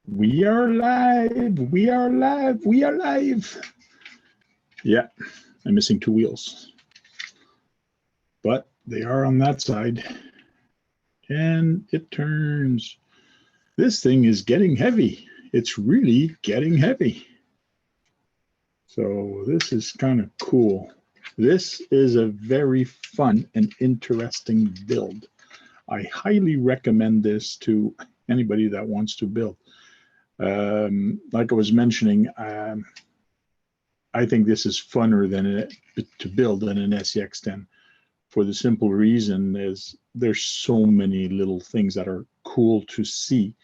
We are live. We are live. We are live. Yeah, I'm missing 2 wheels, but they are on that side, and it turns. This thing is getting heavy. It's really getting heavy. So this is kind of cool. This is a very fun and interesting build. I highly recommend this to anybody that wants to build. Like I was mentioning, I think this is funner than to build than an SEX10, for the simple reason is there's so many little things that are cool to see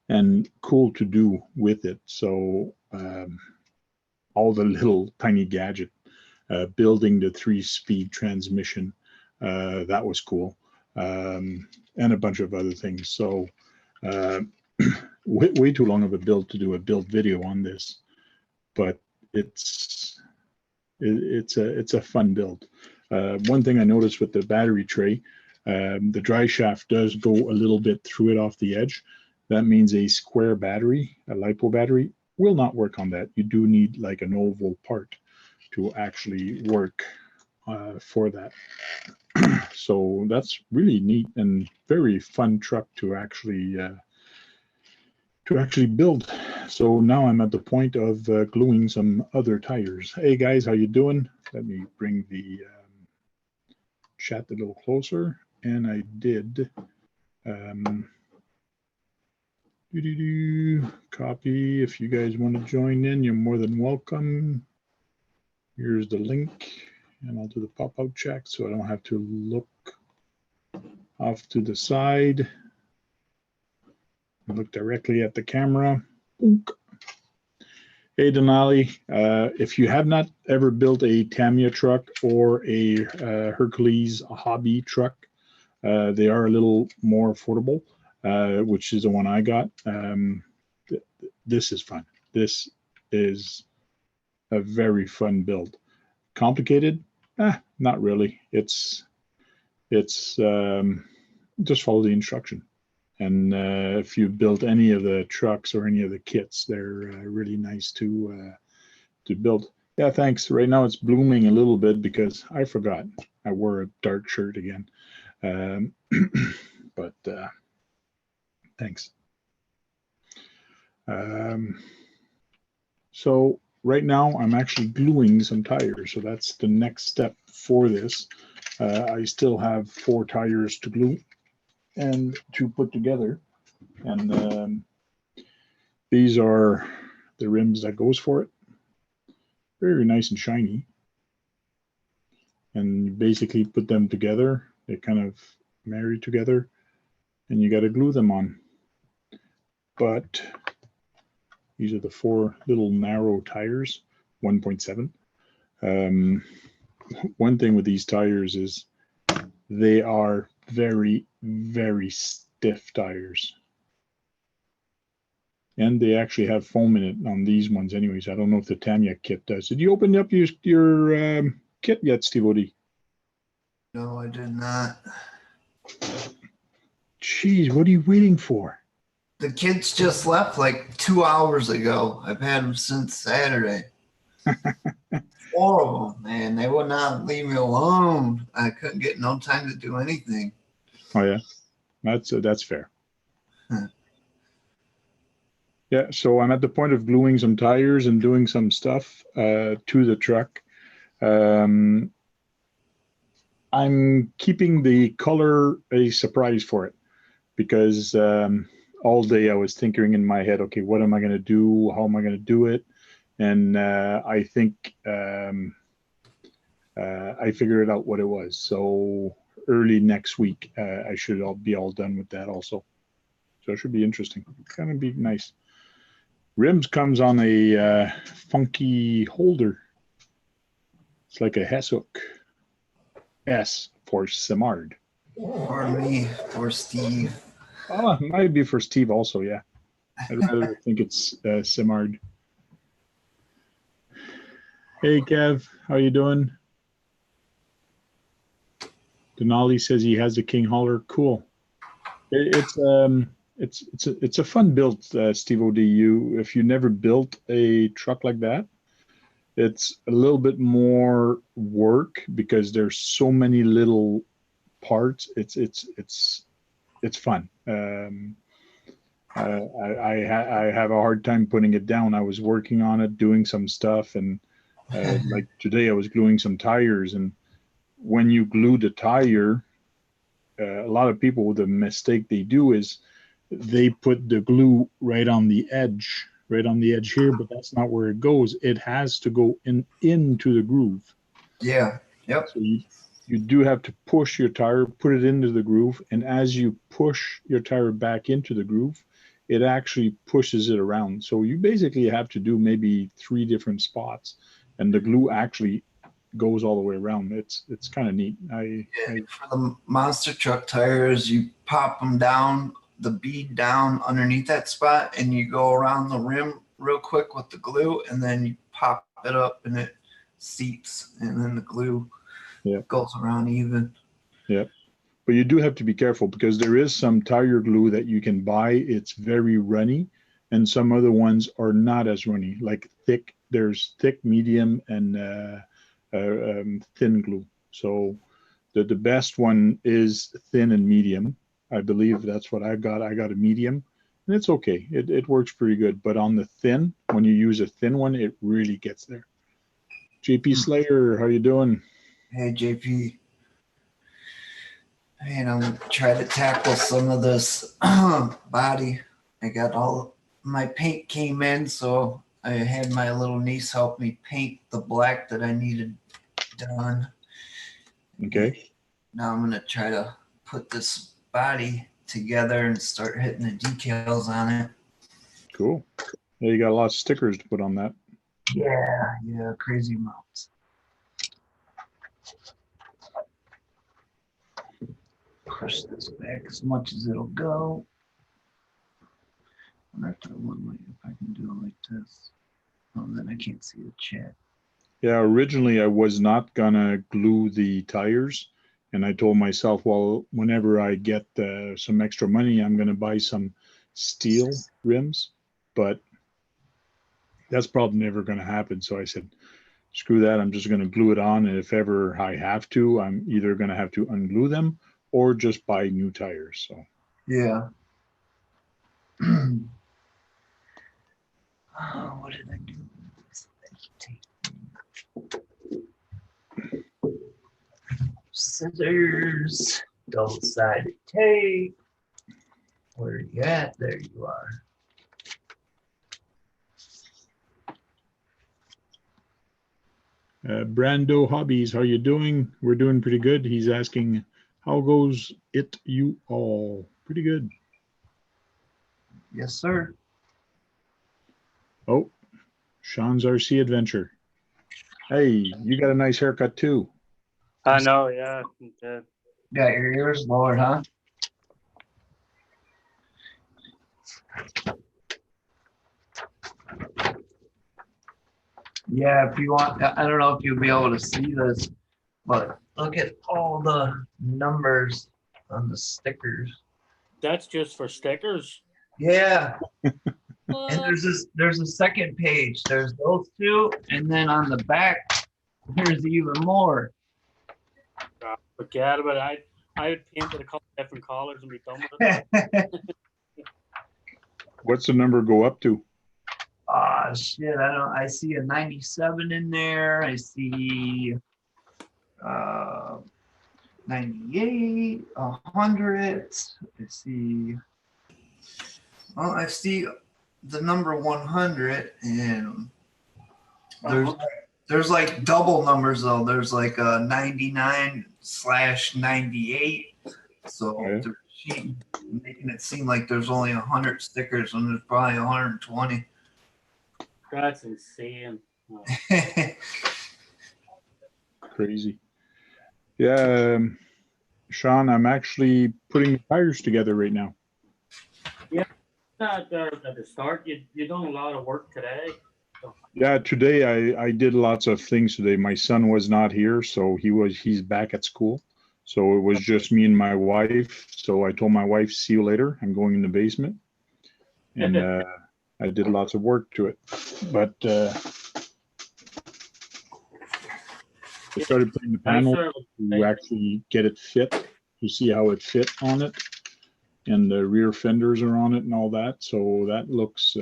and cool to do with it. So all the little tiny gadget, building the 3-speed transmission, that was cool, and a bunch of other things. So way too long of a build to do a build video on this, but it's a fun build. One thing I noticed with the battery tray, the dry shaft does go a little bit through it off the edge. That means a square battery, a LiPo battery, will not work on that. You do need like an oval part to actually work for that. So that's really neat and very fun truck to actually build. So now I'm at the point of gluing some other tires. Hey guys, how you doing? Let me bring the chat a little closer. And I did copy. If you guys want to join in, you're more than welcome. Here's the link, and I'll do the pop-out check so I don't have to look off to the side. Look directly at the camera. Hey Denali, if you have not ever built a Tamiya truck or a Hercules hobby truck, they are a little more affordable, which is the one I got. This is fun. This is a very fun build. Complicated? Not really. It's just follow the instruction. And if you built any of the trucks or any of the kits, they're really nice to build. Yeah, thanks. Right now it's blooming a little bit because I forgot. I wore a dark shirt again. But thanks. So right now I'm actually gluing some tires. So that's the next step for this. I still have 4 tires to glue and to put together, and these are the rims that goes for it. Very nice and shiny, and you basically put them together. They kind of marry together, and you got to glue them on. But these are the 4 little narrow tires, 1.7. One thing with these tires is they are very, very stiff tires, and they actually have foam in it on these ones anyways. I don't know if the Tamiya kit does. Did you open up your kit yet, Steve Odie? No, I did not. Jeez, what are you waiting for? The kids just left like 2 hours ago. I've had them since Saturday. 4 of them, man. They would not leave me alone. I couldn't get no time to do anything. Oh yeah, that's fair. Yeah, so I'm at the point of gluing some tires and doing some stuff to the truck. I'm keeping the color a surprise for it because all day I was thinking in my head, okay, what am I going to do? How am I going to do it? And I think I figured out what it was. So early next week, I should be all done with that also. So it should be interesting. Kind of be nice. Rims comes on a funky holder. It's like a Hess hook. S for Simard. For me, for Steve. Oh, it might be for Steve also, yeah. I'd rather think it's Simard. Hey, Kev, how you doing? Denali says he has a King hauler. Cool. It's a fun build, Steve ODU. If you never built a truck like that, it's a little bit more work because there's so many little parts. It's fun. I have a hard time putting it down. I was working on it, doing some stuff, and like today I was gluing some tires. And when you glue the tire, a lot of people, the mistake they do is they put the glue right on the edge here, but that's not where it goes. It has to go into the groove. Yeah. Yep. So you do have to push your tire, put it into the groove, and as you push your tire back into the groove, it actually pushes it around. So you basically have to do maybe 3 different spots, and the glue actually goes all the way around. It's kind of neat. For the monster truck tires, you pop them down, the bead down underneath that spot, and you go around the rim real quick with the glue, and then you pop it up and it seeps, and then the glue goes around even. Yeah. But you do have to be careful because there is some tire glue that you can buy. It's very runny, and some other ones are not as runny, like thick. There's thick, medium, and thin glue. So the best one is thin and medium. I believe that's what I got. I got a medium, and it's okay. It works pretty good. But on the thin, when you use a thin one, it really gets there. JP Slayer, how you doing? Hey, JP. And I'm trying to tackle some of this body. I got all my paint came in, so I had my little niece help me paint the black that I needed done. Okay. Now I'm gonna try to put this body together and start hitting the decals on it. Cool. Yeah, you got a lot of stickers to put on that. Yeah, crazy amounts. Push this back as much as it'll go. I wonder if I can do it like this. Oh, then I can't see the chat. Yeah, originally I was not gonna glue the tires, and I told myself, well, whenever I get some extra money, I'm gonna buy some steel rims, but that's probably never gonna happen. So I said, screw that, I'm just gonna glue it on, and if ever I have to, I'm either gonna have to unglue them or just buy new tires. So yeah. Oh, what did I do? Scissors, double-sided tape. Where are you at? There you are. Brando Hobbies, how you doing? We're doing pretty good. He's asking, how goes it you all? Pretty good. Yes, sir. Oh, Sean's RC Adventure. Hey, you got a nice haircut too. I know, yeah. Got your ears lowered, huh? Yeah, if you want, I don't know if you'll be able to see this, but look at all the numbers on the stickers. That's just for stickers. Yeah. And there's a second page. There's those 2, and then on the back, there's even more. Forget about it. I would paint it a couple different colors and be done with it. What's the number go up to? Ah, shit, I see a 97 in there. I see 98, 100. I see the number 100, and there's like double numbers though. There's like a 99/98. So they're making it seem like there's only 100 stickers when there's probably 120. That's insane. Oh. Crazy. Yeah, Sean, I'm actually putting the tires together right now. Yeah, at the start, you're doing a lot of work today. So. Yeah, today I did lots of things today. My son was not here, so he's back at school. So it was just me and my wife. So I told my wife, see you later. I'm going in the basement. And I did lots of work to it. But I started putting the panel to actually get it fit, to see how it fit on it. And the rear fenders are on it and all that. So that looks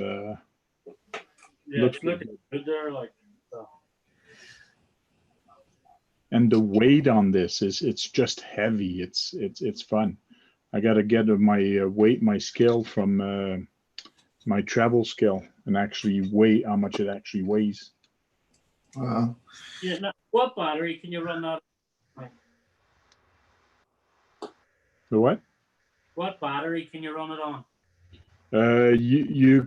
looks good there, like. And the weight on this it's just heavy. It's fun. I got to get my weight, my scale from my travel scale and actually weigh how much it actually weighs. Yeah. Now, what battery can you run that? The what? What battery can you run it on? You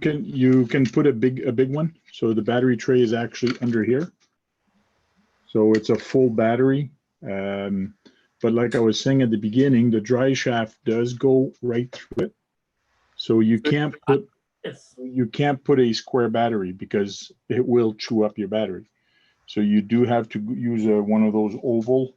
can put a big one. So the battery tray is actually under here. So it's a full battery. But like I was saying at the beginning, the dry shaft does go right through it. So you can't put a square battery because it will chew up your battery. So you do have to use one of those oval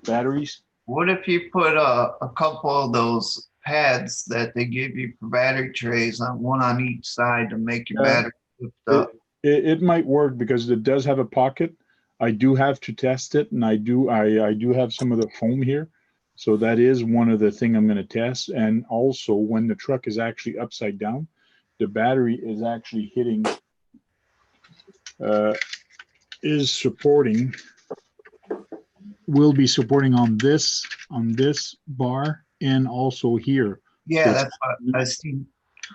batteries. What if you put a couple of those pads that they give you for battery trays on one on each side to make your battery lift up? It might work because it does have a pocket. I do have to test it, and I do have some of the foam here. So that is one of the things I'm going to test. And also when the truck is actually upside down, the battery is actually hitting, will be supporting on this bar and also here. Yeah, so that's what I see.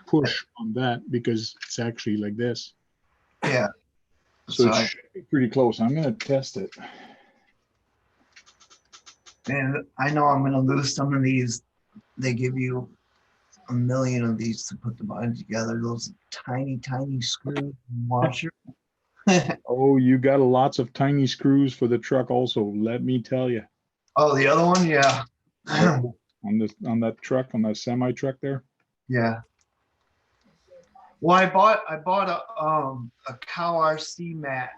Push on that because it's actually like this. Yeah. So it should be pretty close. I'm going to test it. And I know I'm going to lose some of these. They give you a million of these to put the body together. Those tiny screws and washer. Oh, you got lots of tiny screws for the truck also, let me tell you. Oh, the other one? Yeah. on that truck, on that semi truck there. Yeah. Well, I bought a cow RC mat,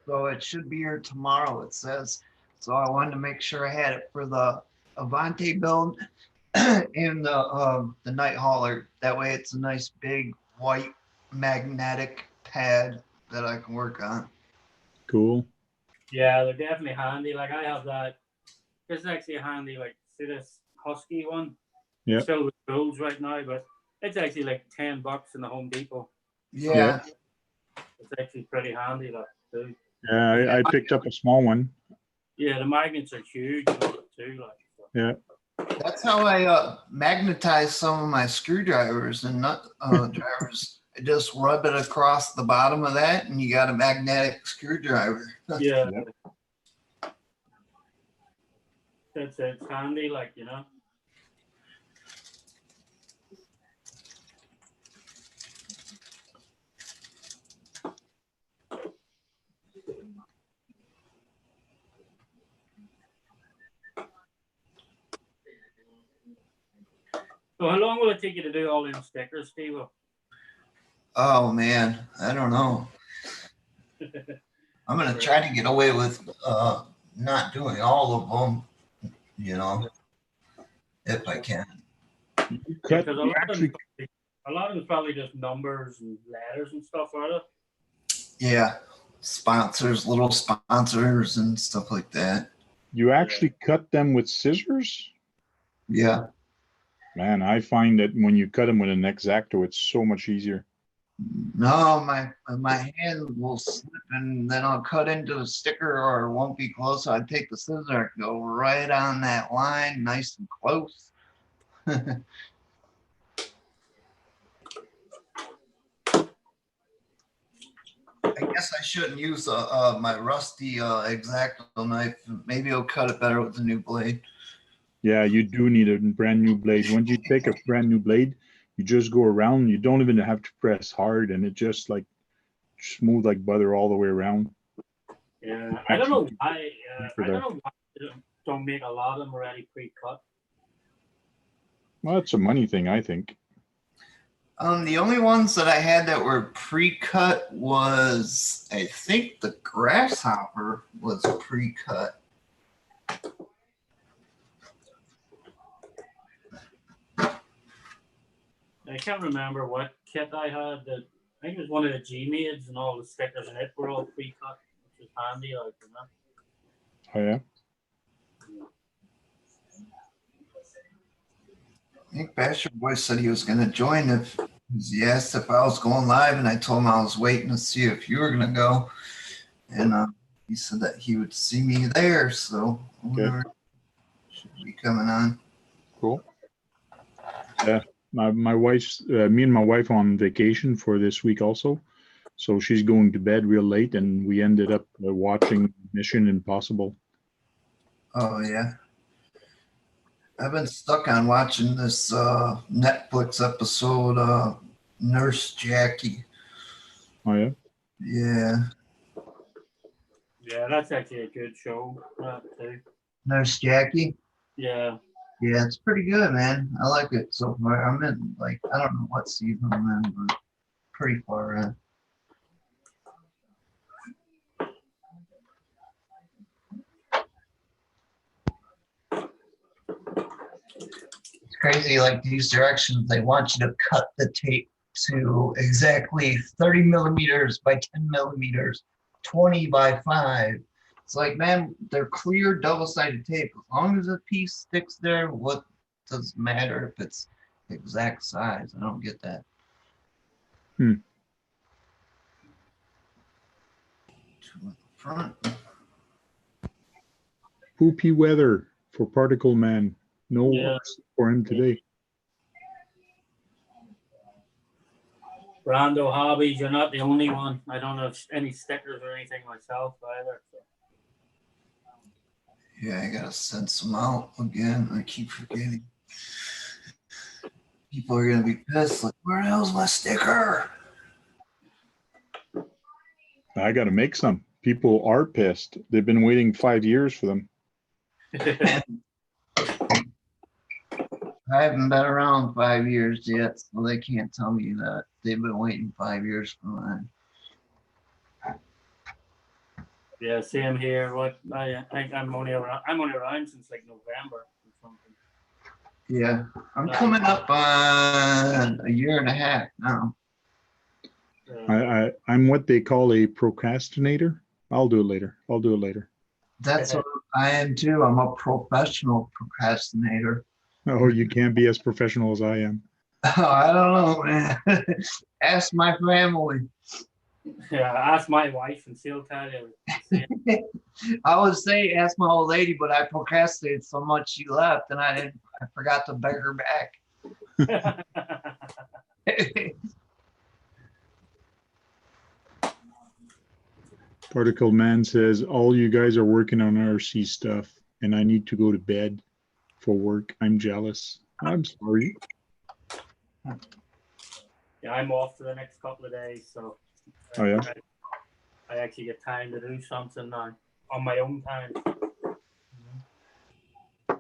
so it should be here tomorrow, it says. So I wanted to make sure I had it for the Avante build and the night hauler. That way it's a nice big white magnetic pad that I can work on. Cool. Yeah, they're definitely handy. Like I have that. This is actually handy. Like, see this Husky one? Yeah. Still with tools right now, but it's actually like $10 in the Home Depot. Yeah. It's actually pretty handy, like, too. Yeah, I picked up a small one. Yeah, the magnets are huge too, like. So. Yeah. That's how I magnetize some of my screwdrivers and nut drivers. I just rub it across the bottom of that, and you got a magnetic screwdriver. Yeah. Yep. It's handy, like, you know. So how long will it take you to do all them stickers, Steve? Oh man, I don't know. I'm gonna try to get away with not doing all of them, you know, if I can. Because a lot of it's probably just numbers and letters and stuff, are they? Yeah, sponsors, little sponsors and stuff like that. You actually cut them with scissors? Yeah. Man, I find that when you cut them with an X-Acto, it's so much easier. No, my hand will slip and then I'll cut into the sticker or it won't be close. So I take the scissors and go right on that line, nice and close. I guess I shouldn't use my rusty X-Acto knife. Maybe it'll cut it better with the new blade. Yeah, you do need a brand new blade. When you take a brand new blade, you just go around. You don't even have to press hard, and it just like smooth like butter all the way around. Yeah, I don't know why. I don't know why they don't make a lot of them already pre-cut. Well, it's a money thing, I think. The only ones that I had that were pre-cut was, I think the Grasshopper was pre-cut. I can't remember what kit I had. That I think it was one of the G-Maids, and all the stickers in it were all pre-cut, which is handy. Like, you know. Oh yeah. I think Basher Boy said he was going to join if he asked if I was going live, and I told him I was waiting to see if you were going to go. And he said that he would see me there, so whenever should be coming on. Cool. Yeah, my wife's me and my wife on vacation for this week also, so she's going to bed real late, and we ended up watching Mission Impossible. Oh yeah, I've been stuck on watching this Netflix episode, Nurse Jackie. Oh yeah. Yeah, Yeah, that's actually a good show. That too. Nurse Jackie. Yeah. Yeah, it's pretty good, man. I like it so far. I'm in like I don't know what season I'm in, but pretty far in. It's crazy, like these directions, they want you to cut the tape to exactly 30 millimeters by 10 millimeters, 20 by 5. It's like, man, they're clear double-sided tape. As long as a piece sticks there, what does it matter if it's exact size? I don't get that. Hmm. To the front. Poopy weather for Particle Man. No Yeah. work for him today. Brando hobbies, you're not the only one. I don't have any stickers or anything myself either. So. Yeah, I gotta send some out again. I keep forgetting. People are gonna be pissed. Like, where the hell's my sticker? I got to make some. People are pissed. They've been waiting 5 years for them. I haven't been around 5 years yet, so they can't tell me that they've been waiting 5 years for mine. Yeah, same here. What I think I'm only around since like November or something. Yeah, I'm coming up on a year and a half now. I'm what they call a procrastinator. I'll do it later. That's what I am too. I'm a professional procrastinator. Oh, you can't be as professional as I am. I don't know, man. Ask my family. Yeah, ask my wife and she'll tell you. I would say ask my old lady, but I procrastinated so much she left, and I forgot to beg her back. Particle Man says, all you guys are working on RC stuff, and I need to go to bed for work. I'm jealous. I'm sorry. Yeah, I'm off for the next couple of days, so Oh, yeah? I actually get time to do something now on my own time. I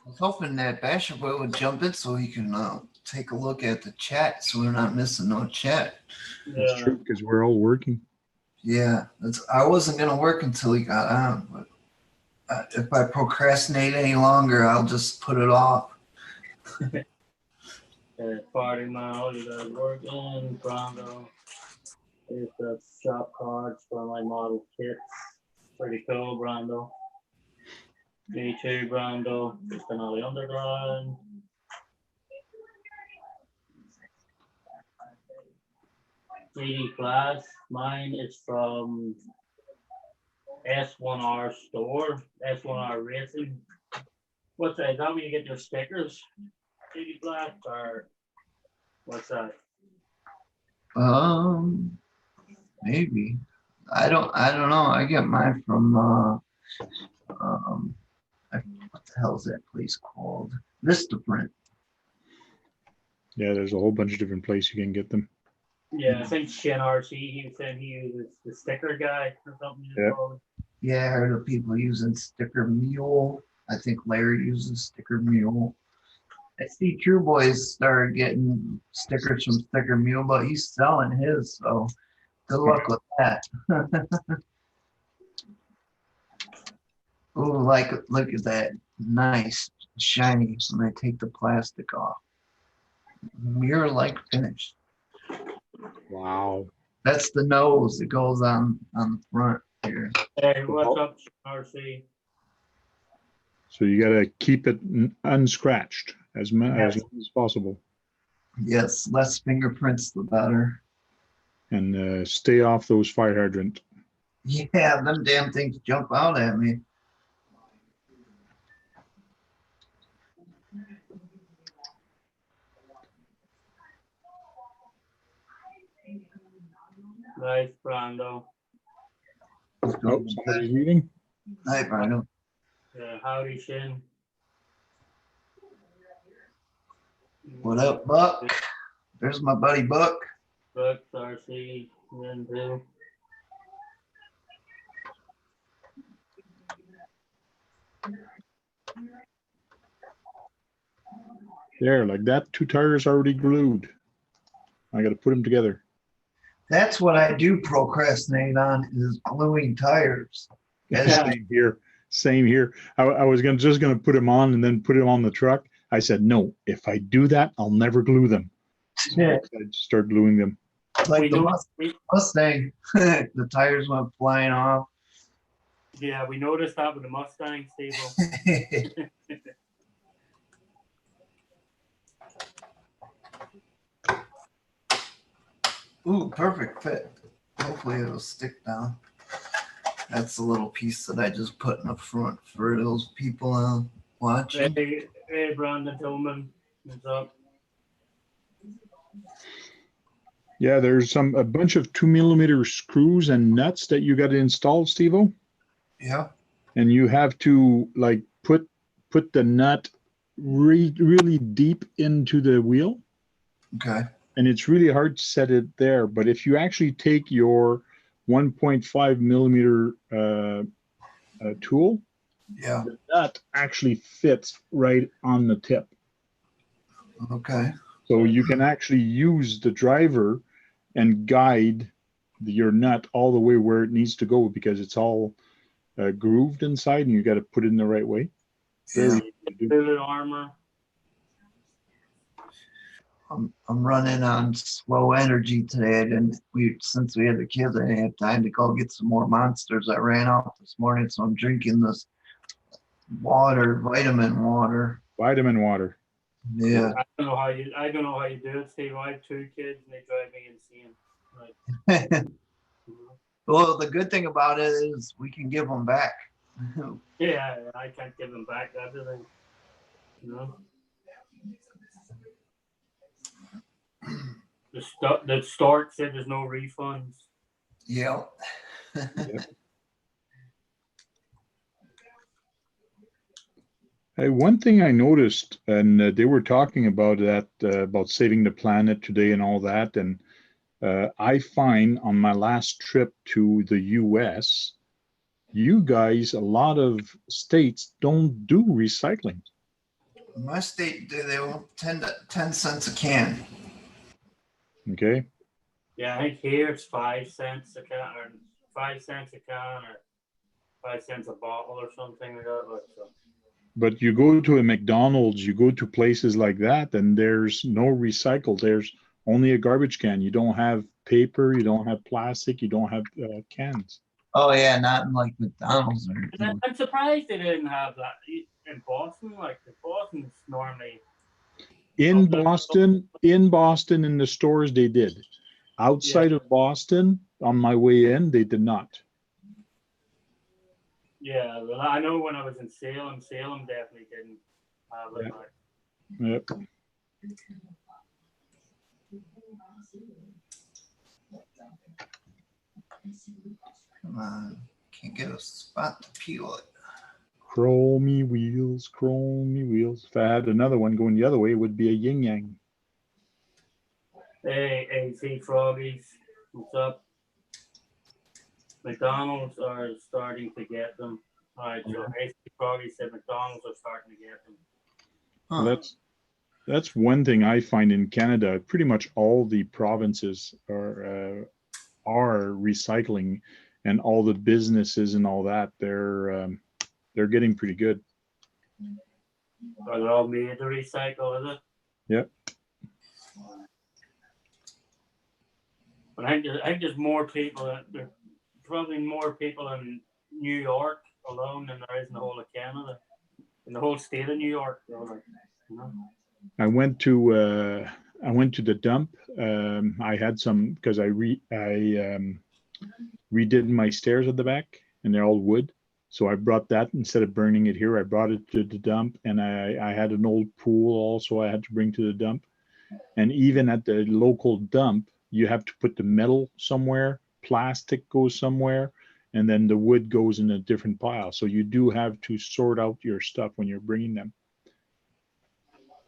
was hoping that Basher Boy would jump in so he can take a look at the chat so we're not missing no chat. That's true, because we're all working. Yeah, I wasn't going to work until he got on, but if I procrastinate any longer, I'll just put it off. Party man, all you guys working, Brando. Here's the shop cards for my model kits. Pretty cool, Brando. Me too, Brando. Just another underground. CD Flash. Mine is from S1R store, S1R Racing. What's that? Is that where you get your stickers? CD Flash or what's that? Maybe. I don't know. I get mine from what the hell is that place called? Vistaprint. Yeah, there's a whole bunch of different places you can get them. Yeah, I think Shin RC, he was saying he uses the sticker guy or something. Yeah. Yeah, I heard of people using Sticker Mule. I think Larry uses Sticker Mule. I see True Boys started getting stickers from Sticker Mule, but he's selling his, so good luck with that. Oh, like, look at that. Nice, shiny when I take the plastic off. Mirror-like finish. Wow. That's the nose that goes on the front here. Hey, what's up, RC? So you got to keep it unscratched as long as possible, Yes, less fingerprints, the better. and stay off those fire hydrant. Yeah, them damn things jump out at me. Nice, Brando. Oh, somebody's reading. Hi, Brando. Howdy, Shin. What up, Buck? There's my buddy Buck. Buck, RC, and too. There, like that. 2 tires already glued. I got to put them together. That's what I do procrastinate on is gluing tires. Same here. Same here. I was just gonna put them on and then put them on the truck. I said, no, if I do that, I'll never glue them. So I start gluing them. Like the Mustang, the tires went flying off. Yeah, we noticed that with the Mustang, Steve. Ooh, perfect fit. Hopefully it'll stick down. That's the little piece that I just put in the front for those people watching. Hey, Brandon Tillman, what's up? Yeah, there's a bunch of 2mm screws and nuts that you got to install, Steve-O. Yeah. And you have to like put the nut really deep into the wheel. Okay. And it's really hard to set it there. But if you actually take your 1.5mm tool, yeah, the nut actually fits right on the tip. Okay. So you can actually use the driver and guide your nut all the way where it needs to go because it's all grooved inside and you got to put it in the right way. Yeah. Good armor. I'm running on slow energy today. Since we had the kids, I didn't have time to go get some more monsters. I ran off this morning, so I'm drinking this water, vitamin water. Vitamin water. Yeah. I don't know how you do it, Steve. I have 2 kids and they drive me insane. Like, Well, the good thing about it is we can give them back. Yeah, I can't give them back everything. You know? The start said there's no refunds. Yeah. Yep. Hey, one thing I noticed, and they were talking about that, about saving the planet today and all that, and I find on my last trip to the US, you guys, a lot of states don't do recycling. My state, they will 10 cents a can. Okay. Yeah, I think here it's 5 cents a can, or 5 cents a can, or 5 cents a bottle, or something like that. But you go to a McDonald's, you go to places like that, and there's no recycle. There's only a garbage can. You don't have paper, you don't have plastic, you don't have cans. Oh yeah, not in like McDonald's or. I'm surprised they didn't have that in Boston. Like Boston's normally. In Boston, in the stores they did. Outside of Boston, on my way in, they did not. Yeah, well, I know when I was in Salem definitely didn't have it. Yeah. Yep. Come on, can't get a spot to peel it. Chromey wheels, chromey wheels. If I had another one going the other way, it would be a yin yang. Hey, AC Froggies, what's up? McDonald's are starting to get them. All right, so AC Froggies said McDonald's are starting to get them. Huh. Well, that's one thing I find in Canada. Pretty much all the provinces are recycling, and all the businesses and all that. They're they're getting pretty good. Are they all made to recycle, is it? Yep. But I think there's more people. There's probably more people in New York alone than there is in the whole of Canada, in the whole state of New York. So like, you know. I went to the dump. I had some because I redid my stairs at the back, and they're all wood. So I brought that instead of burning it here. I brought it to the dump, and I had an old pool also I had to bring to the dump. And even at the local dump, you have to put the metal somewhere, plastic goes somewhere, and then the wood goes in a different pile. So you do have to sort out your stuff when you're bringing them.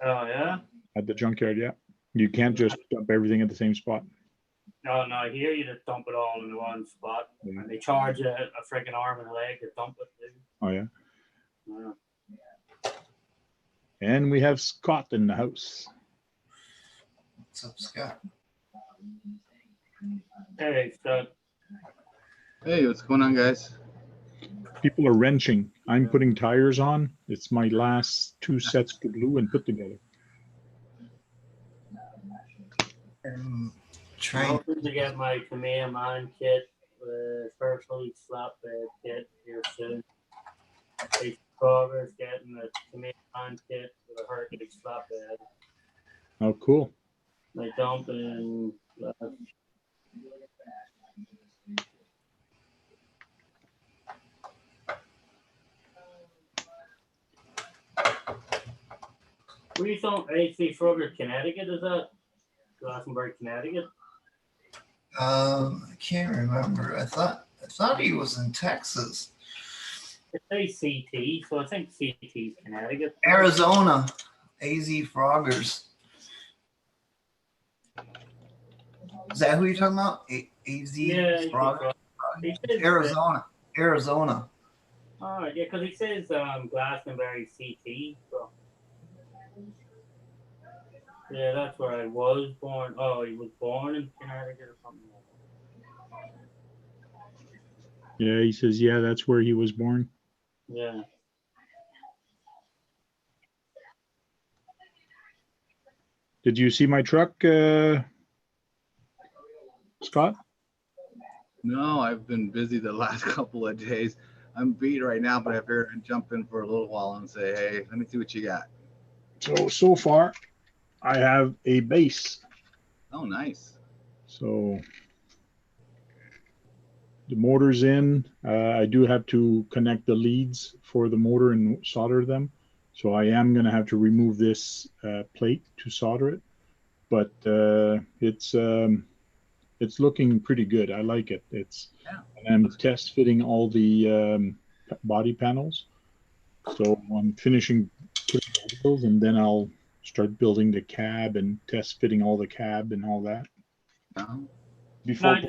Oh yeah. At the junkyard, yeah. You can't just dump everything at the same spot. No, here you just dump it all in one spot, and they charge a freaking arm and a leg to dump it. Dude. Oh yeah. Yeah. And we have Scott in the house. What's up, Scott? Hey, Scott. Hey, what's going on, guys? People are wrenching. I'm putting tires on. It's my last 2 sets to glue and put together. I'm I'm trying. hoping to get my Command Man kit, Hercules slap bed kit here soon. Cover's getting the Command Man kit with a Hercules slap bed. Oh, cool. They dump in. Were you from AC Frogger, Connecticut? Is that Glastonbury, Connecticut? I can't remember. I thought he was in Texas. It says CT, so I think CT's Connecticut. Arizona. AZ Froggers. Is that who you're talking about? AZ Yeah, Froggers? he says, Arizona. Oh, yeah, because he says Glastonbury CT. So. Yeah, that's where I was born. Oh, he was born in Connecticut or something like that. Yeah, he says, yeah, that's where he was born. Yeah. Did you see my truck, Scott? No, I've been busy the last couple of days. I'm beat right now, but I figured I'd jump in for a little while and say, hey, let me see what you got. So far, I have a base. Oh, nice. So the motor's in. I do have to connect the leads for the motor and solder them. So I am going to have to remove this plate to solder it. But it's looking pretty good. I like it. And I'm test fitting all the body panels. So I'm finishing putting the wheels, and then I'll start building the cab and test fitting all the cab and all that. Before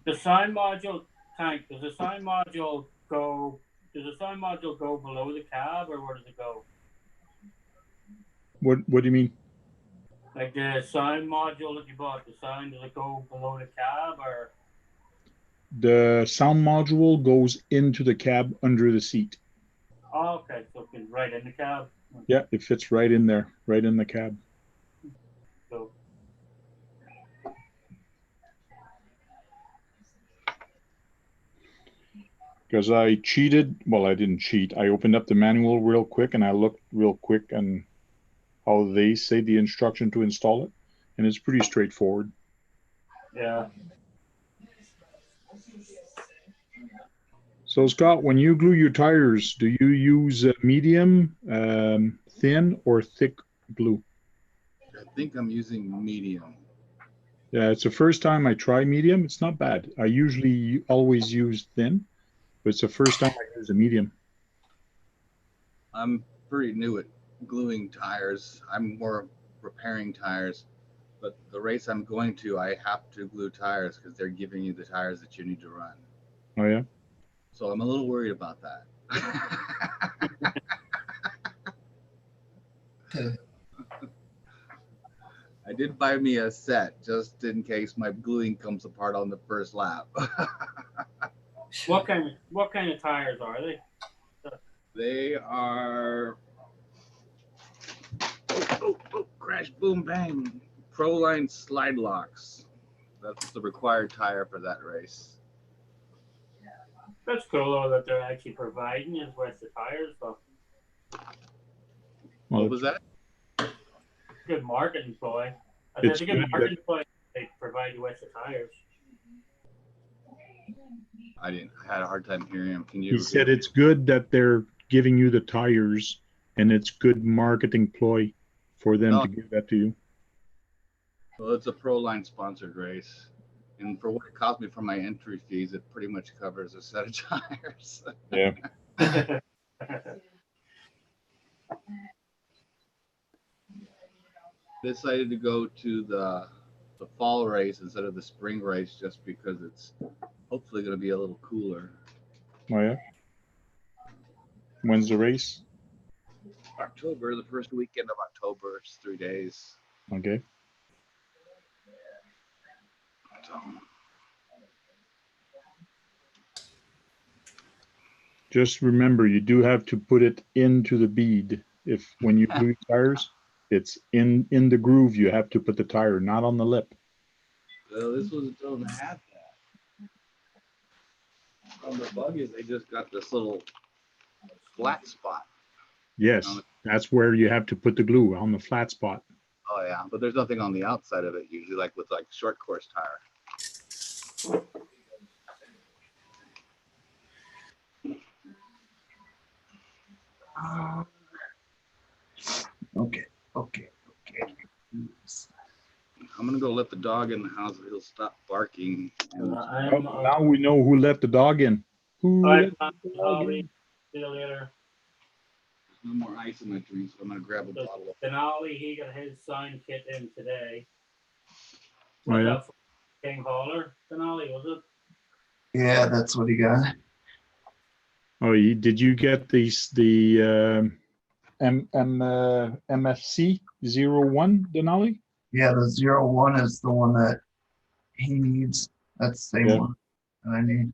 The sign module tank, does the sign module go below the cab, or where does it go? what do you mean? Like the sign module that you bought, the sign, does it go below the cab, or? The sound module goes into the cab under the seat. Oh, okay, so it's right in the cab. Yeah, it fits right in there, right in the cab. So, Because I cheated. Well, I didn't cheat. I opened up the manual real quick and I looked real quick on how they say the instruction to install it. And it's pretty straightforward. yeah. So Scott, when you glue your tires, do you use medium, thin, or thick glue? I think I'm using medium. Yeah, it's the first time I try medium. It's not bad. I usually always use thin, but it's the first time I use a medium. I'm pretty new at gluing tires. I'm more repairing tires. But the race I'm going to, I have to glue tires because they're giving you the tires that you need to run. Oh, yeah? So I'm a little worried about that. I did buy me a set just in case my gluing comes apart on the first lap. What kind of tires are they? They are crash boom bang Proline slide locks. That's the required tire for that race. That's cool though that they're actually providing us with the tires, but What was that? good marketing ploy. It's That's a good good marketing ploy. They provide you with the tires. I had a hard time hearing him. Can you He repeat? said it's good that they're giving you the tires, and it's good marketing ploy for them to give that to you. Well, it's a Proline sponsored race. And for what it cost me for my entry fees, it pretty much covers a set of tires. Yeah. Decided to go to the fall race instead of the spring race just because it's hopefully going to be a little cooler. Oh yeah. When's the race? October, the first weekend of October. It's 3 days. Okay. So, Just remember, you do have to put it into the bead. If when you glue tires, it's in the groove. You have to put the tire, not on the lip. well, this was doesn't have that. On the buggies, they just got this little flat spot. Yes, that's where you have to put the glue, on the flat spot. Oh yeah, but there's nothing on the outside of it usually, like with like short course tire. Okay. I'm gonna go let the dog in the house. He'll stop barking. And Oh, now we know who let the dog in. Who let the dog in? See you later. there's no more ice in my drink, so I'm gonna grab a bottle of. Denali, he got his sign kit in today. Oh, yeah? That for King Hauler? Denali, was it? Yeah, that's what he got. Oh, did you get the MFC 01, Denali? Yeah, the 01 is the one that he needs. That's the same Yeah. one that I need.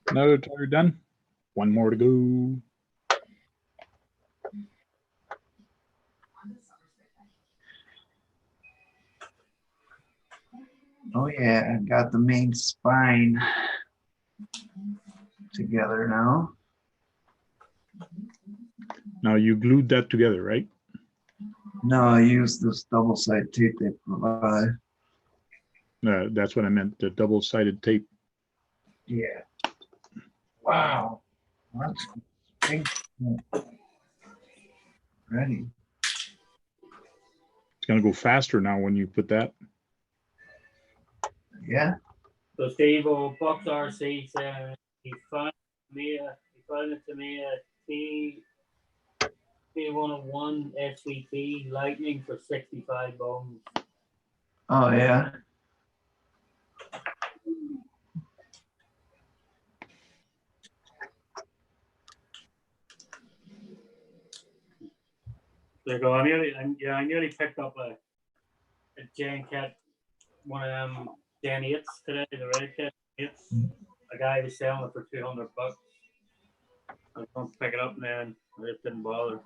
Another tire done. One more to go. Oh yeah, I got the main spine together now. Now you glued that together, right? No, I use this double-sided tape they provide. That's what I meant, the double-sided tape. Yeah. Wow. That's big. Ready. It's going to go faster now when you put that. Yeah. So Steve Bucks RC said he found it to me a T101 SVT Lightning for 65 bones. Oh yeah. There you go. I nearly picked up a Jan Cat, one of them Jan 8s today, the red cat 8s. A guy was selling it for $200. I was going to pick it up, man. I just didn't bother.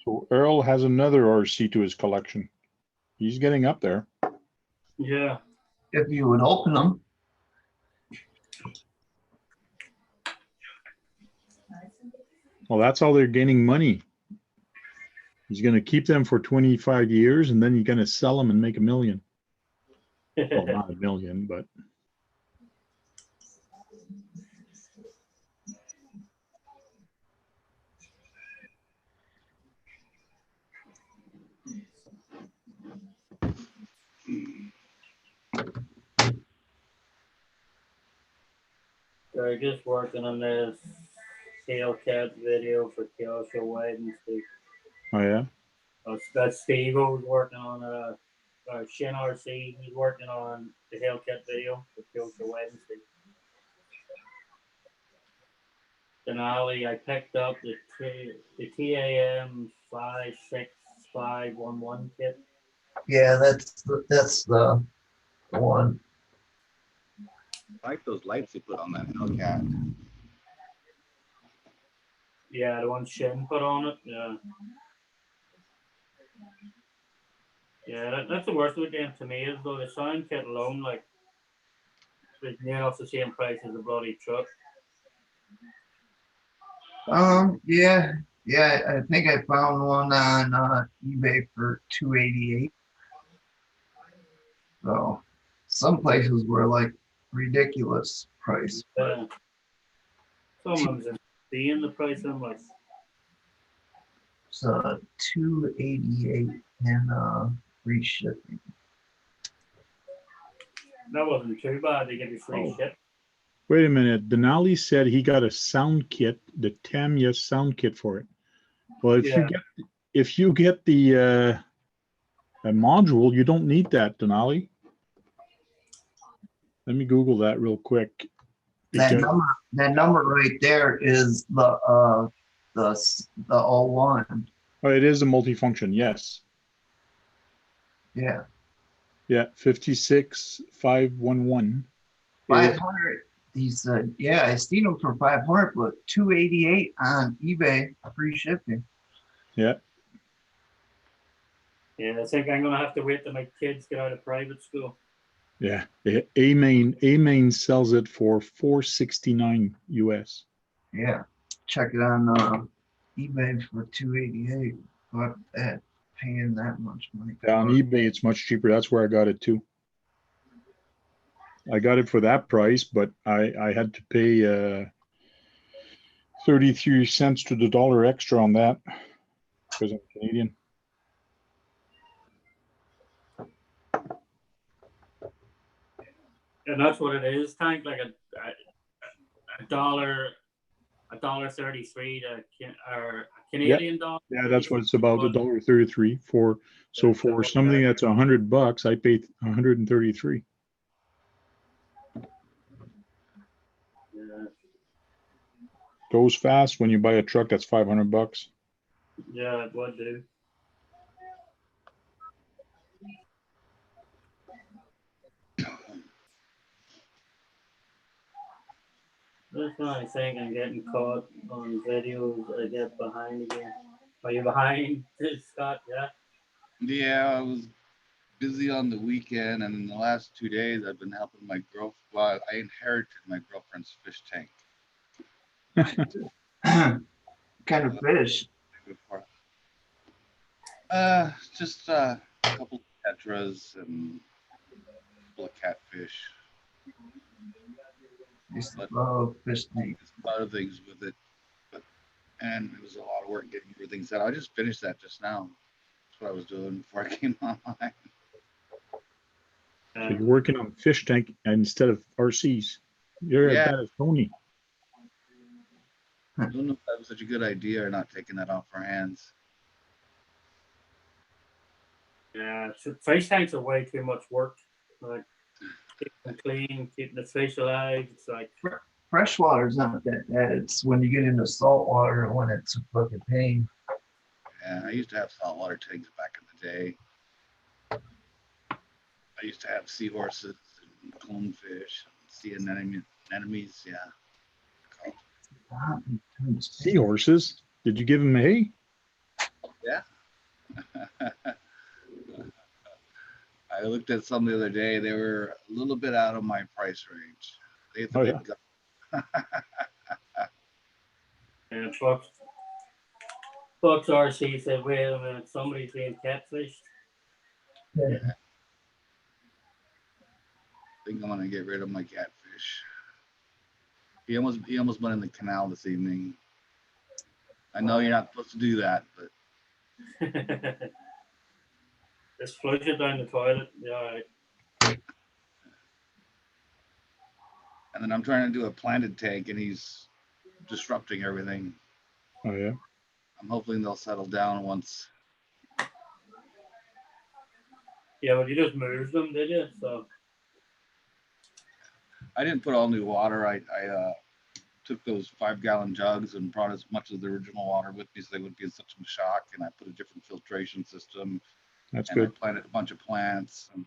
So Earl has another RC to his collection. He's getting up there. Yeah. If you would open them. Well, that's how they're gaining money. He's going to keep them for 25 years, and then he's going to sell them and make $1 million. Well, not $1 million, but. They're just working on this Tailcat video for Tail Show Wednesday. Oh, yeah? That's Steve was working on Shin RC. He's working on the Hellcat video for Tail Show Wednesday. Denali, I picked up the TAM 56511 kit. Yeah, that's the one. I like those lights you put on that Hellcat. Yeah, the one Shin put on it. Yeah. Yeah, that's the worst of the game to me is though the sound kit alone, like, is near enough the same price as the bloody truck. Yeah, I think I found one on eBay for $288. So some places were like ridiculous price. Yeah. Some of them's insane the price. I'm like, It's $288 and free shipping. that wasn't too bad. They give you free Oh. ship. Wait a minute. Denali said he got a sound kit, the Tamiya sound kit for it. Well, if you get the a module, you don't need that, Denali. Let me Google that real quick. That Because number right there is the 01. oh, it is a multifunction, yes. Yeah. Yeah, 56511. 500. He said, yeah, I seen them for 500, but 288 on eBay, free shipping. Yeah. Yeah, I think I'm gonna have to wait till my kids get out of private school. Yeah. A-Main sells it for $469 US. Yeah. Check it on eBay for 288. But that paying that much money. Yeah, on eBay, it's much cheaper. That's where I got it too. I got it for that price, but I had to pay 33 cents to the dollar extra on that because I'm Canadian. And that's what it is, Tank, like a dollar, $1.33 to or a Canadian dollar. Yeah, that's what it's about, $1.33 for. So for something that's $100, I paid 133. Yeah. Goes fast when you buy a truck that's $500. Yeah, it would do. That's what I think. I'm getting caught on videos. I get behind again. Are you behind, Scott? Yeah. Yeah, I was busy on the weekend, and in the last 2 days, I've been helping my girlfriend. Well, I inherited my girlfriend's fish tank. Kind of fish. Just a couple of tetras and a couple of catfish. Used to love fish tank. A lot of things with it, and it was a lot of work getting everything set. I just finished that just now. That's what I was doing before I came online. So you're working on fish tank instead of RCs. You're as bad as Tony. I don't know if that was such a good idea or not, taking that off our hands. Yeah, so fish tanks are way too much work. Like keeping them clean, keeping the fish alive. It's like Freshwater's not that bad. It's when you get into saltwater when it's a fucking pain. Yeah, I used to have saltwater tanks back in the day. I used to have seahorses and clownfish, sea anemones, yeah. Seahorses? Did you give them hay? Yeah. I looked at some the other day. They were a little bit out of my price range. They had the big gun. and Fox RC said, wait a minute, somebody's being catfished. Yeah. I think I'm gonna get rid of my catfish. He almost went in the canal this evening. I know you're not supposed to do that, but Just flush it down the toilet. Yeah, all right. and then I'm trying to do a planted tank, and he's disrupting everything. Oh yeah. I'm hoping they'll settle down once. Yeah, but you just moved them, did you? So I didn't put all new water. I took those 5-gallon jugs and brought as much of the original water with me so they wouldn't be in such a shock. And I put a different filtration system. That's and good. I planted a bunch of plants. And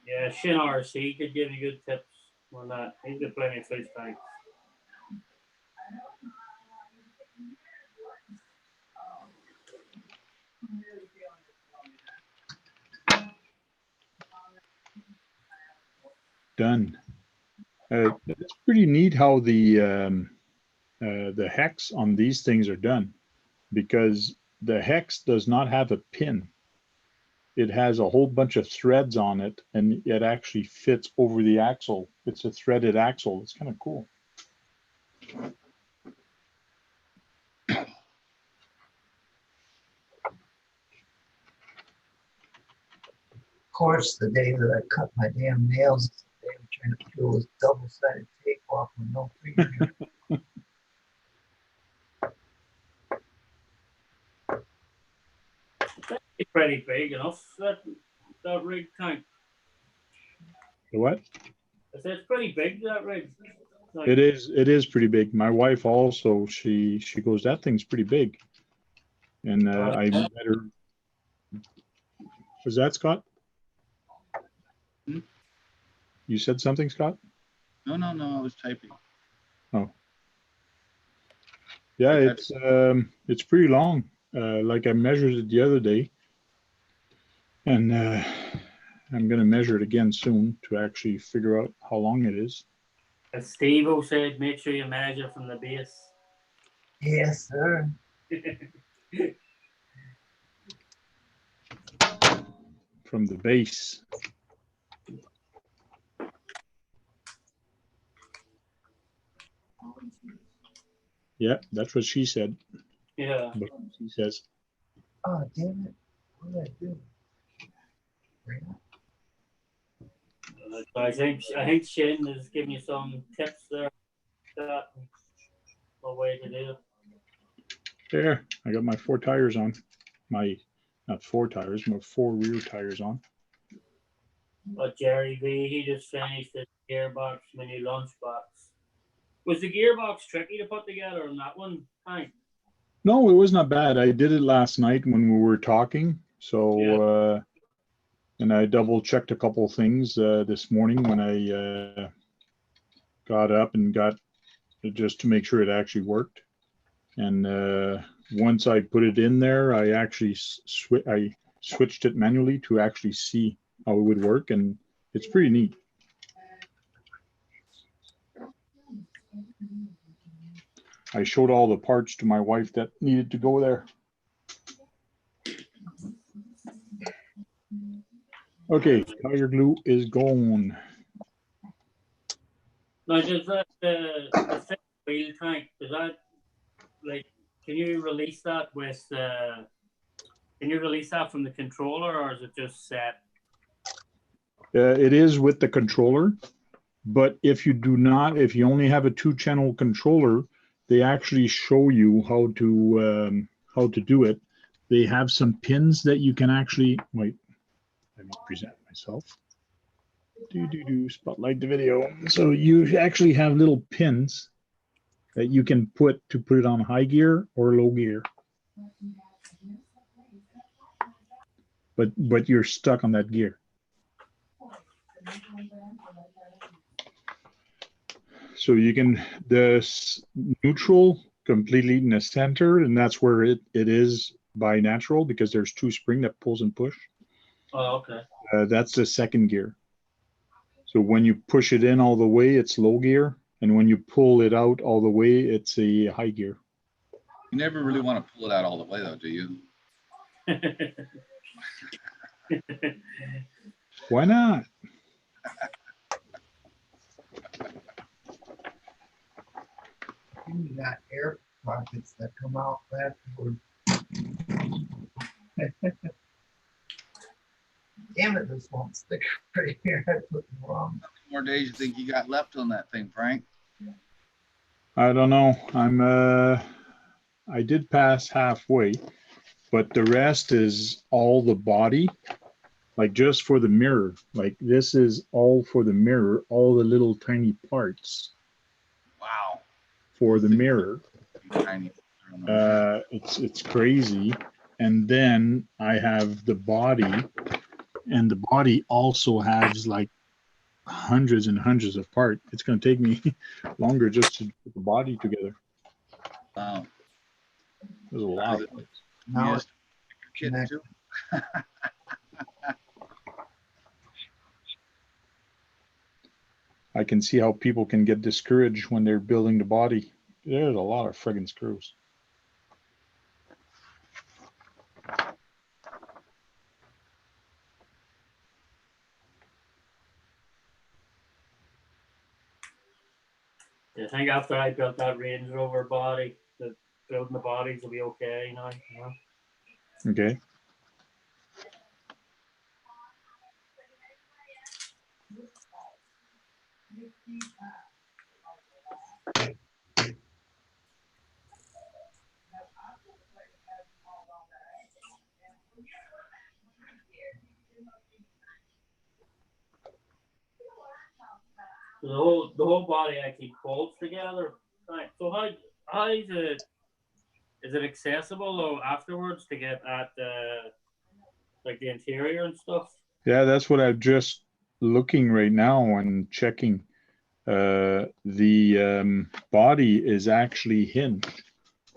Yeah, Shin RC could give you good tips on that. He's got plenty of fish tanks. Done. It's pretty neat how the hex on these things are done, because the hex does not have a pin. It has a whole bunch of threads on it, and it actually fits over the axle. It's a threaded axle. It's kind of cool. Of course, the day that I cut my damn nails, is the day I'm trying to peel this double-sided tape off with no finger. It's pretty big enough, that rig tank. The what? I said it's pretty big, that rig. Like, It is pretty big. My wife also, she goes, that thing's pretty big. And I met her. Was that Scott? Hmm? You said something, Scott? no, I was typing. Oh. Yeah, it's pretty long. Like I measured it the other day, and I'm gonna measure it again soon to actually figure out how long it is. as Steve said, make sure you measure from the base. Yes, sir. From the base. Yeah, that's what she said. Yeah. But she says, Oh, damn it. What did I do? Right up. I think Shin is giving you some tips there. That a way to do it. there, I got my 4 tires on. Not 4 tires, my 4 rear tires on. But Jerry B, he just finished the gearbox mini lunchbox. Was the gearbox tricky to put together on that one time? No, it was not bad. I did it last night when we were talking. So, and I double checked a couple of things this morning when I got up and got just to make sure it actually worked. And once I put it in there, I actually switched it manually to actually see how it would work, and it's pretty neat. I showed all the parts to my wife that needed to go there. Okay, tire glue is gone. Now, does that the fixed wheel tank, does that, like, can you release that with can you release that from the controller, or is it just set? It is with the controller, but if you only have a 2-channel controller, they actually show you how to do it. They have some pins that you can actually, wait, let me present myself. Spotlight the video. So you actually have little pins that you can put it on high gear or low gear. But you're stuck on that gear. So you can, the neutral completely in the center, and that's where it is by natural, because there's 2 springs that pulls and push. Oh, okay. That's the second gear. So when you push it in all the way, it's low gear. And when you pull it out all the way, it's a high gear. You never really want to pull it out all the way, though, do you? Why not? You got air pockets that come out afterward. Damn it, this won't stick right here. I put it wrong. How many more days you think you got left on that thing, Frank? I don't know. I did pass halfway, but the rest is all the body, like just for the mirror. Like this is all for the mirror, all the little tiny parts Wow. for the mirror. Tiny. I It's crazy. And then I have the body, and the body also has like hundreds and hundreds of parts. It's going to take me longer just to put the body together. Wow. There's a lot. Now Yes. Kid connect. too. I can see how people can get discouraged when they're building the body. There's a lot of friggin' screws. I think after I built that Range Rover body, the building the bodies will be okay now. You know? Okay. The whole body actually bolts together. Right. So how is it accessible though afterwards to get at like the interior and stuff? Yeah, that's what I'm just looking right now and checking. The body is actually hinged,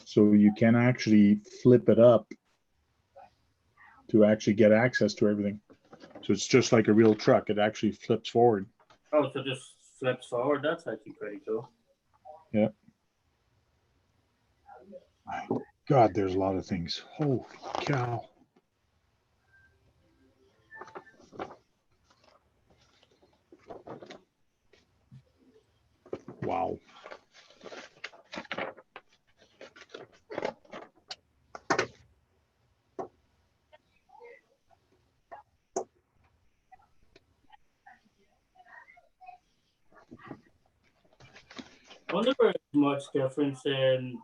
so you can actually flip it up to actually get access to everything. So it's just like a real truck. It actually flips forward. Oh, so just flips forward. That's actually pretty cool. Yeah. My God, there's a lot of things. Holy cow. Wow. I wonder if there's much difference in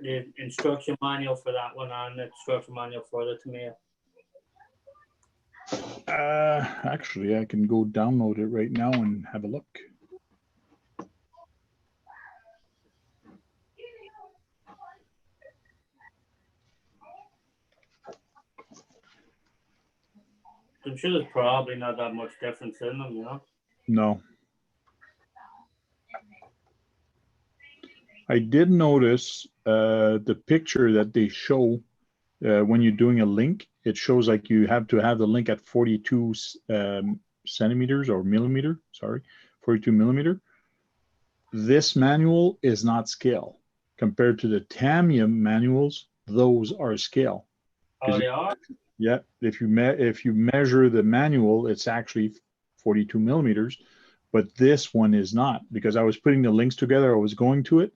the instruction manual for that one and the instruction manual for the Tamiya. Actually, I can go download it right now and have a look. I'm sure there's probably not that much difference in them, you know? No. I did notice the picture that they show when you're doing a link. It shows like you have to have the link at 42 centimeters or millimeter. Sorry, 42 millimeter. This manual is not scale compared to the Tamiya manuals. Those are scale. Oh, they are? Yeah, if you measure the manual, it's actually 42 millimeters, but this one is not, because I was putting the links together. I was going to it,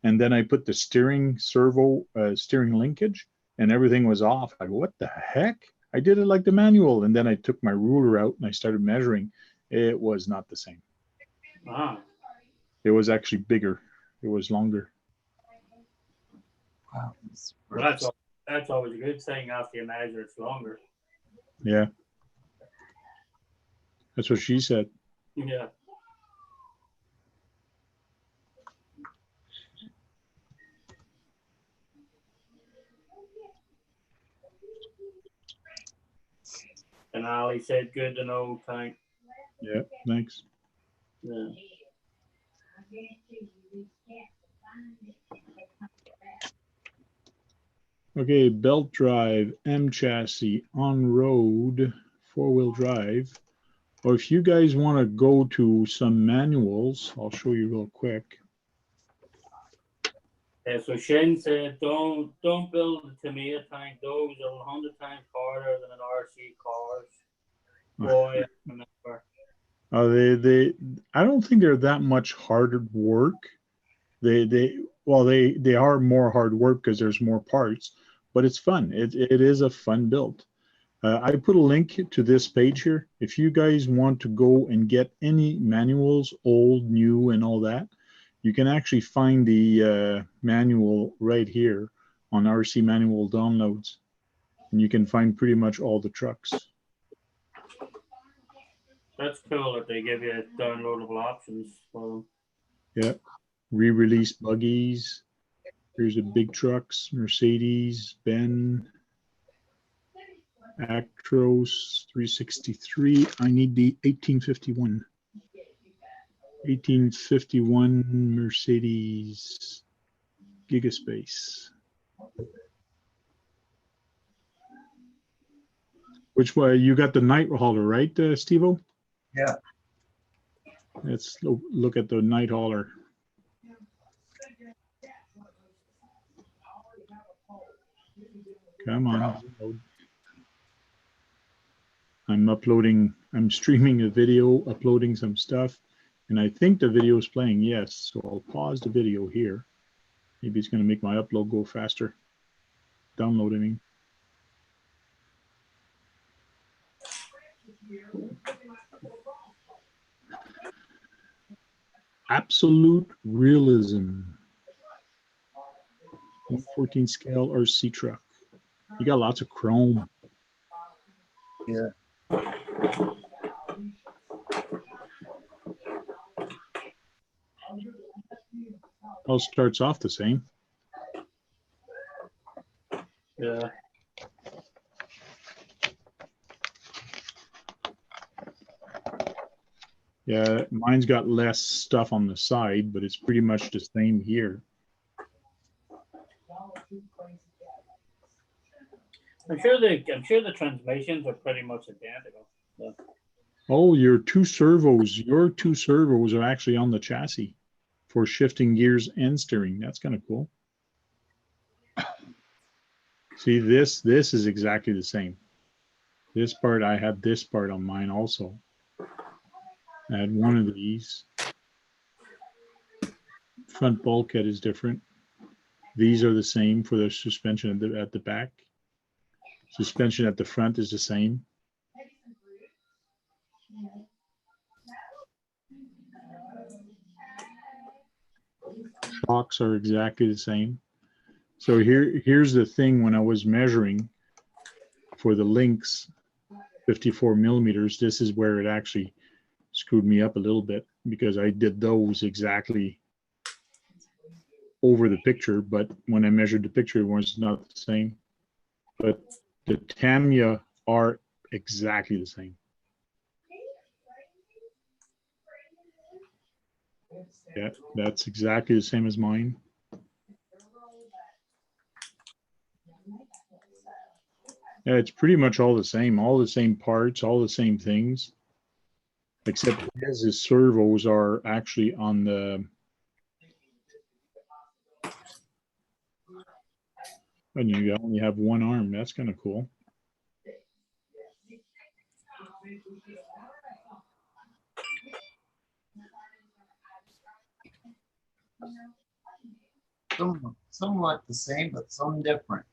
and then I put the steering steering linkage, and everything was off. I go, what the heck? I did it like the manual, and then I took my ruler out and I started measuring. It was not the same. Ah. It was actually bigger. It was longer. Wow. Well, that's always a good thing after you measure it's longer. Yeah, that's what she said. Yeah. And Ali said, good to know, Tank. Yeah, thanks. Yeah. Okay, belt drive, M chassis, on road, 4-wheel drive. Or if you guys want to go to some manuals, I'll show you real quick. Yeah, so Shin said, don't build the Tamiya Tank. Those are 100 times harder than an RC cars. Boy, I remember. I don't think they're that much harder work. They are more hard work because there's more parts, but it's fun. It is a fun build. I put a link to this page here. If you guys want to go and get any manuals, old, new, and all that, you can actually find the manual right here on RC Manual Downloads, and you can find pretty much all the trucks. That's cool that they give you downloadable options for them. Yeah. re-release buggies. Here's the big trucks, Mercedes, Ben, Actros 363. I need the 1851. 1851 Mercedes Gigaspace. Which way? You got the night hauler, right, Steve-O? Yeah. Let's look at the night hauler. Come on. I'm streaming a video, uploading some stuff, and I think the video is playing, yes. So I'll pause the video here. Maybe it's going to make my upload go faster. Downloading. Absolute realism. 114 scale RC truck. You got lots of chrome. Yeah. All starts off the same. Yeah. Yeah, mine's got less stuff on the side, but it's pretty much the same here. I'm sure the transmissions are pretty much identical. So. Oh, your two servos are actually on the chassis for shifting gears and steering. That's kind of cool. See, this is exactly the same. This part, I had this part on mine also. I had one of these. Front bulkhead is different. These are the same for the suspension at the back. Suspension at the front is the same. Shocks are exactly the same. So here's the thing, when I was measuring for the links, 54 millimeters, this is where it actually screwed me up a little bit, because I did those exactly over the picture, but when I measured the picture, it was not the same. But the Tamiya are exactly the same. Yeah, that's exactly the same as mine. Yeah, it's pretty much all the same parts, all the same things, except his servos are actually on the, and you only have one arm. That's kind of cool. Some like the same, but some different.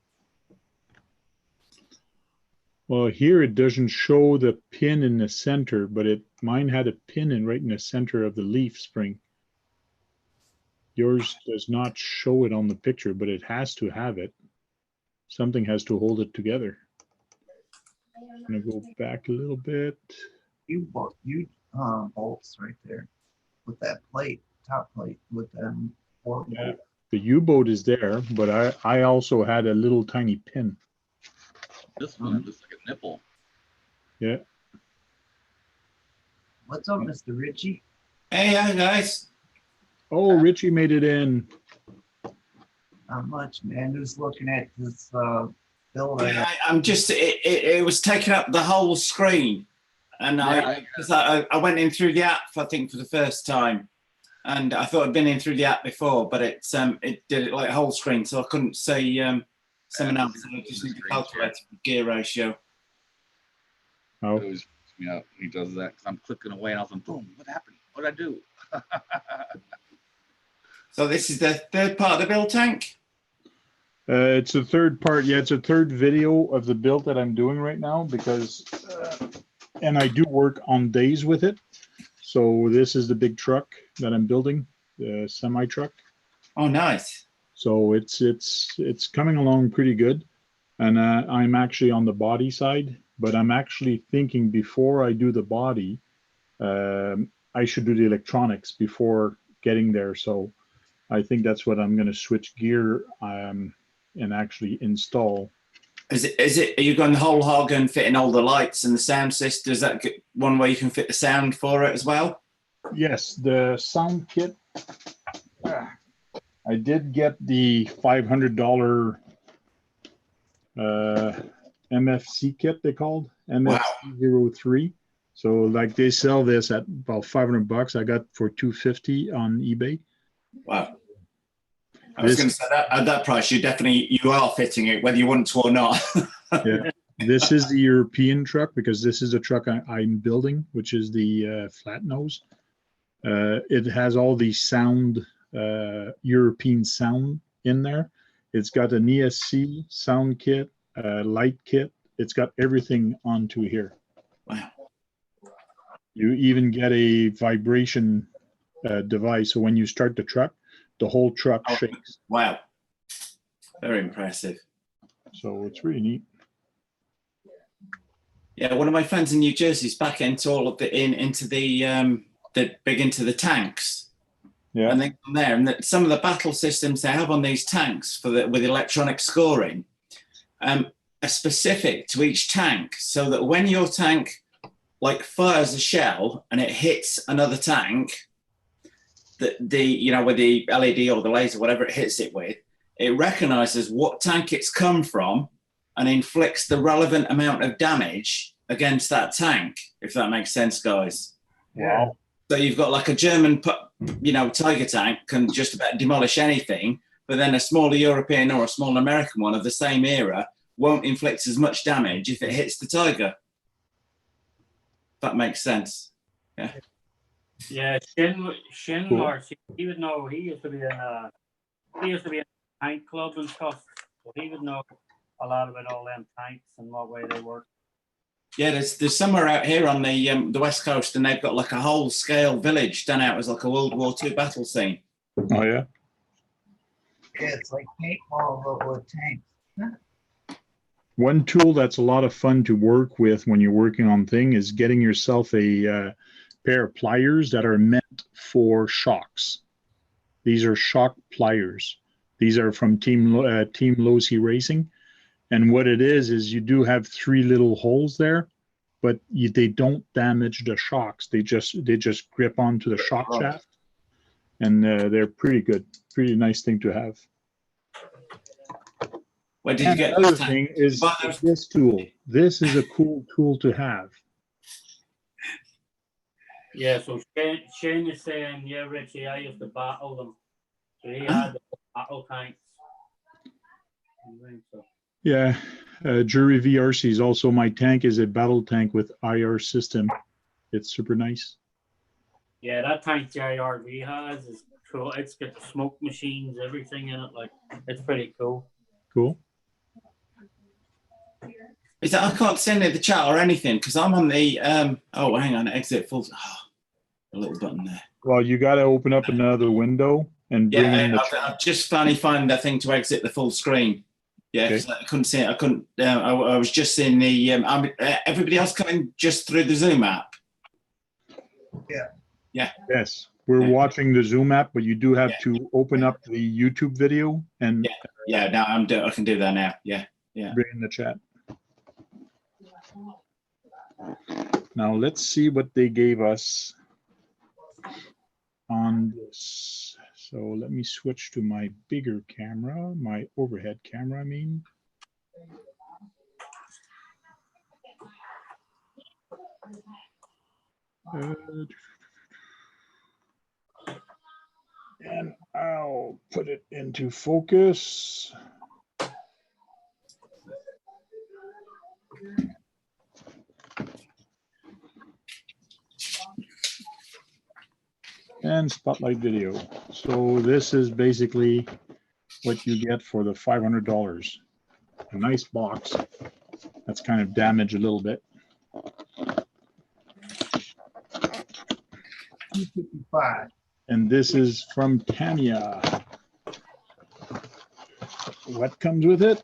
Well, here it doesn't show the pin in the center, but mine had a pin right in the center of the leaf spring. Yours does not show it on the picture, but it has to have it. Something has to hold it together. I'm gonna go back a little bit. You bolts right there with that plate, top plate with them. Yeah, the U-boat is there, but I also had a little tiny pin. This one looks like a nipple. Yeah. What's up, Mr. Richie? Hey, hi guys. Oh, Richie made it in. Not much, man. Just looking at this build. I'm just, it was taking up the whole screen. And I went in through the app, I think, for the first time. And I thought I'd been in through the app before, but it did it like whole screen, so I couldn't see someone else. So I just need to calculate the gear ratio. Oh. It always freaks me out when he does that, because I'm clicking away and I was like, boom, what happened? What did I do? So this is the third part of the build tank? It's a third part. Yeah, it's a third video of the build that I'm doing right now, because, and I do work on days with it. So this is the big truck that I'm building, the semi truck. Oh, nice. So it's coming along pretty good. And I'm actually on the body side, but I'm actually thinking before I do the body, I should do the electronics before getting there. So I think that's what I'm going to switch gear and actually install. Is it, are you going the whole hog and fitting all the lights and the sound system? Is that one way you can fit the sound for it as well? Yes, the sound kit. I did get the $500 MFC kit, they called MFC03. So like they sell this at about $500. I got for $250 on eBay. Wow. I was going to say that at that price, you are fitting it, whether you want to or not. Yeah. This is the European truck because this is the truck I'm building, which is the flat nose. It has all the sound, European sound in there. It's got an ESC sound kit, light kit. It's got everything onto here. Wow. You even get a vibration device. So when you start the truck, the whole truck shakes. Wow. Very impressive. So it's really neat. Yeah, one of my friends in New Jersey is back into all of the into the big into the tanks. Yeah. And then from there, and some of the battle systems they have on these tanks with electronic scoring are specific to each tank, so that when your tank like fires a shell and it hits another tank, with the LED or the laser, whatever it hits it with, it recognizes what tank it's come from and inflicts the relevant amount of damage against that tank, if that makes sense, guys. Wow. So you've got like a German, Tiger tank can just about demolish anything, but then a smaller European or a small American one of the same era won't inflict as much damage if it hits the Tiger. That makes sense. Yeah. Yeah, Shin Cool. Marcy, he would know. He used to be in a tank club and stuff, so he would know a lot about all them tanks and what way they work. Yeah, there's somewhere out here on the west coast, and they've got like a whole scale village done out as like a World War II battle scene. Oh yeah. Yeah, it's like paintball but with tanks. One tool that's a lot of fun to work with when you're working on things is getting yourself a pair of pliers that are meant for shocks. These are shock pliers. These are from Team Losi Racing. And what it is you do have 3 little holes there, but they don't damage the shocks. They just grip onto the shock shaft. And they're pretty good. Pretty nice thing to have. Where did you get another thing is this tool. This is a cool tool to have. Yeah, so Shane is saying, yeah, Richie, I used to battle them. So he had the battle tanks. Yeah, Jury VRC is also my tank is a battle tank with IR system. It's super nice. Yeah, that tank JRV has is cool. It's got the smoke machines, everything in it. Like, it's pretty cool. Cool. Is that I can't see any of the chat or anything because I'm on the oh, hang on, exit full. Oh, a little button there. Well, you got to open up another window and bring in the I've just finally found the thing to exit the full screen. Yeah, Okay. I couldn't see it. I couldn't. I was just seeing the. Everybody else coming just through the Zoom app. Yes, we're watching the Zoom app, but you do have to open up the YouTube video and Yeah. Now I can do that now. Yeah. bring in the chat. Now let's see what they gave us on this. So let me switch to my bigger camera, my overhead camera, I mean. And I'll put it into focus. And spotlight video. So this is basically what you get for the $500. A nice box. That's kind of damaged a little bit. 255. And this is from Tanya. What comes with it?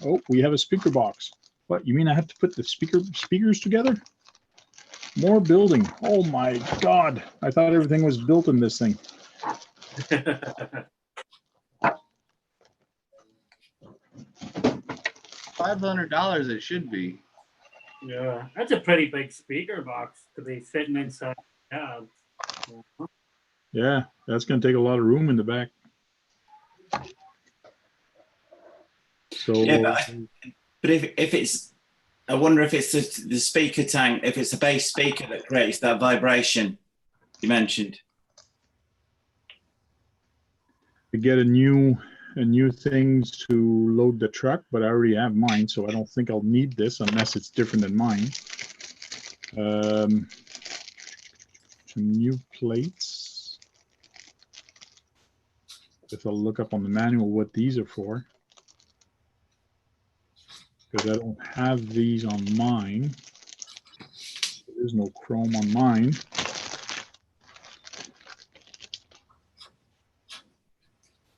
Oh, we have a speaker box. What, you mean I have to put the speakers together? More building. Oh my God. I thought everything was built in this thing. $500 it should be. Yeah, that's a pretty big speaker box to be fitting inside. Yeah. Yeah, that's going to take a lot of room in the back. So Yeah, but if it's, I wonder if it's the speaker tank, if it's a bass speaker that creates that vibration you mentioned. to get a new thing to load the truck, but I already have mine, so I don't think I'll need this unless it's different than mine. Some new plates. If I'll look up on the manual what these are for, because I don't have these on mine. There's no chrome on mine.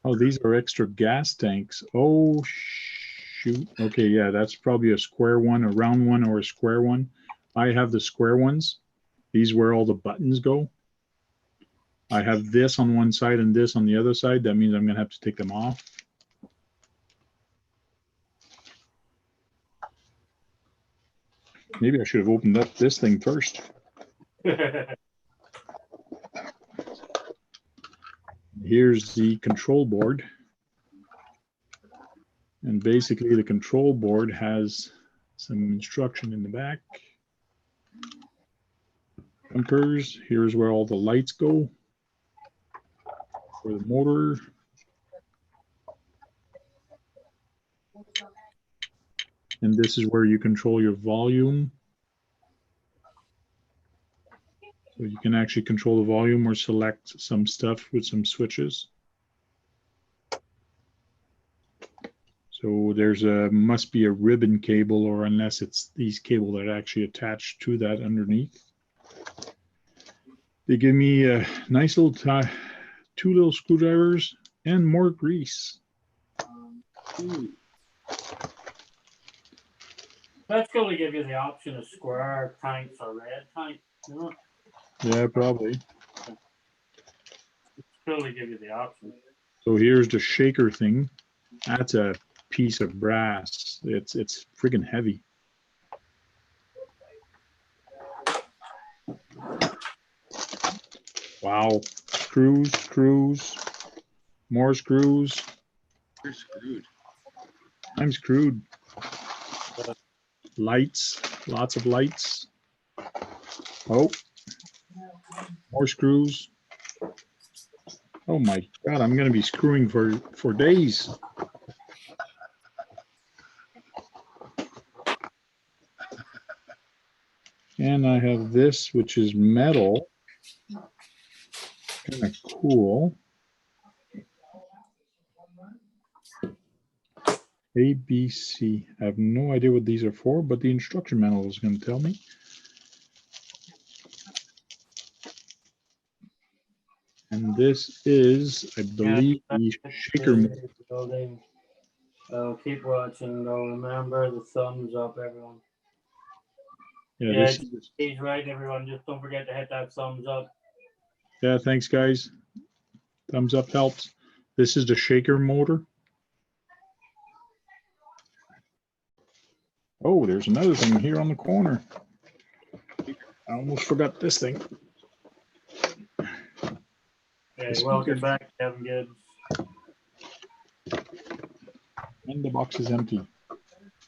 Oh, these are extra gas tanks. Oh, shoot. Okay, yeah, that's probably a square one, a round one, or a square one. I have the square ones. These where all the buttons go. I have this on one side and this on the other side. That means I'm going to have to take them off. Maybe I should have opened up this thing first. Here's the control board. And basically the control board has some instruction in the back. Bumpers, here's where all the lights go for the motor. And this is where you control your volume. So you can actually control the volume or select some stuff with some switches. So there's must be a ribbon cable, or unless it's these cables that are actually attached to that underneath. They give me a nice little two little screwdrivers and more grease. Ooh. That's going to give you the option of square tanks or red tanks, you know? Yeah, probably. It's going to give you the option. So here's the shaker thing. That's a piece of brass. It's friggin' heavy. Wow. Screws, more screws. You're screwed. I'm screwed. Lights, lots of lights. Oh, more screws. Oh my God, I'm gonna be screwing for days. And I have this, which is metal. Kind of cool. ABC. I have no idea what these are for, but the instruction manual is going to tell me. And this is, I believe, the shaker. Building. Keep watching. Remember the thumbs up, everyone. Yeah, he's right, everyone. Just don't forget to hit that thumbs up. Yeah, thanks, guys. Thumbs up helps. This is the shaker motor. Oh, there's another thing here on the corner. I almost forgot this thing. Okay, welcome back, Kevin Gibbs. And the box is empty.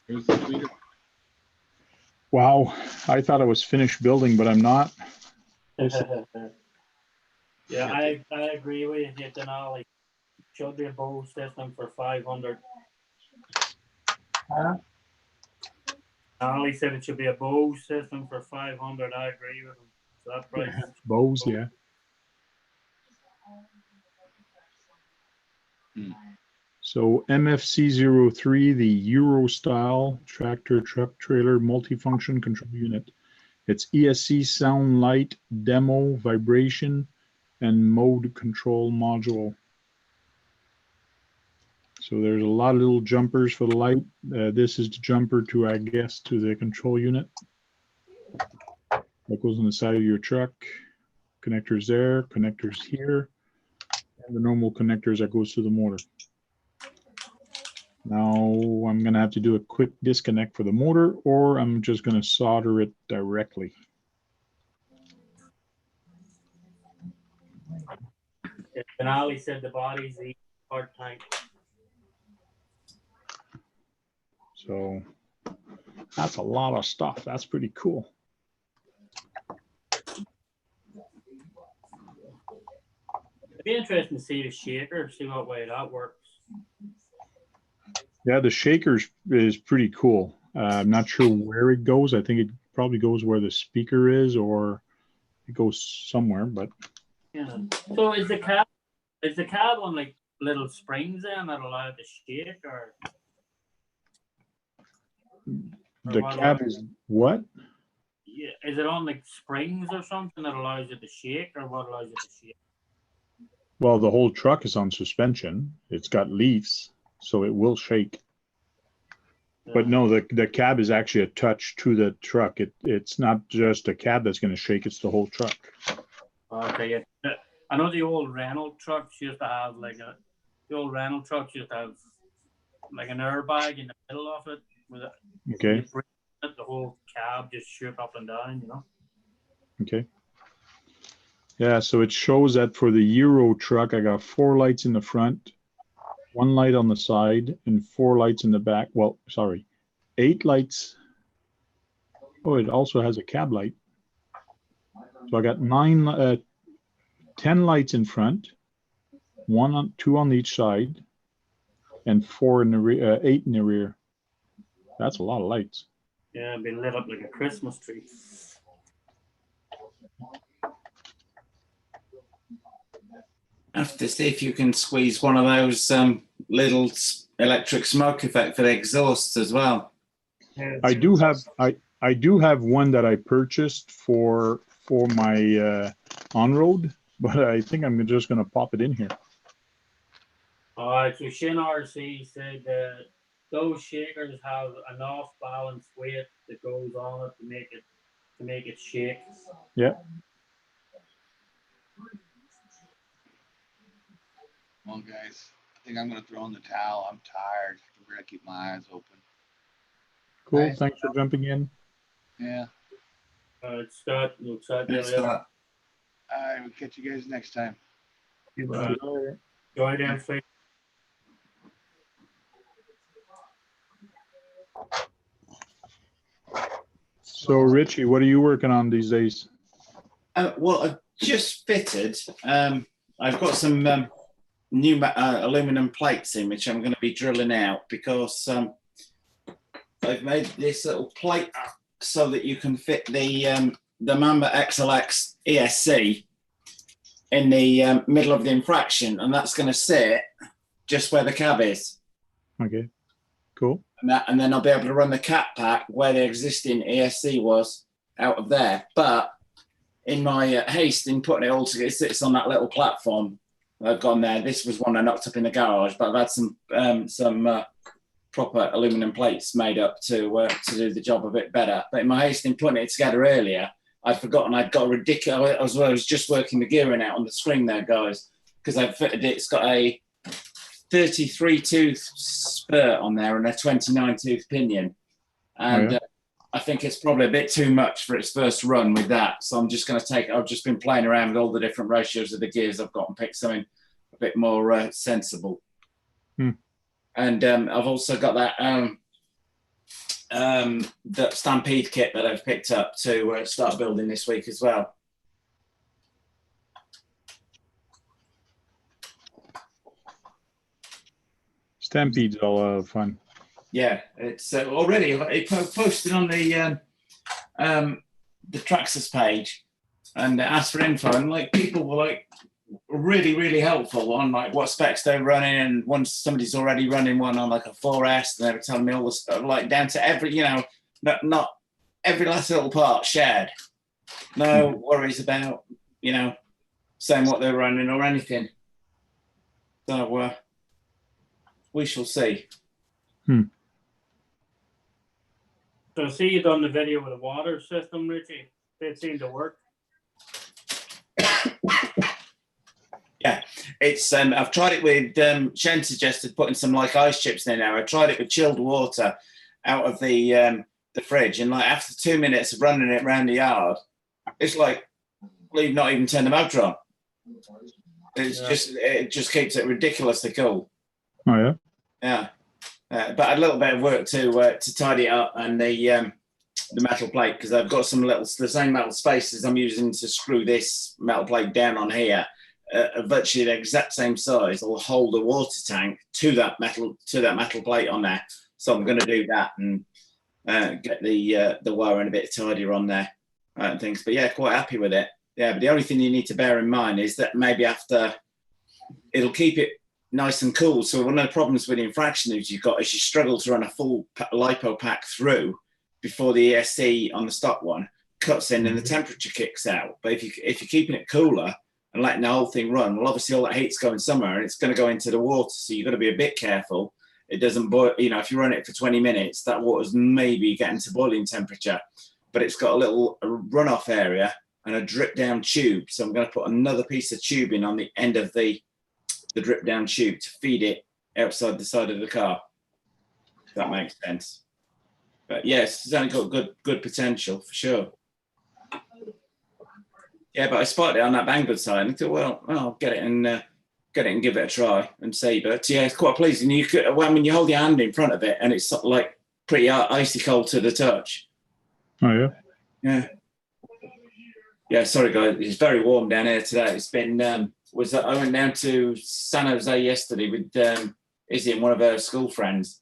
Here's the tweeter. Wow, I thought I was finished building, but I'm not. Yeah, I agree with you, Denali. Should be a bow system for 500. Huh? Ali said it should be a bow system for 500. I agree with him. So that price. Bows, yeah. So MFC03, the Euro style tractor truck trailer multifunction control unit. It's ESC sound light, demo, vibration, and mode control module. So there's a lot of little jumpers for the light. This is the jumper to, I guess, to the control unit. That goes on the side of your truck. Connectors there, connectors here. the normal connectors that goes to the motor. Now I'm going to have to do a quick disconnect for the motor, or I'm just going to solder it directly. And Ali said the body's the part tank. So that's a lot of stuff. That's pretty cool. It'd be interesting to see the shaker, see what way that works. Yeah, the shaker is pretty cool. I'm not sure where it goes. I think it probably goes where the speaker is, or it goes somewhere. But Yeah. So is the cab on like little springs then that allow it to shake, or the cab is what? yeah, is it on like springs or something that allows it to shake, or what allows it to shake? Well, the whole truck is on suspension. It's got leaves, so it will shake. But no, the cab is actually attached to the truck. It's not just a cab that's going to shake, it's the whole truck. Okay, yeah. I know the old Renault trucks used to have like the old Renault trucks used to have like an airbag in the middle of it with it. Okay. The whole cab just shook up and down, you know. Okay. Yeah, so it shows that for the Euro truck, I got 4 lights in the front, 1 light on the side, and 4 lights in the back. Well, sorry, 8 lights. Oh, it also has a cab light. So I got 10 lights in front, 2 on each side, and 4 in the rear, 8 in the rear. That's a lot of lights. Yeah, been lit up like a Christmas tree. I have to see if you can squeeze one of those little electric smoke effect for the exhausts as well. Yeah, I do have one that I purchased for my on-road, but I think I'm just going to pop it in here. All right, so Shin RC said that those shakers have enough balanced weight that goes on it to make it shake. Yeah. Come on, guys. I think I'm going to throw in the towel. I'm tired. I'm going to keep my eyes open. Cool. Nice. Thanks for jumping in. Yeah. Scott, looks like It's not. All right. We'll catch you guys next time. join them. So, Richie, what are you working on these days? Well, I've just fitted. I've got some new aluminum plates in, which I'm going to be drilling out because I've made this little plate so that you can fit the Mamba XLX ESC in the middle of the infraction, and that's going to sit just where the cab is. Okay, cool. And then I'll be able to run the cat pack where the existing ESC was out of there. But in my haste in putting it all together, it sits on that little platform I've gone there. This was one I knocked up in the garage, but I've had some proper aluminum plates made up to do the job a bit better. But in my haste in putting it together earlier, I'd forgotten I'd got a ridiculous. I was just working the gearing out on the screen there, guys, because I've fitted it. It's got a 33 tooth spur on there and a 29 tooth pinion, and I think it's probably a bit too much for its first run with that. So I'm just going to I've just been playing around with all the different ratios of the gears I've got and picked something a bit more sensible. And I've also got that Stampede kit that I've picked up to start building this week as well. Stampede's a lot of fun. Yeah, it's already posted on the Traxxas page and asked for info, and like people were like really, really helpful on like what specs they're running, and once somebody's already running one on like a 4S, and they were telling me all the stuff, like down to every, not every last little part shared. No worries about, saying what they're running or anything. So we shall see. So see, you done the video with the water system, Richie. It seemed to work. Yeah, It's I've tried it with Shen suggested putting some like ice chips in there. I tried it with chilled water out of the fridge, and like after 2 minutes of running it around the yard, it's like we've not even turned the motor on. It just keeps it ridiculously cool. Oh yeah. Yeah, but a little bit of work to tidy it up and the metal plate, because I've got the same metal spaces I'm using to screw this metal plate down on here. Virtually the exact same size will hold a water tank to that metal plate on there. So I'm going to do that and get the wiring a bit tidier on there and things. But yeah, quite happy with it. Yeah, but the only thing you need to bear in mind is that maybe after it'll keep it nice and cool. So one of the problems with infractionals you've got is you struggle to run a full lipo pack through before the ESC on the stock one cuts in and the temperature kicks out. But if you're keeping it cooler and letting the whole thing run, well, obviously all that heat's going somewhere and it's going to go into the water. So you've got to be a bit careful. It doesn't boil, if you run it for 20 minutes, that water's maybe getting to boiling temperature, but it's got a little runoff area and a drip down tube. So I'm going to put another piece of tubing on the end of the drip down tube to feed it outside the side of the car. If that makes sense. But yes, it's only got good potential for sure. Yeah, but I spotted it on that Banggood side and thought, well, I'll get it and give it a try and see. But yeah, it's quite pleasing. You hold your hand in front of it and it's sort of like pretty icy cold to the touch. Oh yeah. Yeah. Yeah. Sorry, guys. It's very warm down here today. It's been. I went down to San Jose yesterday with Izzy and one of her school friends,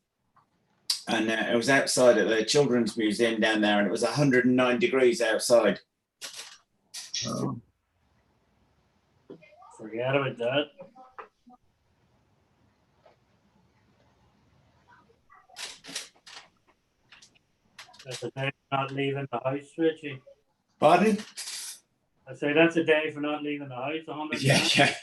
and it was outside at the Children's Museum down there, and it was 109 degrees outside. Oh. Forget about that. That's a day for not leaving the house, Richie. Pardon? I say that's a day for not leaving the house. 100. Yeah.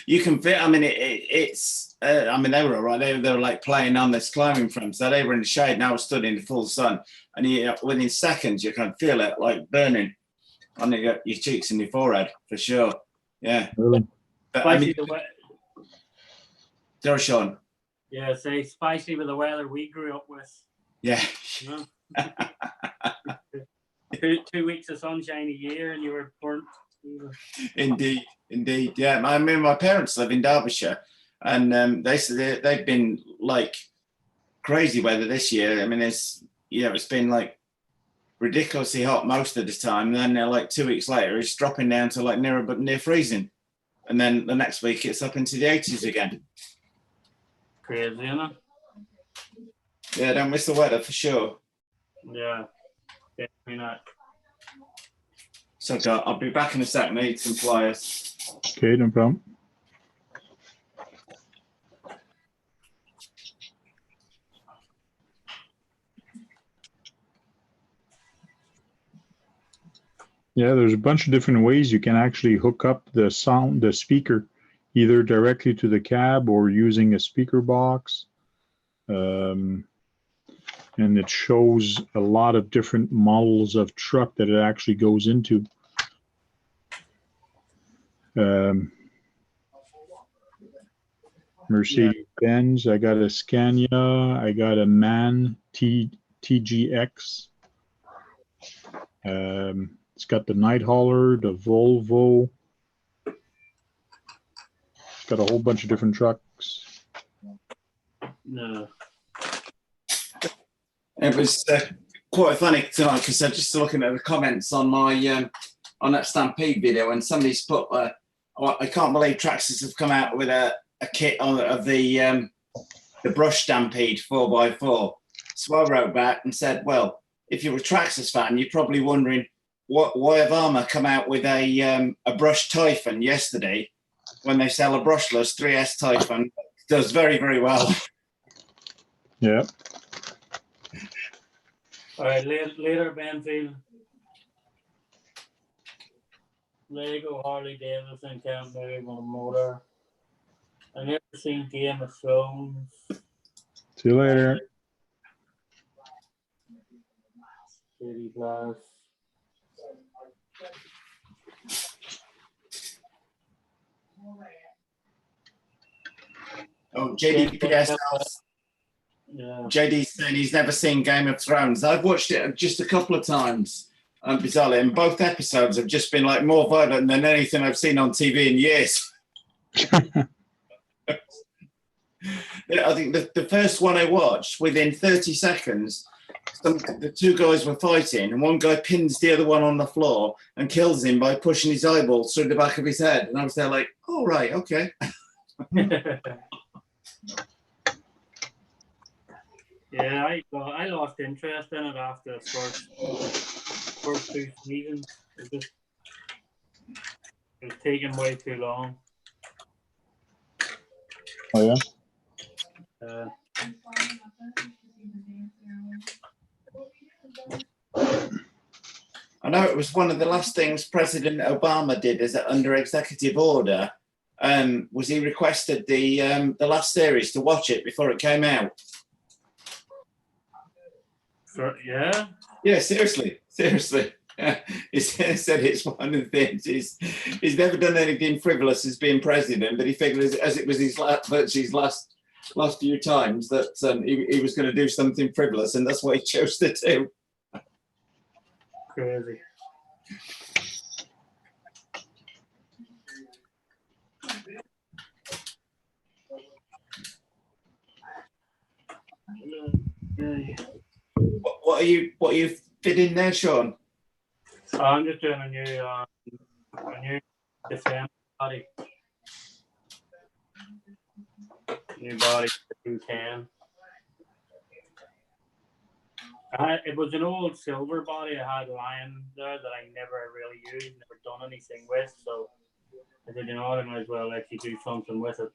You can fit. I mean, it's. They were all right. They were like playing on this climbing frame, so they were in the shade. Now stood in the full sun, and within seconds you can feel it like burning on your cheeks and your forehead for sure. Yeah. Really? But, Sorry, Sean. Yeah, say spicy with the weather we grew up with. Yeah. You know? 2 weeks of sunshine a year and you were burnt. Indeed. Yeah, my parents live in Derbyshire, and they said they've been like crazy weather this year. I mean, it's been like ridiculously hot most of the time. And then like 2 weeks later, it's dropping down to like near freezing, and then the next week it's up into the 80s again. Crazy, you know? Yeah, don't miss the weather for sure. Yeah, definitely not. So I'll be back in a sec. Need some flyers. Okay, no problem. Yeah, there's a bunch of different ways you can actually hook up the speaker, either directly to the cab or using a speaker box. And it shows a lot of different models of truck that it actually goes into. Mercedes-Benz, I got a Scania, I got a MAN TGX. It's got the Night Hauler, the Volvo. It's got a whole bunch of different trucks. No. It was quite funny tonight because I'm just looking at the comments on my on that Stampede video, and somebody's put, I can't believe Traxxas have come out with a kit of the brush Stampede 4x4. So I wrote back and said, well, if you're a Traxxas fan, you're probably wondering why have Armour come out with a brush Typhon yesterday when they sell a brushless 3S Typhon. Does very, very well. Yeah. All right, later, Benfield. Lego, Harley Davidson, can't move on a motor. I've never seen Game of Thrones. See you later. City Plus. Oh, JDPS. Yeah. JD's saying he's never seen Game of Thrones. I've watched it just a couple of times, bizarrely, and both episodes have just been like more violent than anything I've seen on TV in years. I think the first one I watched, within 30 seconds, the two guys were fighting, and one guy pins the other one on the floor and kills him by pushing his eyeballs through the back of his head. And I was there like, oh, right, okay. Yeah, I lost interest in it after the first two seasons. It was taking way too long. Oh yeah. I know it was one of the last things President Obama did as under executive order. Was he requested the last series to watch it before it came out? Yeah. Yeah, seriously. Yeah. He said it's one of the things. He's never done anything frivolous as being president, but he figured as it was his last few times that he was going to do something frivolous, and that's what he chose to do. Crazy. What are you fitting there, Sean? I'm just doing a new Thetankrc body. New body for 210. It was an old silver body I had lying there that I never really used, never done anything with. So I said, I might as well actually do something with it.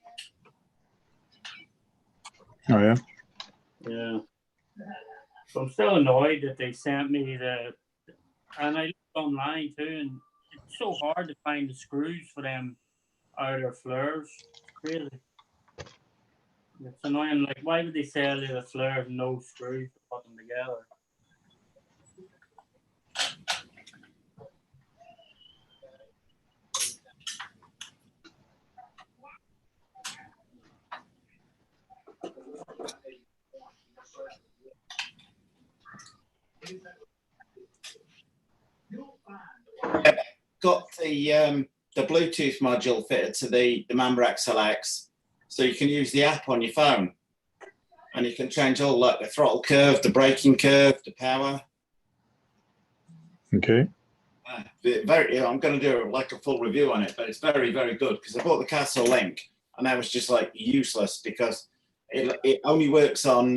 Oh yeah. Yeah. So I'm still annoyed that they sent me and I looked online too, and it's so hard to find the screws for them outer flares. Really. It's annoying. Like, why would they sell you the flares and no screws to put them together? Got the Bluetooth module fitted to the Mamba XLX, so you can use the app on your phone, and you can change all like the throttle curve, the braking curve, the power. Okay. I'm going to do like a full review on it, but it's very, very good because I bought the Castle Link and that was just like useless because it only works on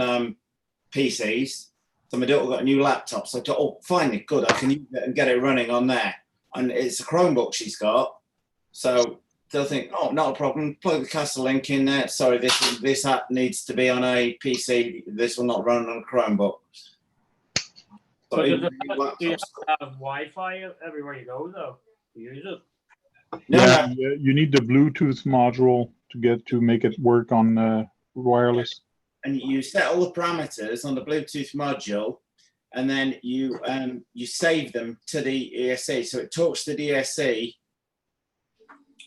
PCs. So my daughter got a new laptop, so I thought, oh, finally, good, I can use it and get it running on there. And it's a Chromebook she's got, so they'll think, oh, not a problem. Plug the Castle Link in there. Sorry, this app needs to be on a PC. This will not run on a Chromebook. So do you have Wi-Fi everywhere you go, though? To use it? No. You need the Bluetooth module to make it work on wireless. And you set all the parameters on the Bluetooth module, and then you save them to the ESC. So it talks to the ESC,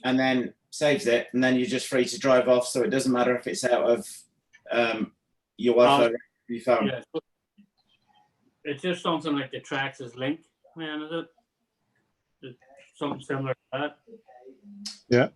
and then saves it, and then you're just free to drive off. So it doesn't matter if it's out of your Wi-Fi or your phone. Yeah. It's just something like the Traxxas Link, man, is it? It's something similar to that. Yeah.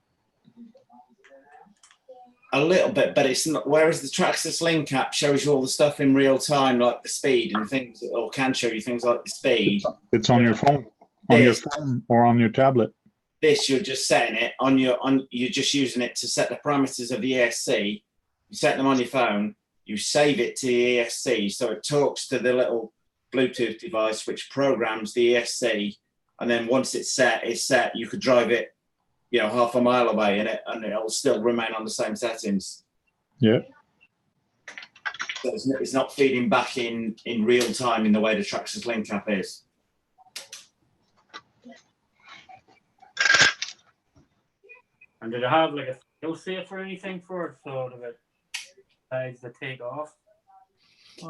A little bit, but it's not. Whereas the Traxxas Link app shows you all the stuff in real time, like the speed and things, or can show you things like the speed. It's on your phone, your phone or on your tablet. This you're just setting it you're just using it to set the parameters of the ESC. You set them on your phone. You save it to the ESC, so it talks to the little Bluetooth device which programs the ESC, and then once it's set. You could drive it, half a mile away in it, and it'll still remain on the same settings. Yeah. So it's not feeding back in real time in the way the Traxxas Link app is. And did it have like a fail-safe or anything for it, so that it decides to take off?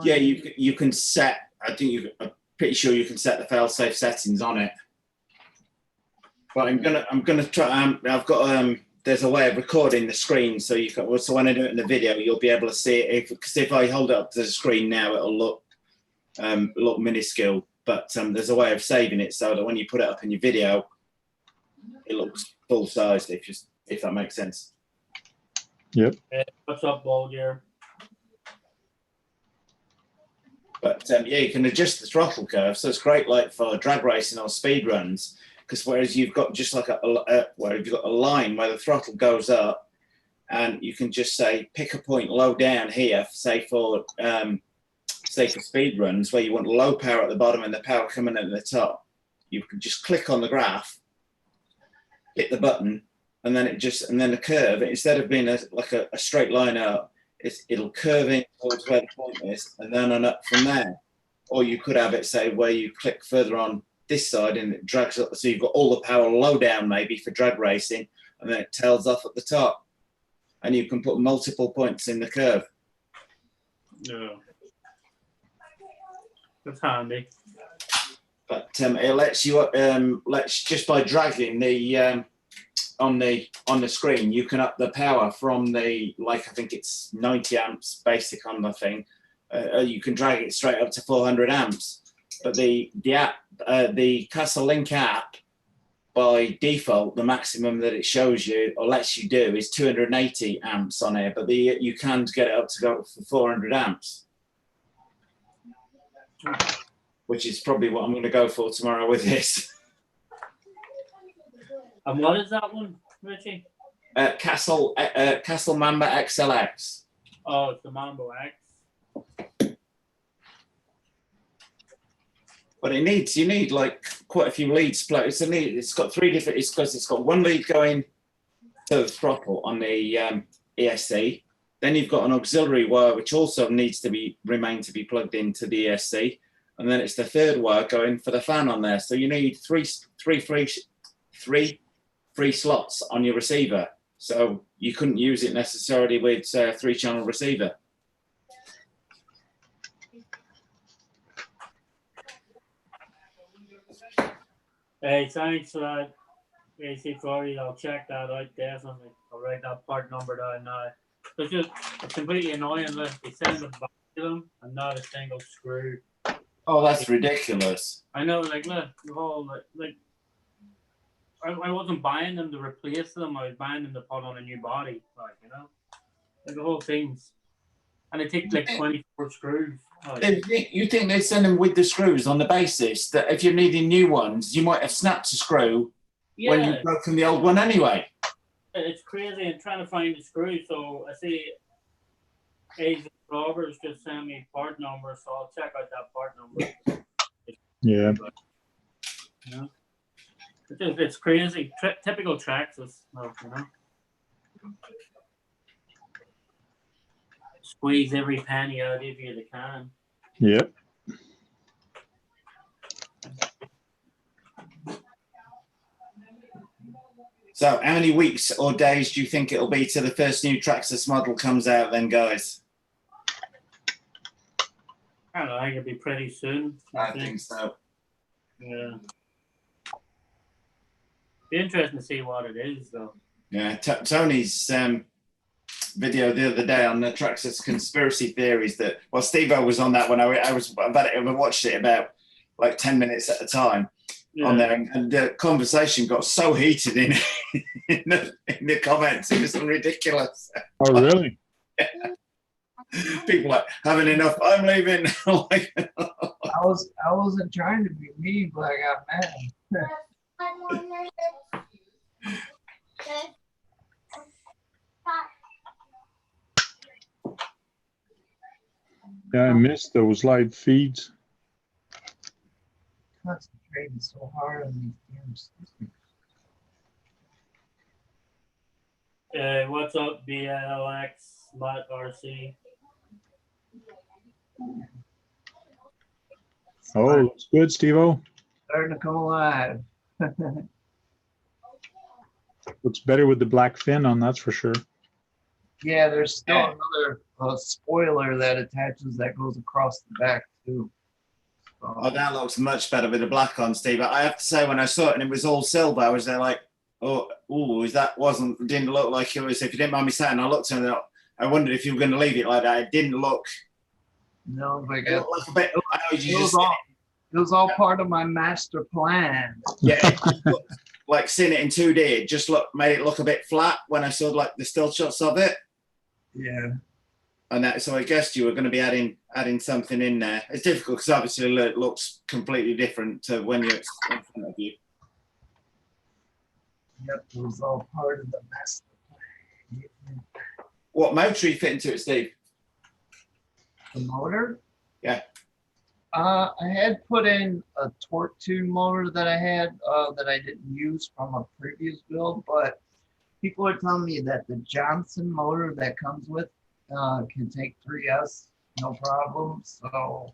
Yeah, you can set. I'm pretty sure you can set the fail-safe settings on it. But I'm gonna try. I've got there's a way of recording the screen, so you can. So when I do it in the video, you'll be able to see it. Because if I hold it up to the screen now, it'll look minuscule. But there's a way of saving it so that when you put it up in your video, it looks full sized. If that makes sense. Yep. What's up, Bulger? But yeah, you can adjust the throttle curve, so it's great like for drag racing or speed runs. Because whereas you've got just like where you've got a line where the throttle goes up, and you can just say pick a point low down here, say for speed runs where you want low power at the bottom and the power coming in at the top. You can just click on the graph, hit the button, and then the curve, instead of being like a straight line up, it'll curve in towards where the point is, and then on up from there. Or you could have it say where you click further on this side and it drags up, so you've got all the power low down maybe for drag racing, and then it tails off at the top, and you can put multiple points in the curve. Yeah. That's handy. But it lets you just by dragging the on the screen, you can up the power from the, like I think it's 90 amps basic on the thing. You can drag it straight up to 400 amps. But the app, the Castle Link app, by default, the maximum that it shows you or lets you do is 280 amps on here. But you can get it up to go for 400 amps, which is probably what I'm going to go for tomorrow with this. And what is that one, Richie? Castle Mamba XLX. Oh, it's the Mambo X. But you need like quite a few leads. It's got three different. It's got one lead going to the throttle on the ESC. Then you've got an auxiliary wire which also needs to be plugged into the ESC, and then it's the third wire going for the fan on there. So you need three free slots on your receiver. So you couldn't use it necessarily with, say, a 3-channel receiver. Hey, thanks for that, AC Florey. I'll check that out, definitely. I'll write that part number down now. It's completely annoying that they send them back to them and not a single screw. Oh, that's ridiculous. I know, like, look, the whole, like I wasn't buying them to replace them. I was buying them to put on a new body, like, you know, like the whole thing's, and it takes like 24 screws. Like, You think they send them with the screws on the basis that if you're needing new ones, you might have snapped a screw when you've broken the old one anyway? It's crazy. I'm trying to find the screw, so I see A's Robbers just sent me part number, so I'll check out that part number. Yeah. Yeah. It's crazy. Typical Traxxas, you know. Squeeze every penny out of you they can. Yep. So how many weeks or days do you think it'll be till the first new Traxxas model comes out then, guys? I don't know, I think it'll be pretty soon. I think so. Yeah. Be interesting to see what it is, though. Yeah, Tony's video the other day on the Traxxas conspiracy theories that, well, Steve-O was on that when I watched it about like 10 minutes at a time on there, and the conversation got so heated in the comments. It was ridiculous. Oh, really? Yeah. People like having enough. I'm leaving. Like, I wasn't trying to be mean, but I got mad. Yeah, I missed those live feeds. Concentrating so hard on these damn systems. What's up, BLX, Matt RC? Oh, looks good, Steve-O. Starting to come alive. Looks better with the black fin on, that's for sure. Yeah, there's still another spoiler that attaches that goes across the back too. oh, that looks much better with the black on, Steve. I have to say, when I saw it and it was all silver, I was there like, oh, "Ooh, didn't look like it was." If you didn't mind me saying, I looked at it. I wondered if you were going to leave it like that. It didn't look. No, but It looked like a bit. I know you it just. was all part of my master plan. Yeah, it just looked like seeing it in 2D. It just made it look a bit flat when I saw like the still shots of it. Yeah. And so I guessed you were going to be adding something in there. It's difficult because obviously it looks completely different to when you're in front of you. Yep, it was all part of the master plan. What motor are you fitting to it, Steve? The motor? Yeah. I had put in a torque tune motor that I had that I didn't use from a previous build, but people are telling me that the Johnson motor that comes with can take 3S no problem. So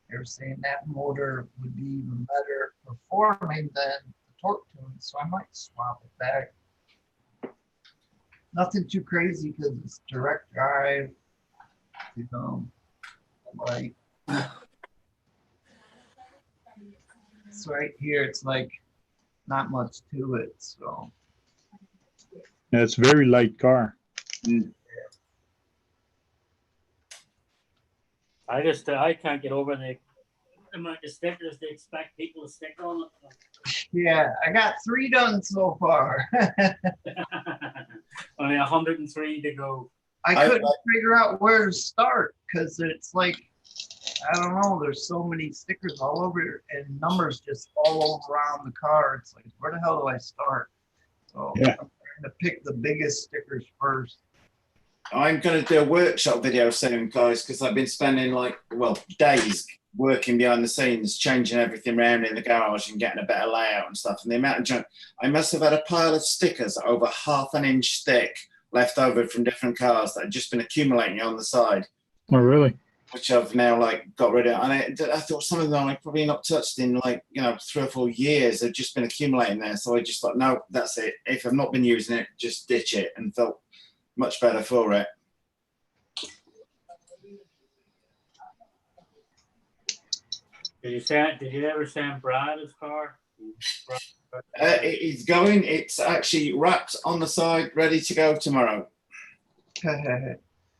they're saying that motor would be even better performing than the torque tune. So I might swap it back. Nothing too crazy because it's direct drive. You know, like it's right here. It's like not much to it. So Yeah, it's a very light car. I can't get over the amount of stickers they expect people to stick on it. yeah, I got 3 done so far. Only 103 to go. I couldn't figure out where to start because it's like, I don't know, there's so many stickers all over and numbers just all around the car. It's like, where the hell do I start? So Yeah. I'm trying to pick the biggest stickers first. I'm going to do a workshop video soon, guys, because I've been spending days working behind the scenes, changing everything around in the garage and getting a better layout and stuff. And the amount of junk, I must have had a pile of stickers over 1/2 inch thick left over from different cars that had just been accumulating on the side. Oh, really? Which I've now got rid of. And I thought some of them I've probably not touched in 3 or 4 years. They've just been accumulating there. So I just thought, no, that's it. If I've not been using it, just ditch it, and felt much better for it. Did you ever send Brad his car? It's going. It's actually wrapped on the side, ready to go tomorrow.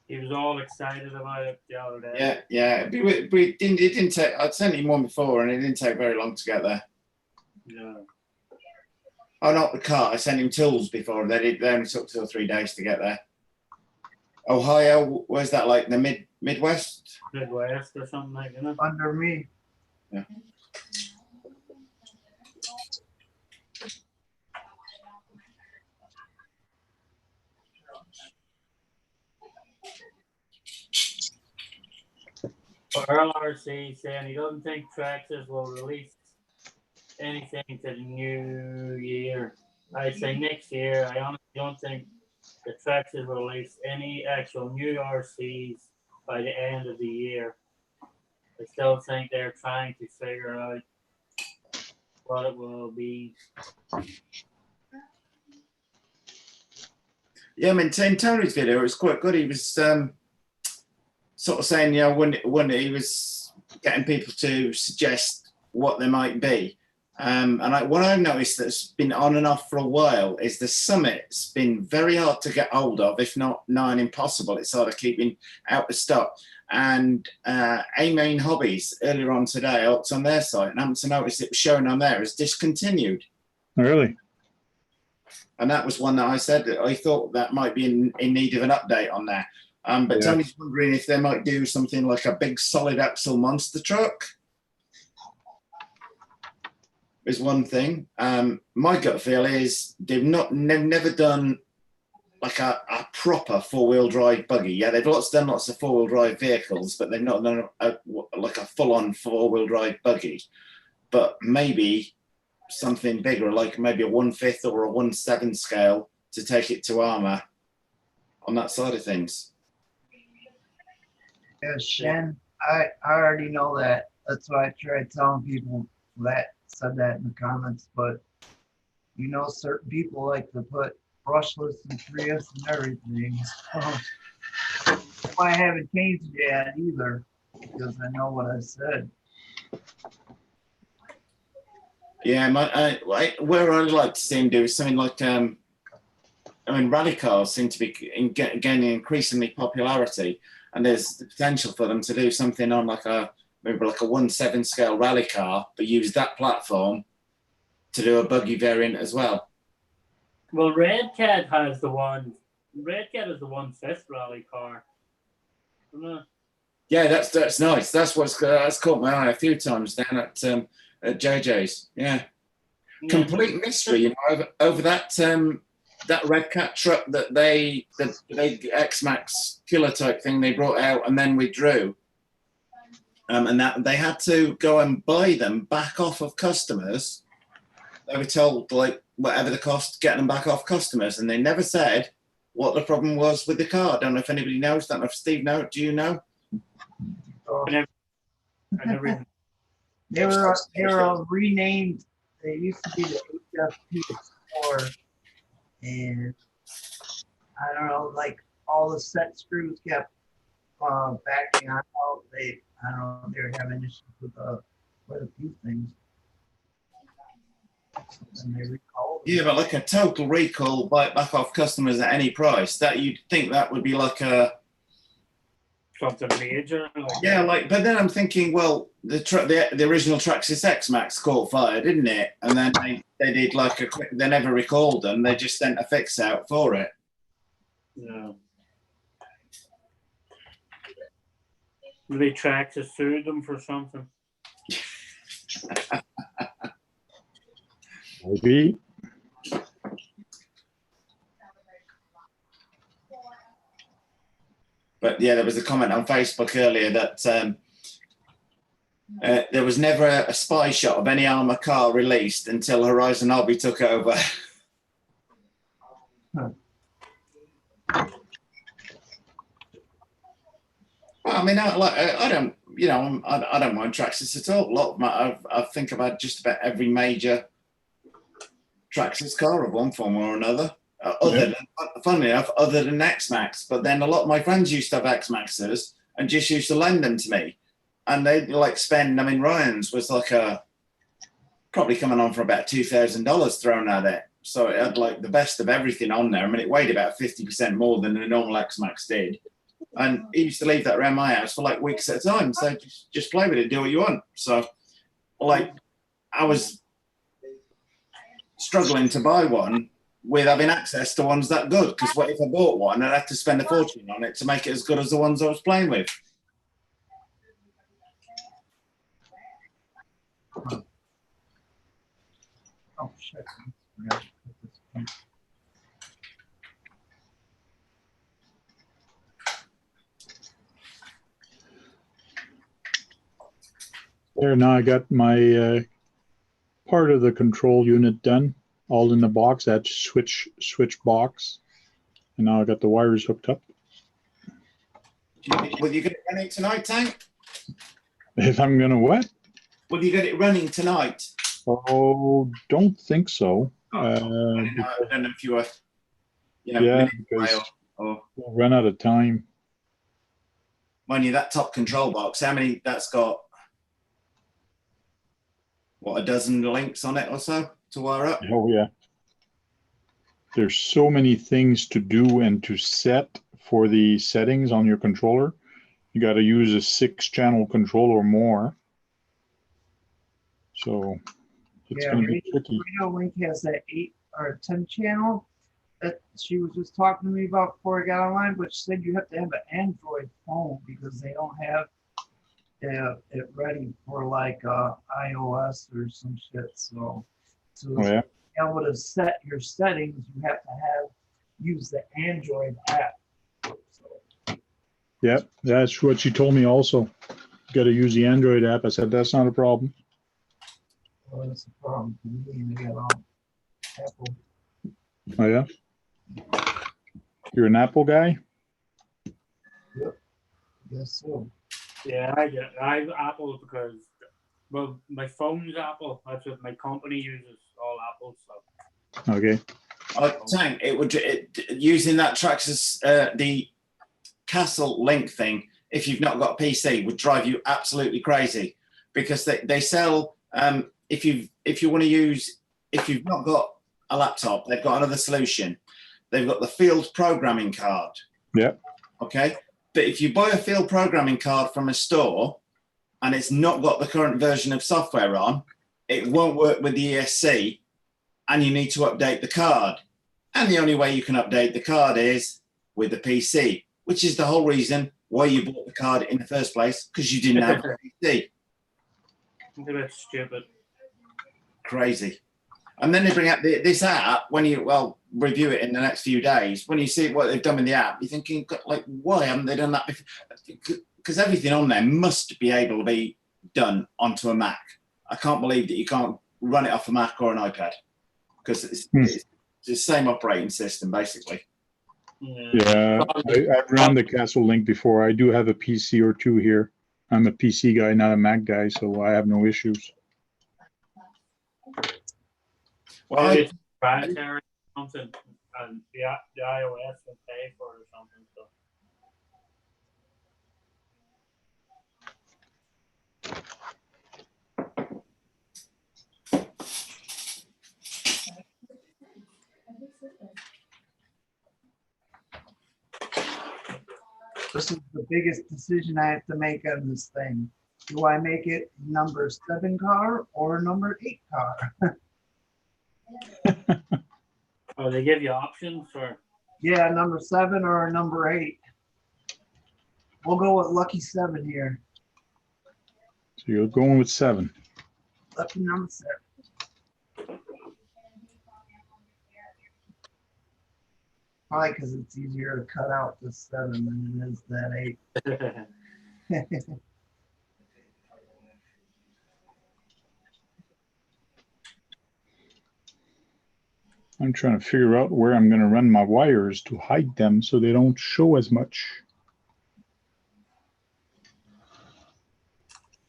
He was all excited about it the other day. Yeah. It didn't take. I'd sent him one before, and it didn't take very long to get there. No. Oh, not the car. I sent him tools before. They only took 2 or 3 days to get there. Ohio, where's that? Like the Midwest? Midwest or something like that. Under me. Yeah. Earl RC saying he doesn't think Traxxas will release anything to the new year. I say next year. I honestly don't think the Traxxas will release any actual new RCs by the end of the year. I still think they're trying to figure out what it will be. Yeah, I mean, in Tony's video, it was quite good. He was sort of saying, when he was getting people to suggest what they might be. What I've noticed that's been on and off for a while is the Summit's been very hard to get hold of, if not nigh impossible. It's sort of keeping out of stock. And A-Main Hobbies, earlier on today, I looked on their site and happened to notice it was showing on there as discontinued. Really? And that was one that I said that I thought that might be in need of an update on there. But Yeah. Tony's wondering if they might do something like a big solid axle monster truck. Is one thing. My gut feel is they've never done like a proper 4-wheel drive buggy. Yeah, they've done lots of 4-wheel drive vehicles, but they've not done like a full-on 4-wheel drive buggy. But maybe something bigger, like maybe a 1/5 or a 1/7 scale to take it to Armour on that side of things. Yeah, Shen, I already know that. That's why I tried telling people that said that in the comments. But certain people like to put brushless and 3S and everything. So I haven't changed yet either because I know what I said. Yeah, where I'd like to see him do is something like I mean, rally cars seem to be gaining increasingly popularity, and there's the potential for them to do something on maybe like a 1/7 scale rally car, but use that platform to do a buggy variant as well. Well, Red Cat has the one. Red Cat is the 1/5 rally car. Isn't it? Yeah, that's nice. That's caught my eye a few times down at JJ's. Yeah. Complete mystery, you know, over that Red Cat truck that the big X-Max killer type thing they brought out and then withdrew, and that they had to go and buy them back off of customers. They were told, like, whatever the cost, get them back off customers, and they never said what the problem was with the car. I don't know if anybody knows. Don't know if Steve knows. Do you know? I never They were renamed. They used to be the HFP Explorer, and I don't know, like all the set screws kept backing out. I don't know, they were having issues with quite a few things. And they recalled. Yeah, but like a total recall, back off customers at any price. That you'd think that would be like a something major. yeah, like. But then I'm thinking, well, the original Traxxas X-Max caught fire, didn't it? And then they did like a quick. They never recalled them. They just sent a fix out for it. Yeah. They Traxxas sued them for something. Maybe. But yeah, there was a comment on Facebook earlier that there was never a spy shot of any armor car released until Horizon Hobby took over. I mean, I don't, you know, I don't mind Traxxas at all. A lot of my, I think I've had just about every major Traxxas car of one form or another. Funnily enough, other than X-Max. But then a lot of my friends used to have X-Maxes and just used to lend them to me. And they'd like spend, I mean, Ryan's was like probably coming on for about $2,000 thrown at it. So it had like the best of everything on there. I mean, it weighed about 50% more than a normal X-Max did. And he used to leave that around my house for like weeks at a time. So just play with it, do what you want. So like I was struggling to buy one with having access to ones that good. Because what if I bought one, I'd have to spend a fortune on it to make it as good as the ones I was playing with. Oh, shit. There, now I got my part of the control unit done, all in the box, that switch box. And now I got the wires hooked up. Will you get it running tonight, Tank? If I'm gonna what? Will you get it running tonight? Oh, don't think so. I don't know if you were, you know, Yeah, because or we'll run out of time. mind you, that top control box, how many, that's got, what, a dozen links on it or so to wire up? Oh yeah. There's so many things to do and to set for the settings on your controller. You got to use a 6-channel controller or more. So it's going to be tricky. Radio Link has that 8 or 10 channel that she was just talking to me about before I got online, but she said you have to have an Android phone because they don't have it ready for like iOS or some shit. So Oh, yeah. to be able to set your settings, you have to use the Android app. So, Yep, that's what she told me also. You got to use the Android app. I said, that's not a problem. well, that's the problem for me. I got Apple. Oh, yeah? You're an Apple guy? Yes, so. Yeah, I have Apple because, well, my phone's Apple. That's what my company uses, all Apple stuff. Okay. Tank, using that Traxxas, the Castle Link thing, if you've not got a PC, would drive you absolutely crazy because they sell, if you've not got a laptop, they've got another solution. they've got the field programming card. Yep. Okay. But if you buy a field programming card from a store and it's not got the current version of software on, it won't work with the ESC and you need to update the card. And the only way you can update the card is with the PC, which is the whole reason why you bought the card in the first place, because you didn't have a PC. It's a bit stupid. Crazy. And then they bring out this app when you, review it in the next few days. When you see what they've done in the app, you're thinking, like, why haven't they done that before? Because everything on there must be able to be done onto a Mac. I can't believe that you can't run it off a Mac or an iPad, because it's the same operating system, basically. Yeah, I've run the Castle Link before. I do have a PC or two here. I'm a PC guy, not a Mac guy, so I have no issues. Well, Maybe it's proprietary or something, and the iOS will pay for it or something. So. This is the biggest decision I have to make on this thing. Do I make it number 7 car or number 8 car? Oh, they give you options for. Yeah, number 7 or number 8. We'll go with lucky 7 here. So you're going with 7. Lucky number 7. Probably because it's easier to cut out the 7 than it is that 8. I'm trying to figure out where I'm going to run my wires to hide them so they don't show as much.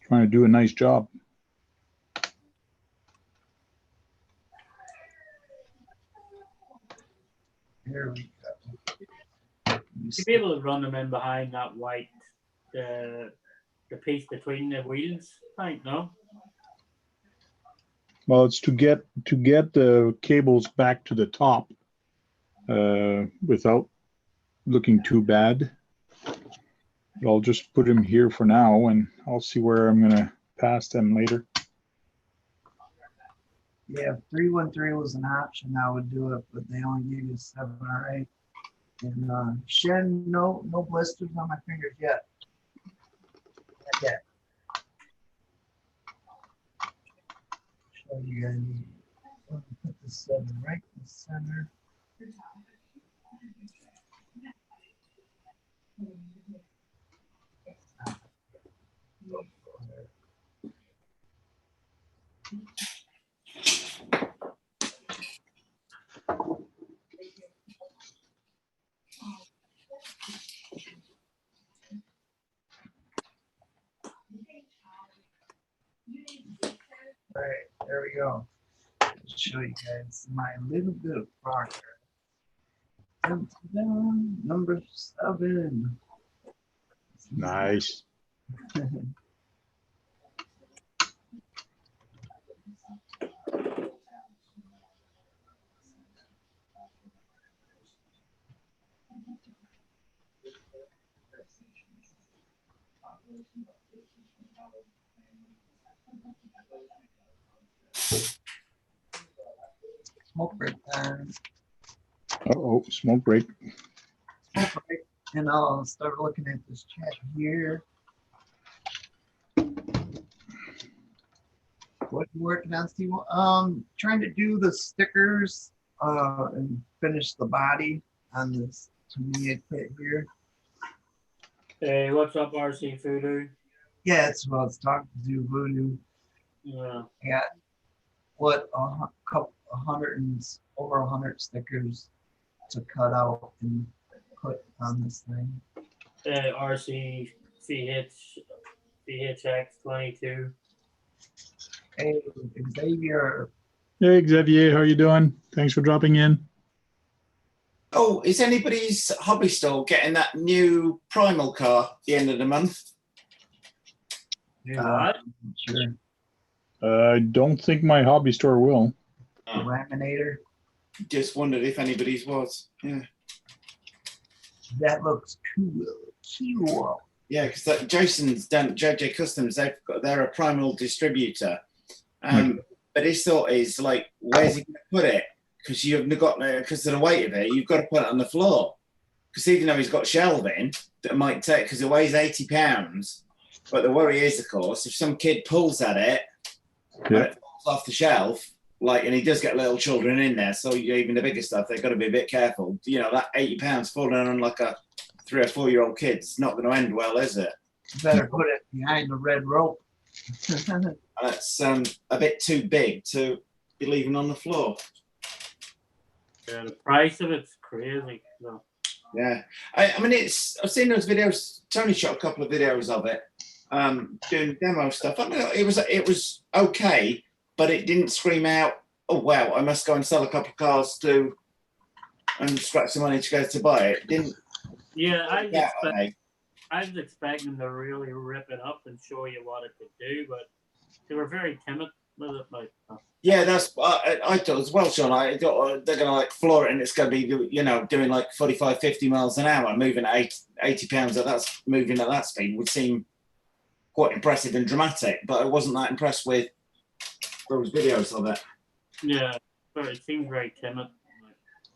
Trying to do a nice job. Here we go. You'd be able to run them in behind that white, the piece between the wheels, I think, no? Well, it's to get the cables back to the top without looking too bad. But I'll just put them here for now, and I'll see where I'm going to pass them later. Yeah, if 313 was an option, I would do it, but they only gave you 7 or 8. And Shen, no blisters on my fingers yet. Not yet. Show you guys. Let me put the 7 right in the center. All right, there we go. I'll show you guys my little bit of progress. Number 7. Nice. Smoke break time. Uh-oh, smoke break. Smoke break. And I'll start looking at this chat here. What you working on, Steve? Trying to do the stickers and finish the body on this Tamiya kit here. Hey, what's up, RC Voodoo? Yeah, it's well, it's talking to Voodoo. Yeah. I got what over 100 stickers to cut out and put on this thing. RC CHX22. Hey, Xavier. Hey, Xavier, how you doing? Thanks for dropping in. Oh, is anybody's hobby store getting that new Primal car at the end of the month? What? Sure. I don't think my hobby store will. Laminator. Just wondered if anybody's was. Yeah. That looks cool. Yeah, because Jason's done JJ Customs. They're a primal distributor, but his thought is like, where's he going to put it? Because you've got because of the weight of it, you've got to put it on the floor. Because even though he's got shelving that might take, because it weighs 80 pounds, but the worry is, of course, if some kid pulls at it and it falls off the shelf, like, and he does get little children in there, so even the bigger stuff, they've got to be a bit careful. You know, that 80 pounds falling on like a 3 or 4 year old kid's not going to end well, is it? You better put it behind the red rope. That's a bit too big to be leaving on the floor. Yeah, the price of it's crazy. So. Yeah, I mean, I've seen those videos. Tony shot a couple of videos of it, doing demo stuff. I mean, it was okay, but it didn't scream out, "Oh wow, I must go and sell a couple of cars and scratch some money to go to buy it." It didn't. Yeah, I was expecting to really rip it up and show you what it could do, but they were very timid with it. Like, yeah, that's I thought as well, Sean. I thought they're going to like floor it, and it's going to be, you know, doing like 45, 50 miles an hour, moving at 80 pounds moving at that speed would seem quite impressive and dramatic. But I wasn't that impressed with those videos of it. Yeah, but it seemed very timid.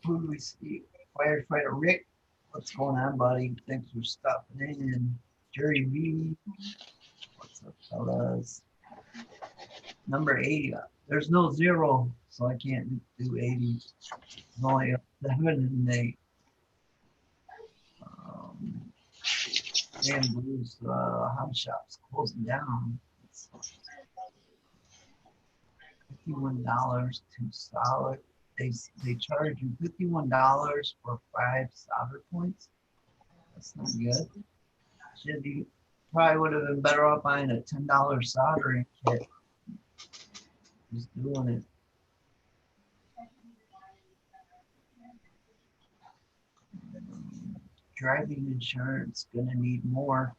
Who do we see? Firefighter Rick. What's going on, buddy? Thanks for stopping in. Jerry V. What's up, fellas? Number 80. There's no 0, so I can't do 80. It's only 7 and 8. And Blues hot shops closing down. It's $51 to solid. They charge you $51 for 5 solder points. That's not good. Probably would have been better off buying a $10 soldering kit. Just doing it. Driving insurance, gonna need more.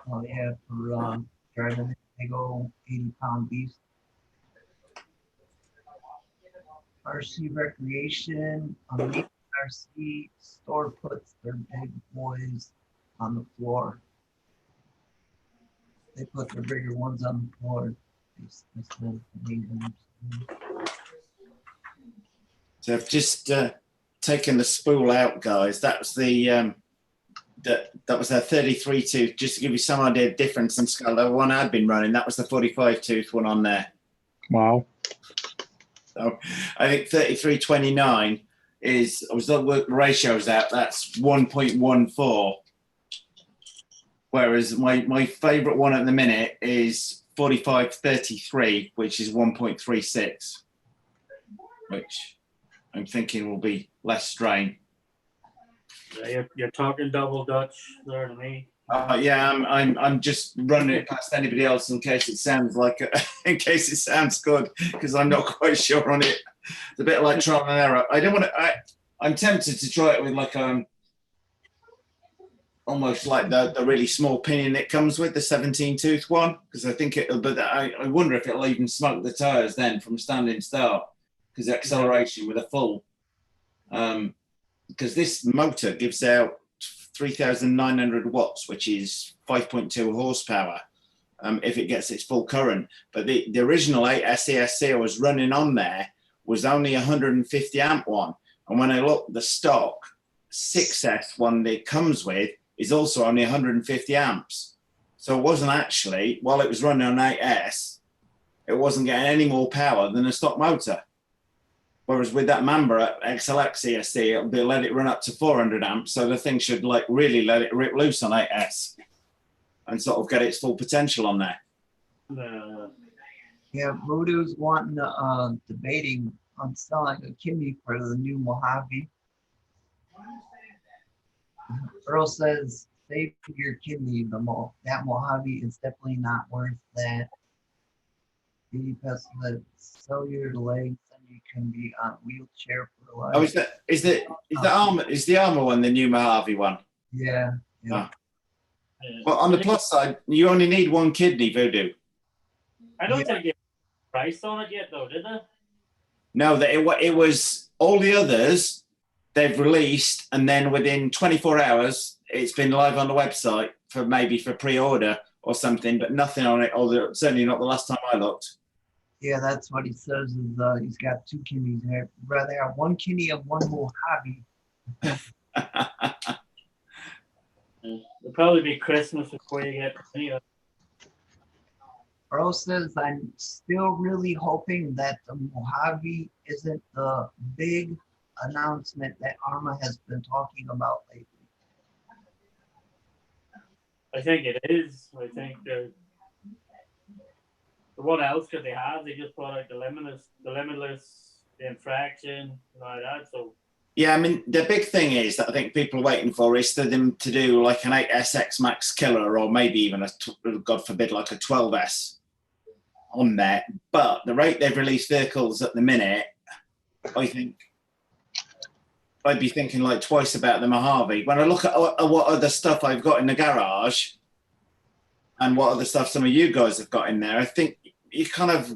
Oh yeah, for driving a big old 80-pound beast. RC Recreation, RC store puts their big boys on the floor. They put their bigger ones on the floor. So I've just taken the spool out, guys. That was the that was their 33 tooth. Just to give you some idea of difference in scale. The one I'd been running, that was the 45 tooth one on there. Wow. So I think 3329 is, I was looking the ratios out, that's 1.14. Whereas my favorite one at the minute is 4533, which is 1.36, which I'm thinking will be less strain. Yeah, you're talking double Dutch there to me. Yeah, I'm just running it past anybody else in case it sounds like in case it sounds good, because I'm not quite sure on it. It's a bit like trial and error. I don't want to. I'm tempted to try it with like almost like the really small pinion it comes with, the 17 tooth one, because I think it'll. But I wonder if it'll even smoke the tires then from standing start, because the acceleration with a full. Because this motor gives out 3,900 watts, which is 5.2 horsepower, if it gets its full current. But the original 8 SESC I was running on there was only 150 amp one. And when I looked, the stock 6S one that it comes with is also only 150 amps. So it wasn't actually, while it was running on 8S, it wasn't getting any more power than a stock motor. Whereas with that Mamba XLX ESC, it'll be let it run up to 400 amps. So the thing should like really let it rip loose on 8S and sort of get its full potential on there. Yeah, Voodoo's wanting debating on selling a kidney for the new Mojave. Earl says, save your kidney. That Mojave is definitely not worth that. Baby pest that sell your legs and you can be on wheelchair for life. Oh, is the armor one the new Mojave one? Yeah. Oh. Well, on the plus side, you only need one kidney, Voodoo. I don't think you have a price on it yet, though, did they? No, that it was all the others they've released, and then within 24 hours, it's been live on the website for pre-order or something, but nothing on it, or certainly not the last time I looked. Yeah, that's what he says. Is he's got 2 kidneys there. Rather have 1 kidney and 1 Mojave. It'll probably be Christmas before you get any of Earl says, I'm still really hoping that the Mojave isn't the big announcement that Arma has been talking about lately. I think it is. I think what else could they have? They just brought out the limitless, the infraction, like that. So Yeah, I mean, the big thing is that I think people are waiting for is for them to do like an 8SX Max Killer, or maybe even God forbid, like a 12S on there. But the rate they've released vehicles at the minute, I think I'd be thinking like twice about the Mojave. When I look at what other stuff I've got in the garage and what other stuff some of you guys have got in there, I think you kind of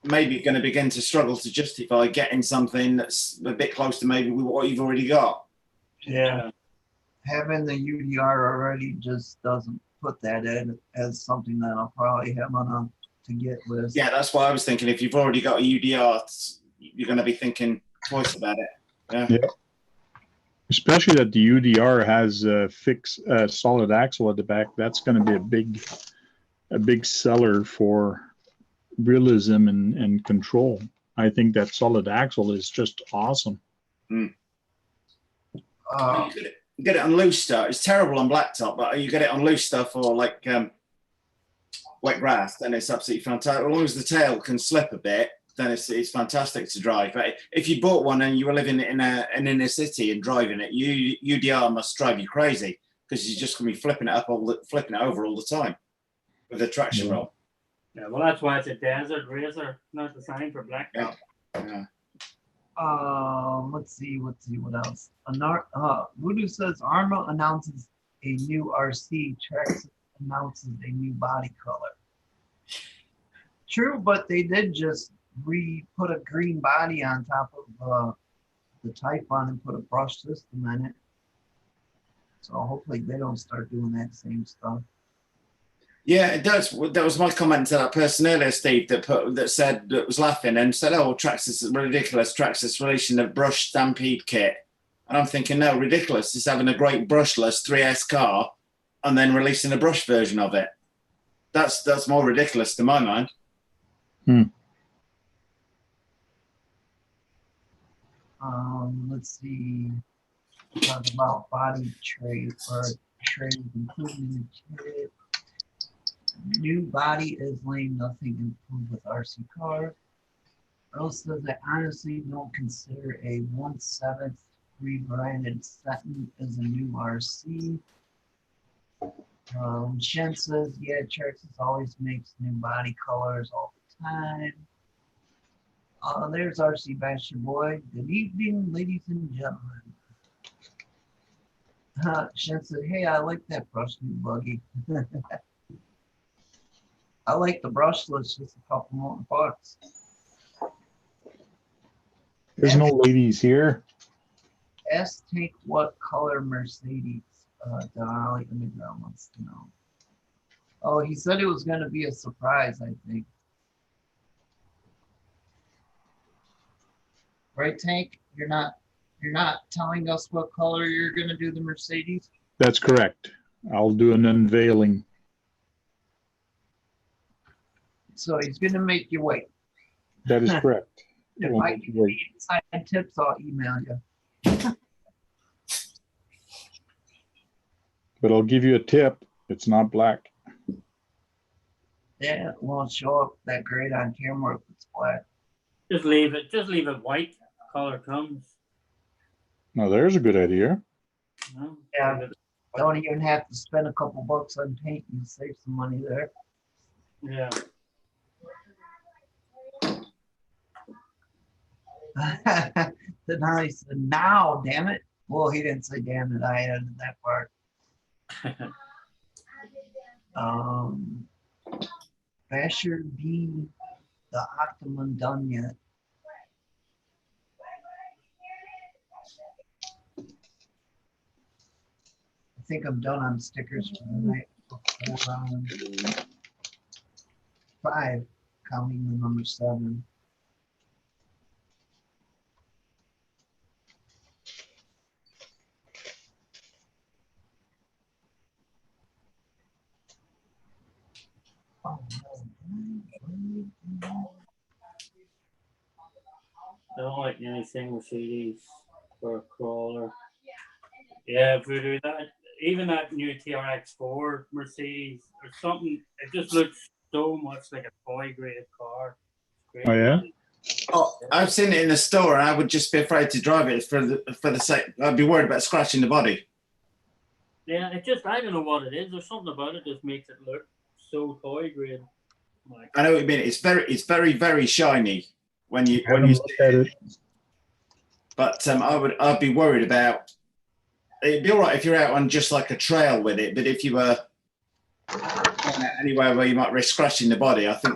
maybe going to begin to struggle to justify getting something that's a bit close to maybe what you've already got. yeah. Having the UDR already just doesn't put that in as something that I'll probably have on a to-get list. Yeah, that's why I was thinking if you've already got a UDR, you're going to be thinking twice about it. Yeah. Especially that the UDR has a fixed solid axle at the back. That's going to be a big seller for realism and control. I think that solid axle is just awesome. You get it on loose stuff. It's terrible on blacktop, but you get it on loose stuff or like wet grass, then it's absolutely fantastic. As long as the tail can slip a bit, then it's fantastic to drive. But if you bought one and you were living in an inner city and driving it, UDR must drive you crazy because you're just going to be flipping it over all the time with a traction roll. Yeah, well, that's why it's a desert racer, not designed for blacktop. Yeah. Let's see what else. Voodoo says Arma announces a new RC. Trex announces a new body color. True, but they did just put a green body on top of the Typhon and put a brush system in it. So hopefully they don't start doing that same stuff. Yeah, it does. That was my comment to that person earlier, Steve, that was laughing and said, "Oh, Traxxas is ridiculous. Traxxas releasing a brush Stampede kit," and I'm thinking, no, ridiculous. It's having a great brushless 3S car and then releasing a brush version of it. That's more ridiculous to my mind. Let's see. Talk about body trays, including the kit. New body is lame, nothing improved with RC cars. Earl says I honestly don't consider a 1/7 rebranded Seton as a new RC. Shen says, yeah, Traxxas always makes new body colors all the time. There's RC Basher Boy. Good evening, ladies and gentlemen. Shen said, hey, I like that brush new buggy. I like the brushless, just a couple more bucks. There's no ladies here. Ask Tank what color Mercedes Denali Underground wants to know. Oh, he said it was going to be a surprise, I think. Right, Tank? You're not telling us what color you're going to do the Mercedes? That's correct. I'll do an unveiling. So he's going to make you wait. That is correct. If I give you inside tips, I'll email you. But I'll give you a tip. It's not black. Yeah, it won't show up that great on camera if it's black. Just leave it white. Color comes. Now there's a good idea. No, Yeah. Don't even have to spend a couple bucks on paint. You save some money there. Yeah. Then I said, now, damn it. Well, he didn't say damn it. I added that part. Basher B, the Optimum done yet. think I'm done on stickers for the night before 5, counting the number 7. Oh, no. I don't like anything with CDs for a crawler. Yeah, Voodoo, that even that new TRX4 Mercedes or something, it just looks so much like a toy grade car. It's great. Oh yeah. Oh, I've seen it in the store, and I would just be afraid to drive it for the sake. I'd be worried about scratching the body. Yeah, it just I don't know what it is. There's something about it just makes it look so toy grade. Like, I know what you mean. It's very shiny when you Haven't looked at it. But I'd be worried about. It'd be all right if you're out on just like a trail with it, but if you were anywhere where you might risk scratching the body, I think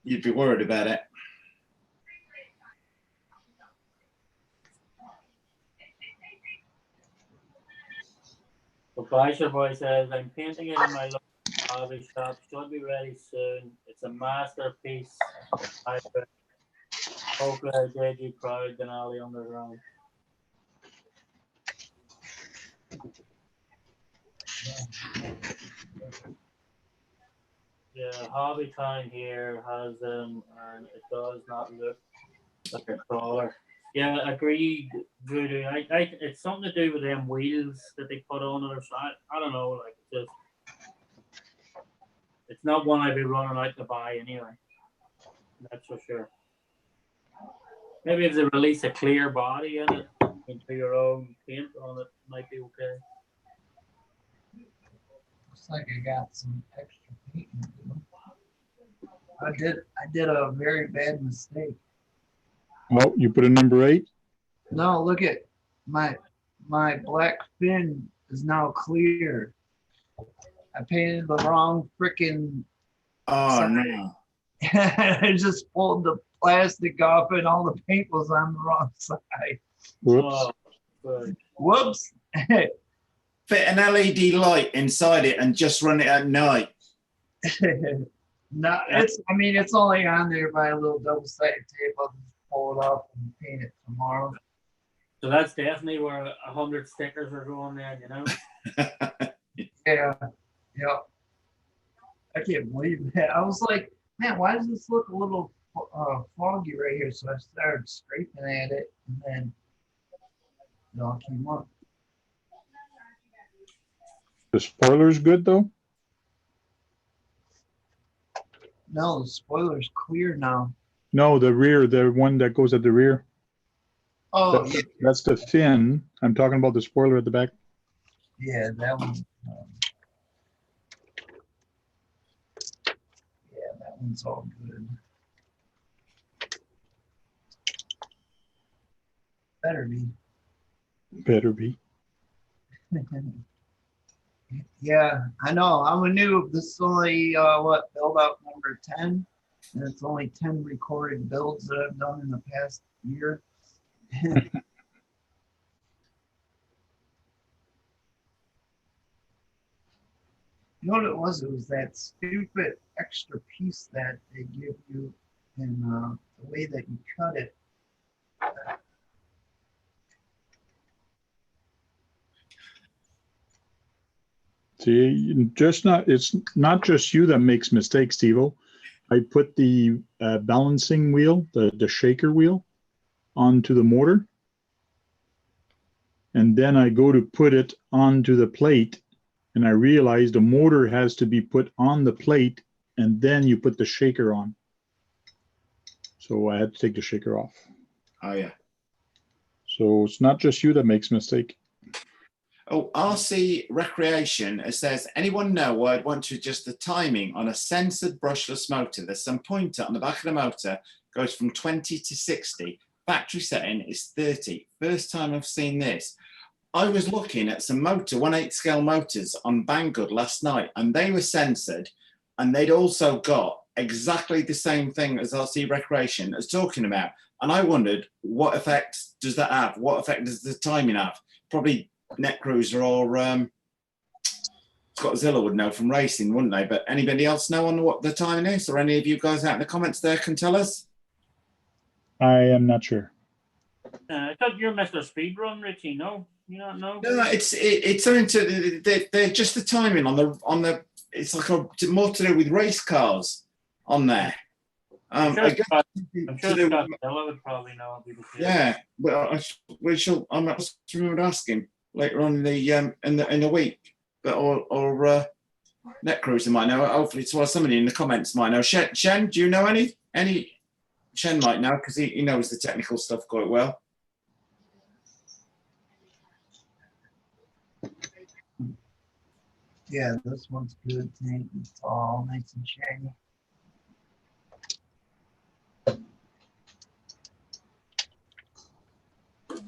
you'd be worried about it. but Bicep Boy says, I'm painting it in my local hobby shop. Should be ready soon. It's a masterpiece. Hopefully I did you proud, Denali Underground. Yeah, Hobby Town here has them, and it does not look like a crawler. Yeah, agreed, Voodoo. It's something to do with them wheels that they put on it or something. I don't know, like it's not one I'd be running out to buy anyway. That's for sure. Maybe if they release a clear body in it into your own paint on it, might be okay. Looks like I got some extra paint. I did a very bad mistake. Oh, you put a number 8? No, look at my black fin is now clear. I painted the wrong freaking. Oh no! I just pulled the plastic off, and all the paint was on the wrong side. Whoops. Oh, good. Whoops! Fit an LED light inside it and just run it at night. No, it's only on there by a little double-sided tape. I'll just pull it off and paint it tomorrow. So that's definitely where 100 stickers are going there, you know? Yeah. I can't believe that. I was like, man, why does this look a little foggy right here? So I started scraping at it, and then it all came up. The spoiler's good though? No, the spoiler's clear now. No, the rear, the one that goes at the rear. Oh, That's the fin. I'm talking about the spoiler at the back. yeah, that one. Yeah, that one's all good. Better be. Better be. Yeah, I know. I'm a noob. This is only build up number 10, and it's only 10 recorded builds that I've done in the past year. You know what it was? It was that stupid extra piece that they give you in the way that you cut it. See, it's not just you that makes mistakes, Steve-O. I put the balancing wheel, the shaker wheel, onto the motor. And then I go to put it onto the plate, and I realize the motor has to be put on the plate, and then you put the shaker on. So I had to take the shaker off. Oh yeah. So it's not just you that makes mistake. Oh, RC Recreation, it says, anyone know why I'd want to adjust the timing on a censored brushless motor? There's some pointer on the back of the motor, goes from 20 to 60. Factory setting is 30. First time I've seen this. I was looking at some 1/8 scale motors on Banggood last night, and they were censored, and they'd also got exactly the same thing as RC Recreation is talking about. And I wondered, what effect does that have? What effect does the timing have? Probably Net Cruiser or Scottzilla would know from racing, wouldn't they? But anybody else know on what the timing is, or any of you guys out in the comments there can tell us? I am not sure. I thought you're Mr. Speedrun, Richie. No, you don't know. No, it's something to they're just the timing on the. It's like more to do with race cars on there. I'm sure I guess Scottzilla would probably know. Yeah, but we shall. I must remember to ask him later on in the week. But or Net Cruiser might know. Hopefully, it's what somebody in the comments might know. Shen, do you know any? Shen might know because he knows the technical stuff quite well. Yeah, this one's good. Tank and tall, nice and shiny.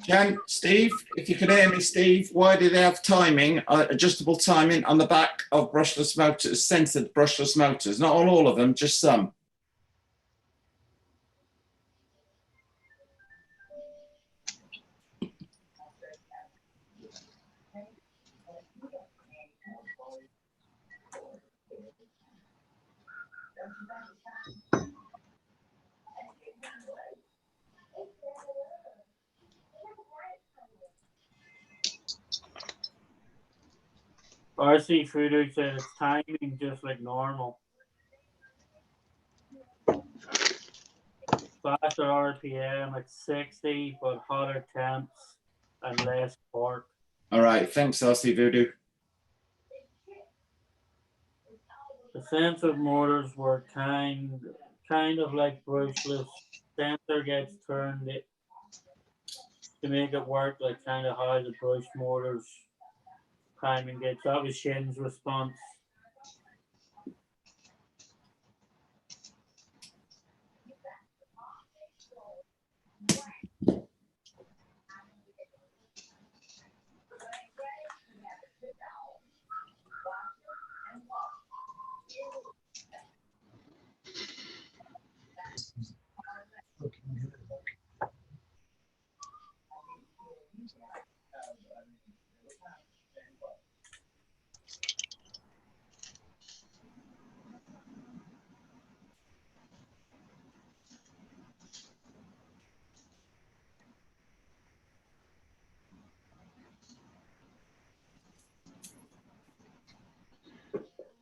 Jan, Steve, if you can hear me, Steve, why do they have timing, adjustable timing on the back of brushless motors, censored brushless motors? Not all of them, just some. RC Foodoo said it's timing just like normal. Faster RPM at 60, but hotter temps and less torque. All right, thanks, RC Voodoo. The sensor motors were kind of like brushless. Sensor gets turned it to make it work like kind of how the brush motors timing gets. That was Shen's response. Looking good.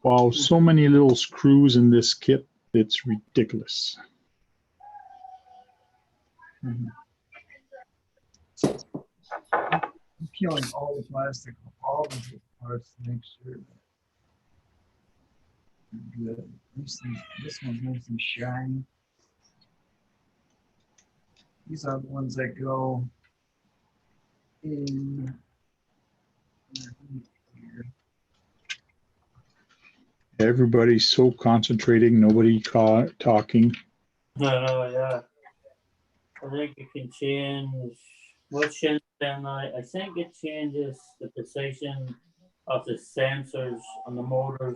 Wow, so many little screws in this kit. It's ridiculous. I'm peeling all the plastic off all the parts to make sure that they're good. This one's nice and shiny. These are the ones that go in here. Everybody's so concentrating, nobody talking. No, yeah. I think you can change what Shen said. I think it changes the position of the sensors on the motor's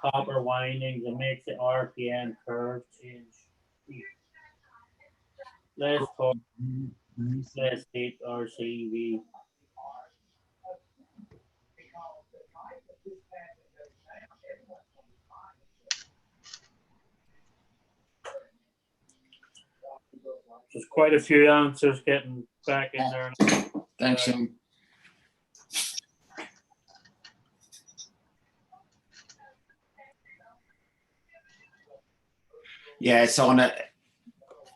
copper windings and makes the RPM curve change. Less torque, Nice. less heat RCV. There's quite a few answers getting back in there. Thanks, Shen. Yeah, it's on it.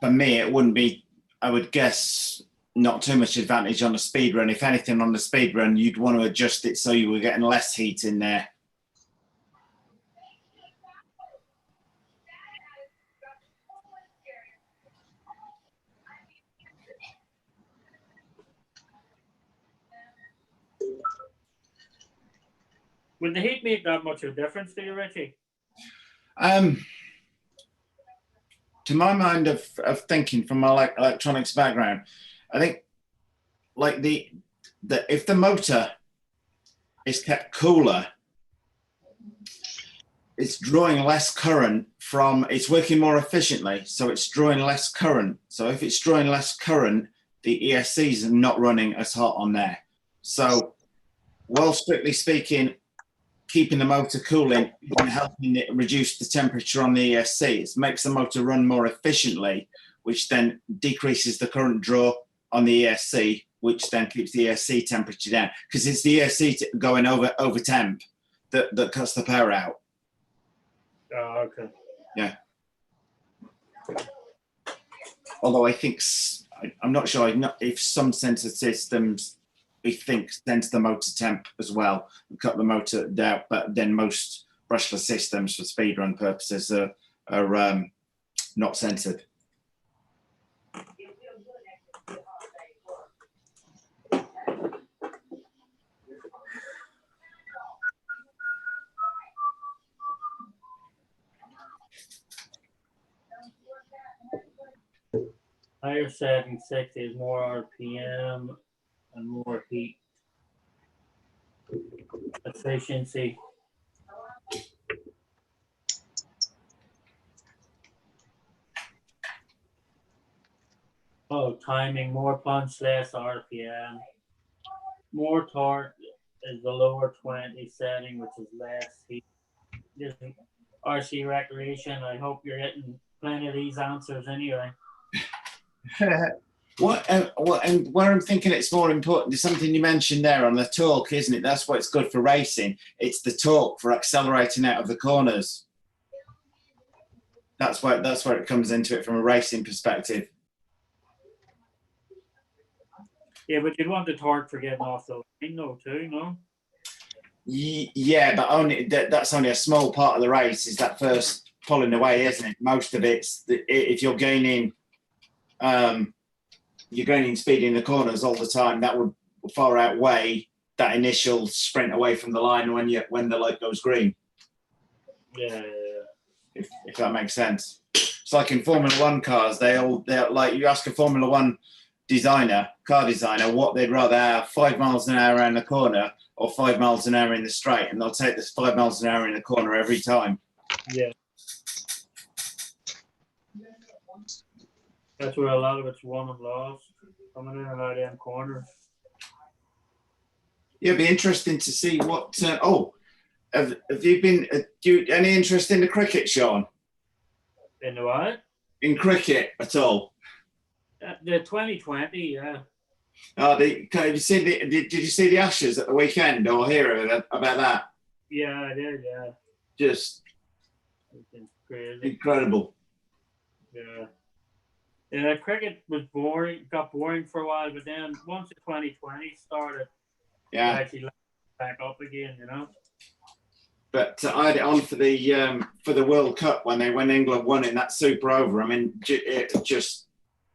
For me, it wouldn't be, I would guess, not too much advantage on the speed run. If anything, on the speed run, you'd want to adjust it so you were getting less heat in there. Would the heat make that much of a difference to you, Richie? To my mind of thinking from my electronics background, I think like if the motor is kept cooler, it's drawing less current it's working more efficiently, so it's drawing less current. So if it's drawing less current, the ESCs are not running as hot on there. So, well, strictly speaking, keeping the motor cooling and helping it reduce the temperature on the ESC. It makes the motor run more efficiently, which then decreases the current draw on the ESC, which then keeps the ESC temperature down. Because it's the ESC going over temp that cuts the power out. Oh, okay. Yeah. Although I think, I'm not sure if some sensor systems, I think, sense the motor temp as well and cut the motor down, but then most brushless systems for speed run purposes are not censored. Higher setting 60 is more RPM and more heat efficiency. Oh, timing, more punch, less RPM. More torque is the lower 20 setting, which is less heat. This is RC Recreation. I hope you're getting plenty of these answers anyway. What and where I'm thinking it's more important is something you mentioned there on the torque, isn't it? That's what's good for racing. It's the torque for accelerating out of the corners. That's where it comes into it from a racing perspective. Yeah, but you'd want the torque for getting off the line though too, no? Yeah, but only that's only a small part of the race. Is that first pulling away, isn't it? Most of it's if you're gaining speed in the corners all the time, that would far outweigh that initial sprint away from the line when the light goes green. Yeah. If that makes sense. It's like in Formula One cars, they're like, you ask a Formula One car designer, what they'd rather have, 5 miles an hour around the corner or 5 miles an hour in the straight, and they'll take this 5 miles an hour in the corner every time. Yeah. That's where a lot of it's won and lost, coming in and out of them corners. Yeah, it'd be interesting to see what. Have you been? Any interest in the cricket, Sean? In the what? In cricket at all? The 2020, yeah. Did you see the Ashes at the weekend or hear about that? Yeah, I did, yeah. Just crazy. Incredible. Yeah. Yeah, cricket was boring, got boring for a while, but then once the 2020 started, yeah, it actually back up again, you know. But I had it on for the World Cup when England won in that Super Over. I mean, it just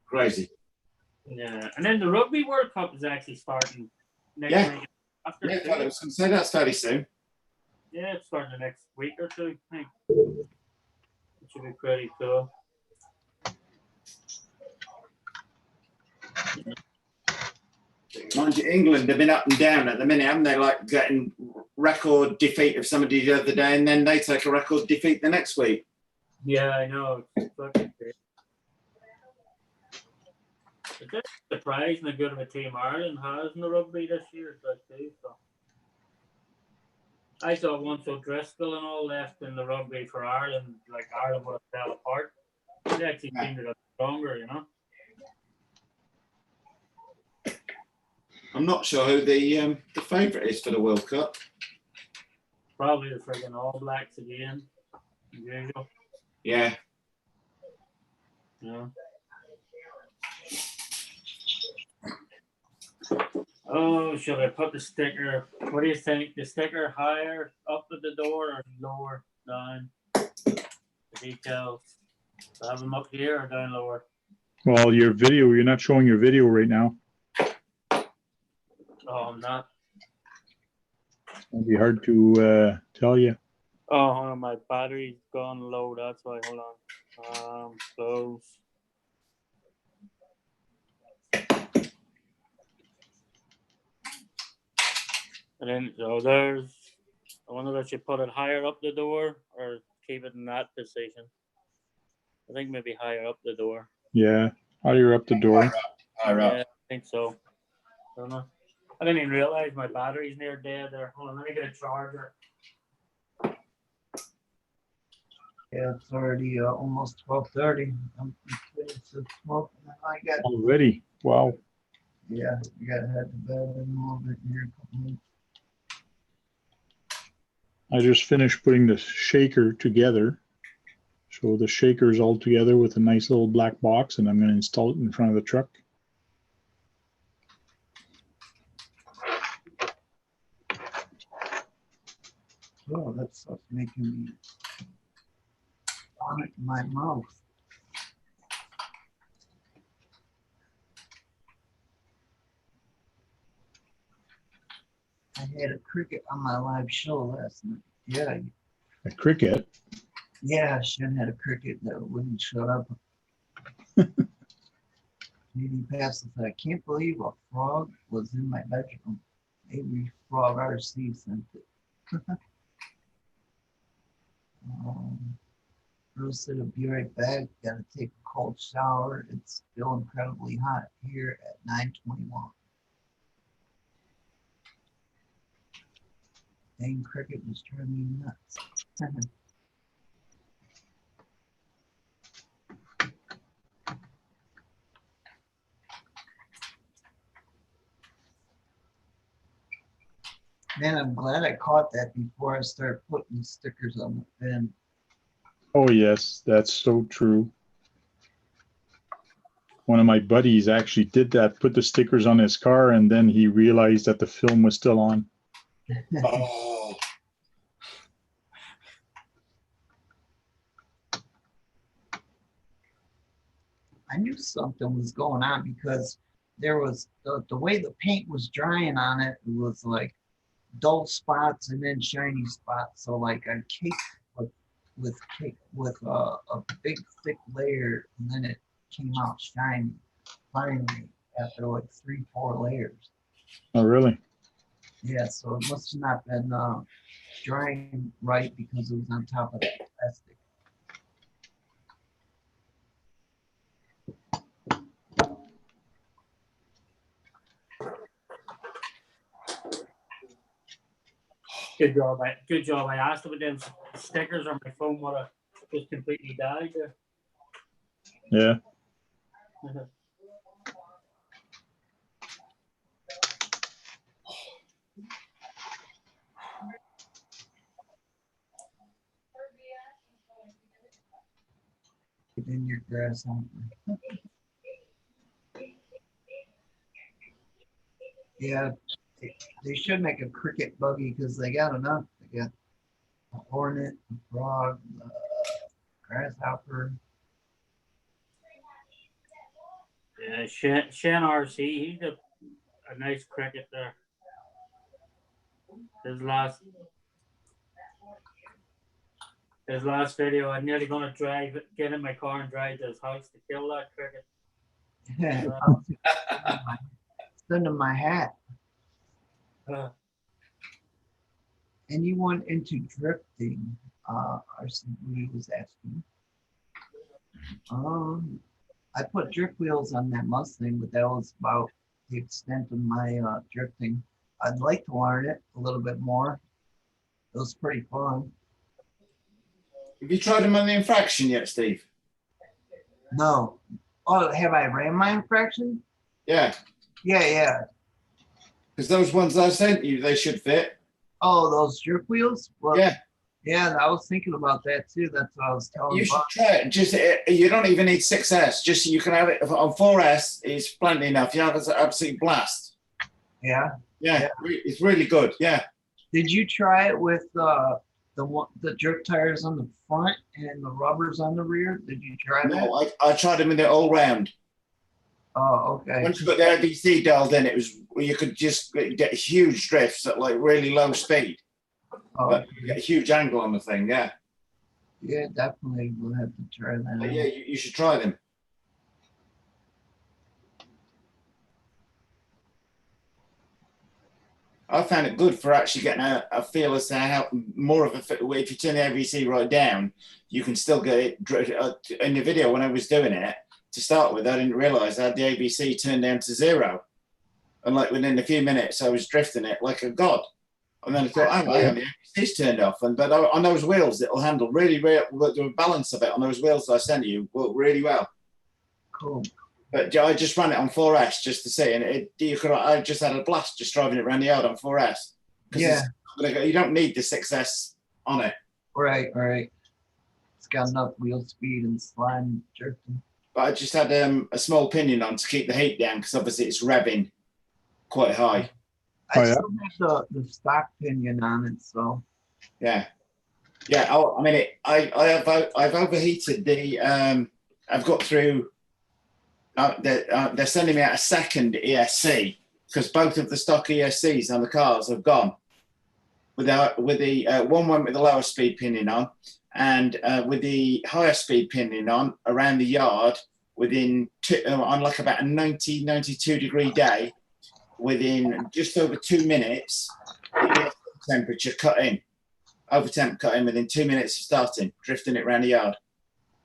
crazy. Yeah, and then the Rugby World Cup is actually starting next week. I was going to say that's fairly soon. Yeah, it's starting the next week or two, I think. It should be pretty cool. Mind you, England have been up and down at the minute, haven't they? Like getting record defeat of somebody the other day, and then they take a record defeat the next week. Yeah, I know. It's fucking crazy. It's just surprising how good of a team Ireland has in the rugby this year, too. So I thought once O'Driscoll and all left in the rugby for Ireland, like Ireland would have fell apart. They actually seemed to get stronger, you know. I'm not sure who the favourite is for the World Cup. Probably the friggin' All Blacks again, as usual. Yeah. Yeah. Oh, should I put the sticker? What do you think? The sticker higher up at the door or lower down? The details. Do I have them up here or down lower? Well, your video, you're not showing your video right now. Oh, I'm not. It'd be hard to tell you. Oh, hold on, my battery's gone low. That's why. Hold on. Close. And then, so there's. I wonder if you put it higher up the door or keep it in that position. I think maybe higher up the door. Yeah, higher up the door. Higher up. Yeah, I think so. Don't know. I didn't even realize my battery's near dead there. Hold on, let me get a charger. Yeah, it's already almost 12:30. I'm finished smoking. I got Already. Wow. Yeah, you gotta head to bed in a little bit here. A couple minutes. I just finished putting the shaker together. So the shaker is all together with a nice little black box, and I'm going to install it in front of the truck. Oh, that stuff's making me vomit in my mouth. I had a cricket on my live show last night. Yeah, A cricket. yeah, Shen had a cricket that wouldn't shut up. Maybe passes. I can't believe a frog was in my bedroom. Maybe Frog RC sent it. Bruce said, I'll be right back. Gotta take a cold shower. It's still incredibly hot here at 9:21. Dang, cricket was driving me nuts. Man, I'm glad I caught that before I start putting stickers on the fin. Oh, yes, that's so true. One of my buddies actually did that, put the stickers on his car, and then he realized that the film was still on. Oh, I knew something was going on because there was the way the paint was drying on it, it was like dull spots and then shiny spots. So like I caked with a big thick layer, and then it came out shiny finally after like 3-4 layers. Oh, really? Yeah, so it must have not been drying right because it was on top of the plastic. Good job. Good job. I asked about them stickers on my phone. What I just completely died there. Yeah. Get in your grass on. Yeah, they should make a cricket buggy because they got enough. They got a hornet, a frog, a grasshopper. Yeah, Shen RC, he's a nice cricket there. His last video, I'm nearly gonna get in my car and drive to his house to kill that cricket. Send him my hat. Anyone into drifting? RCB was asking. I put drift wheels on that Mustang, but that was about the extent of my drifting. I'd like to learn it a little bit more. It was pretty fun. have you tried them on the infraction yet, Steve? No. Oh, have I ran my infraction? Yeah, Yeah. because those ones I sent you, they should fit. Oh, those drift wheels? Well, Yeah. Yeah, I was thinking about that too. That's what I was telling You should Bob. try it. Just you don't even need 6S. Just so you can have it on 4S. It's plenty enough. You have an absolute blast. Yeah. Yeah, it's really good. Yeah. Did you try it with the drift tires on the front and the rubbers on the rear? Did you try that? No, I tried them in the all round. Oh, okay. Once you got the ABC dialed in, it was you could just get huge drifts at like really low speed. Oh, But you get a huge angle on the thing. Yeah. yeah, definitely. We'll have to try that. But yeah, you should try them. I found it good for actually getting a feel as to how more of a, if you turn the ABC right down, you can still get it in the video. When I was doing it to start with, I didn't realize I had the ABC turned down to 0. And like within a few minutes, I was drifting it like a god. And then I thought, oh, hang on, the ABC's turned off. But on those wheels, it'll handle really, the balance of it on those wheels that I sent you worked really well. Cool. But I just ran it on 4S just to see, and I just had a blast just driving it around the yard on 4S. Yeah. You don't need the 6S on it. Right. It's got enough wheel speed and slime jerking. But I just had a small pinion on to keep the heat down because obviously it's revving quite high. I still have the stock pinion on it, so. Yeah. Oh, I mean, I've overheated the. I've got through. They're sending me out a second ESC because both of the stock ESCs on the cars have gone. With the one went with the lower speed pinion on, and with the higher speed pinion on around the yard on like about a 92 degree day. Within just over 2 minutes, the temperature cut in. Over temp cut in within 2 minutes of starting, drifting it around the yard.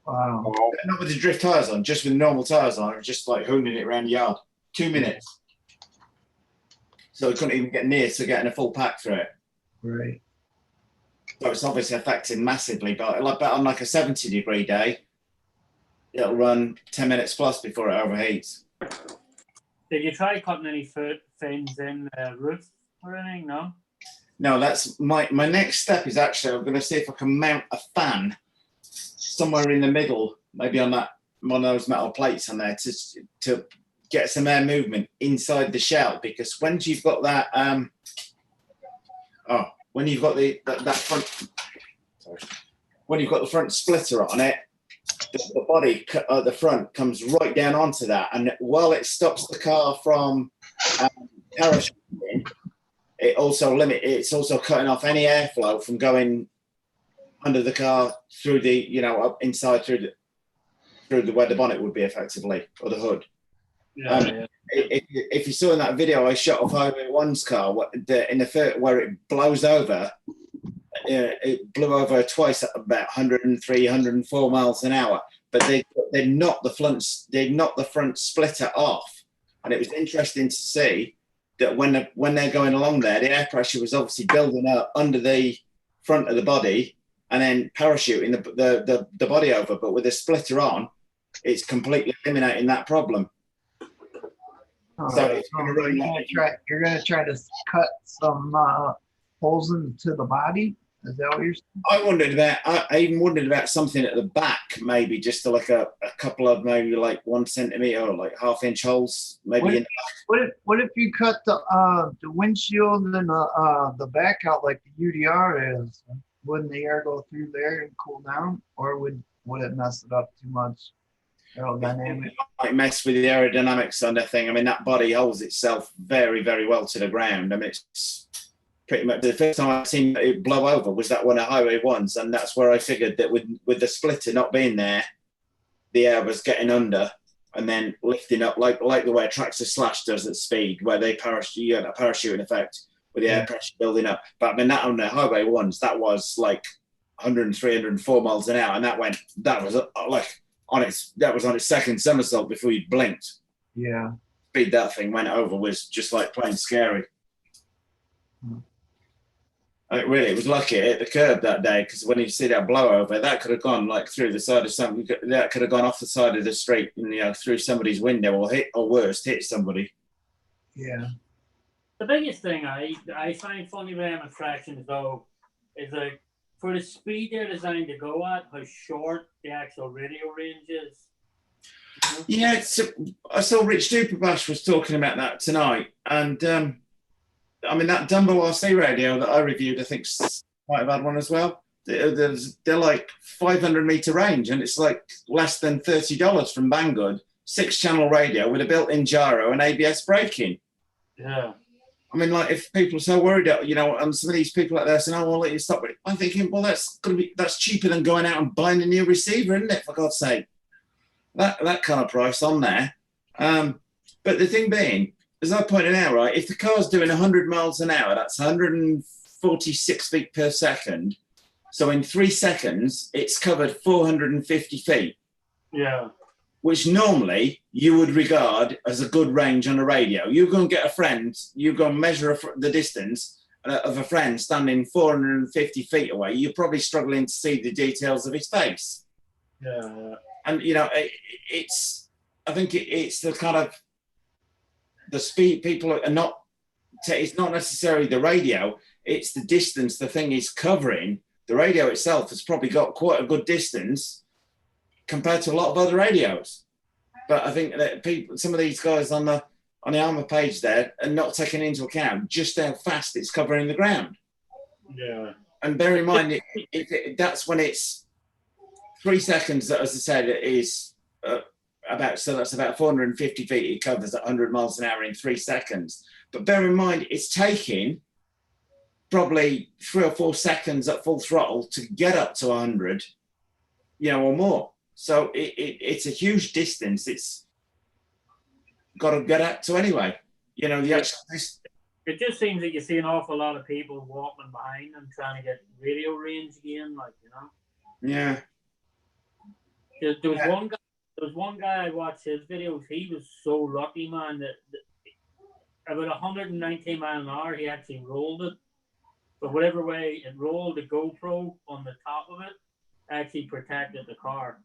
Wow. Not with the drift tyres on, just with normal tyres on, just like hooning it around the yard. 2 minutes. So we couldn't even get near to getting a full pack through it. Right. So it's obviously affecting massively, but on like a 70 degree day, it'll run 10 minutes plus before it overheats. Did you try cutting any fins in the roof or anything? No. No, that's my next step is actually I'm going to see if I can mount a fan somewhere in the middle, maybe on one of those metal plates on there to get some air movement inside the shell. Because when you've got that, when you've got that front, when you've got the front splitter on it. The body at the front comes right down onto that, and while it stops the car from parachuting, it's also cutting off any airflow from going under the car through the up inside through the where the bonnet would be effectively, or the hood. Yeah. If you saw in that video I shot of Highway 1's car, where it blows over. It blew over twice at about 103, 104 miles an hour. But they knocked the front splitter off, and it was interesting to see that when they're going along there, the air pressure was obviously building up under the front of the body and then parachuting the body over. But with the splitter on, it's completely eliminating that problem. So it's you're gonna try to cut some holes into the body. Is that what you're saying? I even wondered about something at the back, maybe just to like a couple of maybe like 1 centimeter or like half-inch holes, maybe. What if you cut the windshield and the back out like the UDR is? Wouldn't the air go through there and cool down, or would it mess it up too much? Aerodynamic. It might mess with the aerodynamics on the thing. I mean, that body holds itself very, very well to the ground. I mean, it's pretty much the first time I've seen it blow over was that one of Highway 1's, and that's where I figured that with the splitter not being there, the air was getting under and then lifting up like the way a tractor slash does at speed, where they you get a parachuting effect with the air pressure building up. But I mean, that on the Highway 1's, that was like 103, 104 miles an hour, and that was on its second somersault before you blinked. Yeah. Speed that thing went over was just like plain scary. It was lucky it hit the curb that day, because when you see that blowover, that could have gone like through the side of something. That could have gone off the side of the street and through somebody's window, or worse, hit somebody. Yeah. The biggest thing I find funny about attractions though is like for the speed they're designed to go at, how short the actual radio range is. Yeah, I saw Rich Duperbash was talking about that tonight, and I mean, that Dumbo RC radio that I reviewed, I think might have had one as well. They're like 500 meter range, and it's like less than $30 from Banggood. 6-channel radio with a built-in gyro and ABS braking. Yeah. I mean, like, if people are so worried, and some of these people out there saying, "Oh, well, let you stop it," I'm thinking, well, that's cheaper than going out and buying a new receiver, isn't it? For God's sake, that kind of price on there. But the thing being, as I pointed out, right, if the car's doing 100 miles an hour, that's 146 feet per second. So in 3 seconds, it's covered 450 feet. Yeah. which normally you would regard as a good range on a radio. You go and get a friend, you go and measure the distance of a friend standing 450 feet away, you're probably struggling to see the details of his face. Yeah. And, you know, I think it's the kind of, the speed people are not, it's not necessarily the radio, it's the distance the thing is covering. The radio itself has probably got quite a good distance compared to a lot of other radios. But I think that some of these guys on the Armour page there are not taking into account just how fast it's covering the ground. Yeah. And bear in mind, that's when it's 3 seconds, that, as I said, it is so that's about 450 feet. It covers at 100 miles an hour in 3 seconds. But bear in mind, it's taking probably 3 or 4 seconds at full throttle to get up to 100, you know, or more. So it's a huge distance. It's got to get up to anyway. You know, the actual distance. It just seems that you see an awful lot of people walking behind them trying to get radio range again, like, you know. Yeah. There was one guy I watched his videos. He was so lucky, man, that about 119 mile an hour he actually rolled it. But whatever way it rolled, the GoPro on the top of it actually protected the car.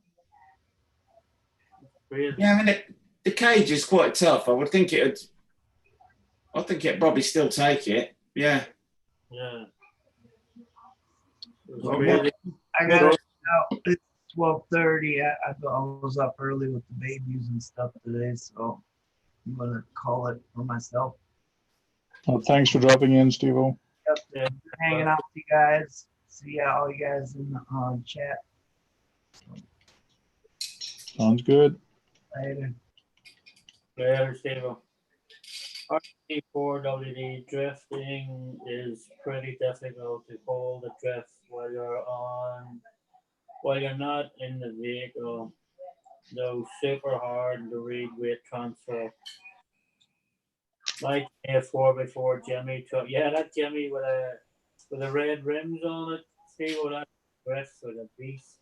Crazy. Yeah, I mean, the cage is quite tough. I would think it'd probably still take it. Yeah. Yeah. I got it now. It's 12:30. I was up early with the babies and stuff today, so I'm gonna call it for myself. Well, thanks for dropping in, Steve-O. Yep. Hanging out with you guys. See all you guys in the chat. Sounds good. Later. Later, Steve-O. RT4WD drifting is pretty difficult to hold the drift while you're not in the vehicle, though super hard to read weight transfer. Like a 4x4 Jimmy truck. Yeah, that Jimmy with the red rims on it. See what that drifts with a beast.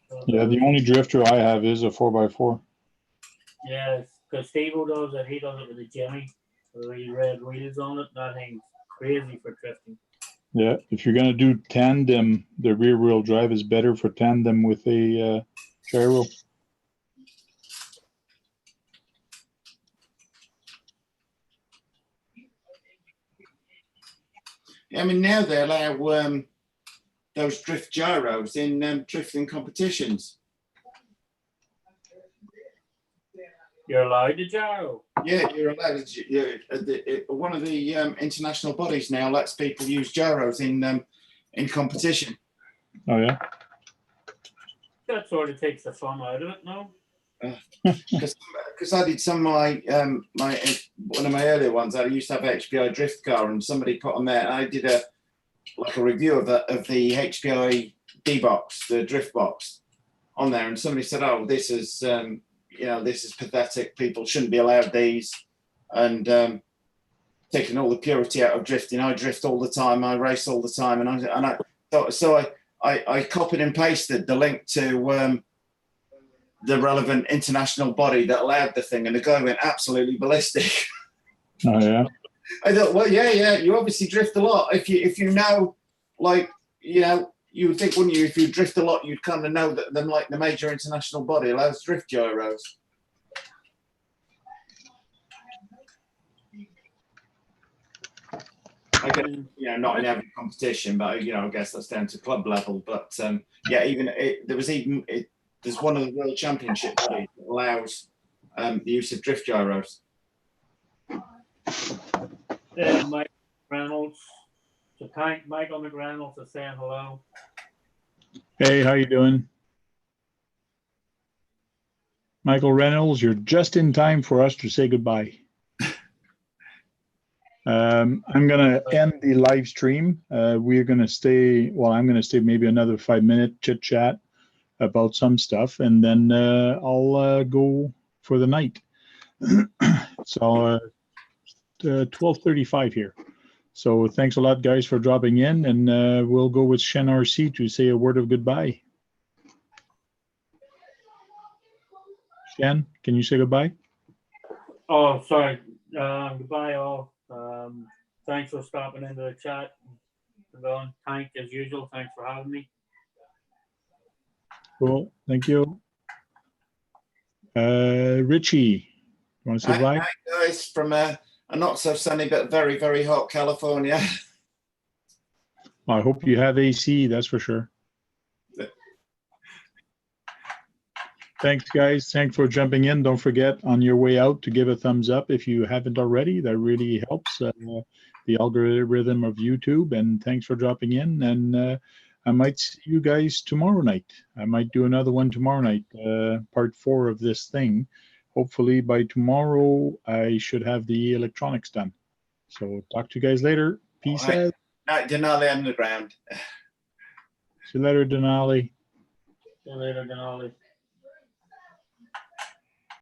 So, Yeah, the only drifter I have is a 4x4. yes, because Steve-O does it. He does it with a Jimmy with the red wheels on it. That thing's crazy for drifting. Yeah, if you're going to do tandem, the rear wheel drive is better for tandem with a gyro. I mean, now they allow those drift gyros in drifting competitions. You're allowed to gyro. Yeah, you're allowed to. One of the international bodies now lets people use gyros in competition. Oh, yeah? That sort of takes the fun out of it, no? Because I did some of one of my earlier ones. I used to have an HPI drift car, and somebody put on there. I did a review of the HPI D box, the drift box, on there, and somebody said, "Oh, this is this is pathetic. People shouldn't be allowed these," and taking all the purity out of drifting. I drift all the time. I race all the time, and I copied and pasted the link to the relevant international body that allowed the thing, and the guy went absolutely ballistic. Oh, yeah? I thought, well, yeah, you obviously drift a lot. If you know, like, you know, you would think, wouldn't you, if you drift a lot, you'd kind of know that the major international body allows drift gyros. I guess, not in every competition, but I guess that's down to club level. But there's one of the World Championship bodies that allows the use of drift gyros. Mike Reynolds. So Michael McReynolds is saying hello. Hey, how you doing? Michael Reynolds, you're just in time for us to say goodbye. I'm going to end the live stream. We're going to stay, I'm going to stay maybe another 5-minute chit chat about some stuff, and then I'll go for the night. So 12:35 here. So thanks a lot, guys, for dropping in, and we'll go with Shen RC to say a word of goodbye. Jen, can you say goodbye? Oh, sorry. Goodbye, all. Thanks for stopping into the chat. Going, Tank, as usual. Thanks for having me. Cool. Thank you. Richie, you want to say goodbye? Hi, guys, from a not so sunny but very, very hot California. Well, I hope you have AC, that's for sure. Thanks, guys. Thanks for jumping in. Don't forget on your way out to give a thumbs up if you haven't already. That really helps the algorithm of YouTube. And thanks for dropping in. And I might see you guys tomorrow night. I might do another one tomorrow night, part 4 of this thing. Hopefully by tomorrow, I should have the electronics done. So talk to you guys later. Peace out. Night, Denali Underground. See you later, Denali. See you later, Denali.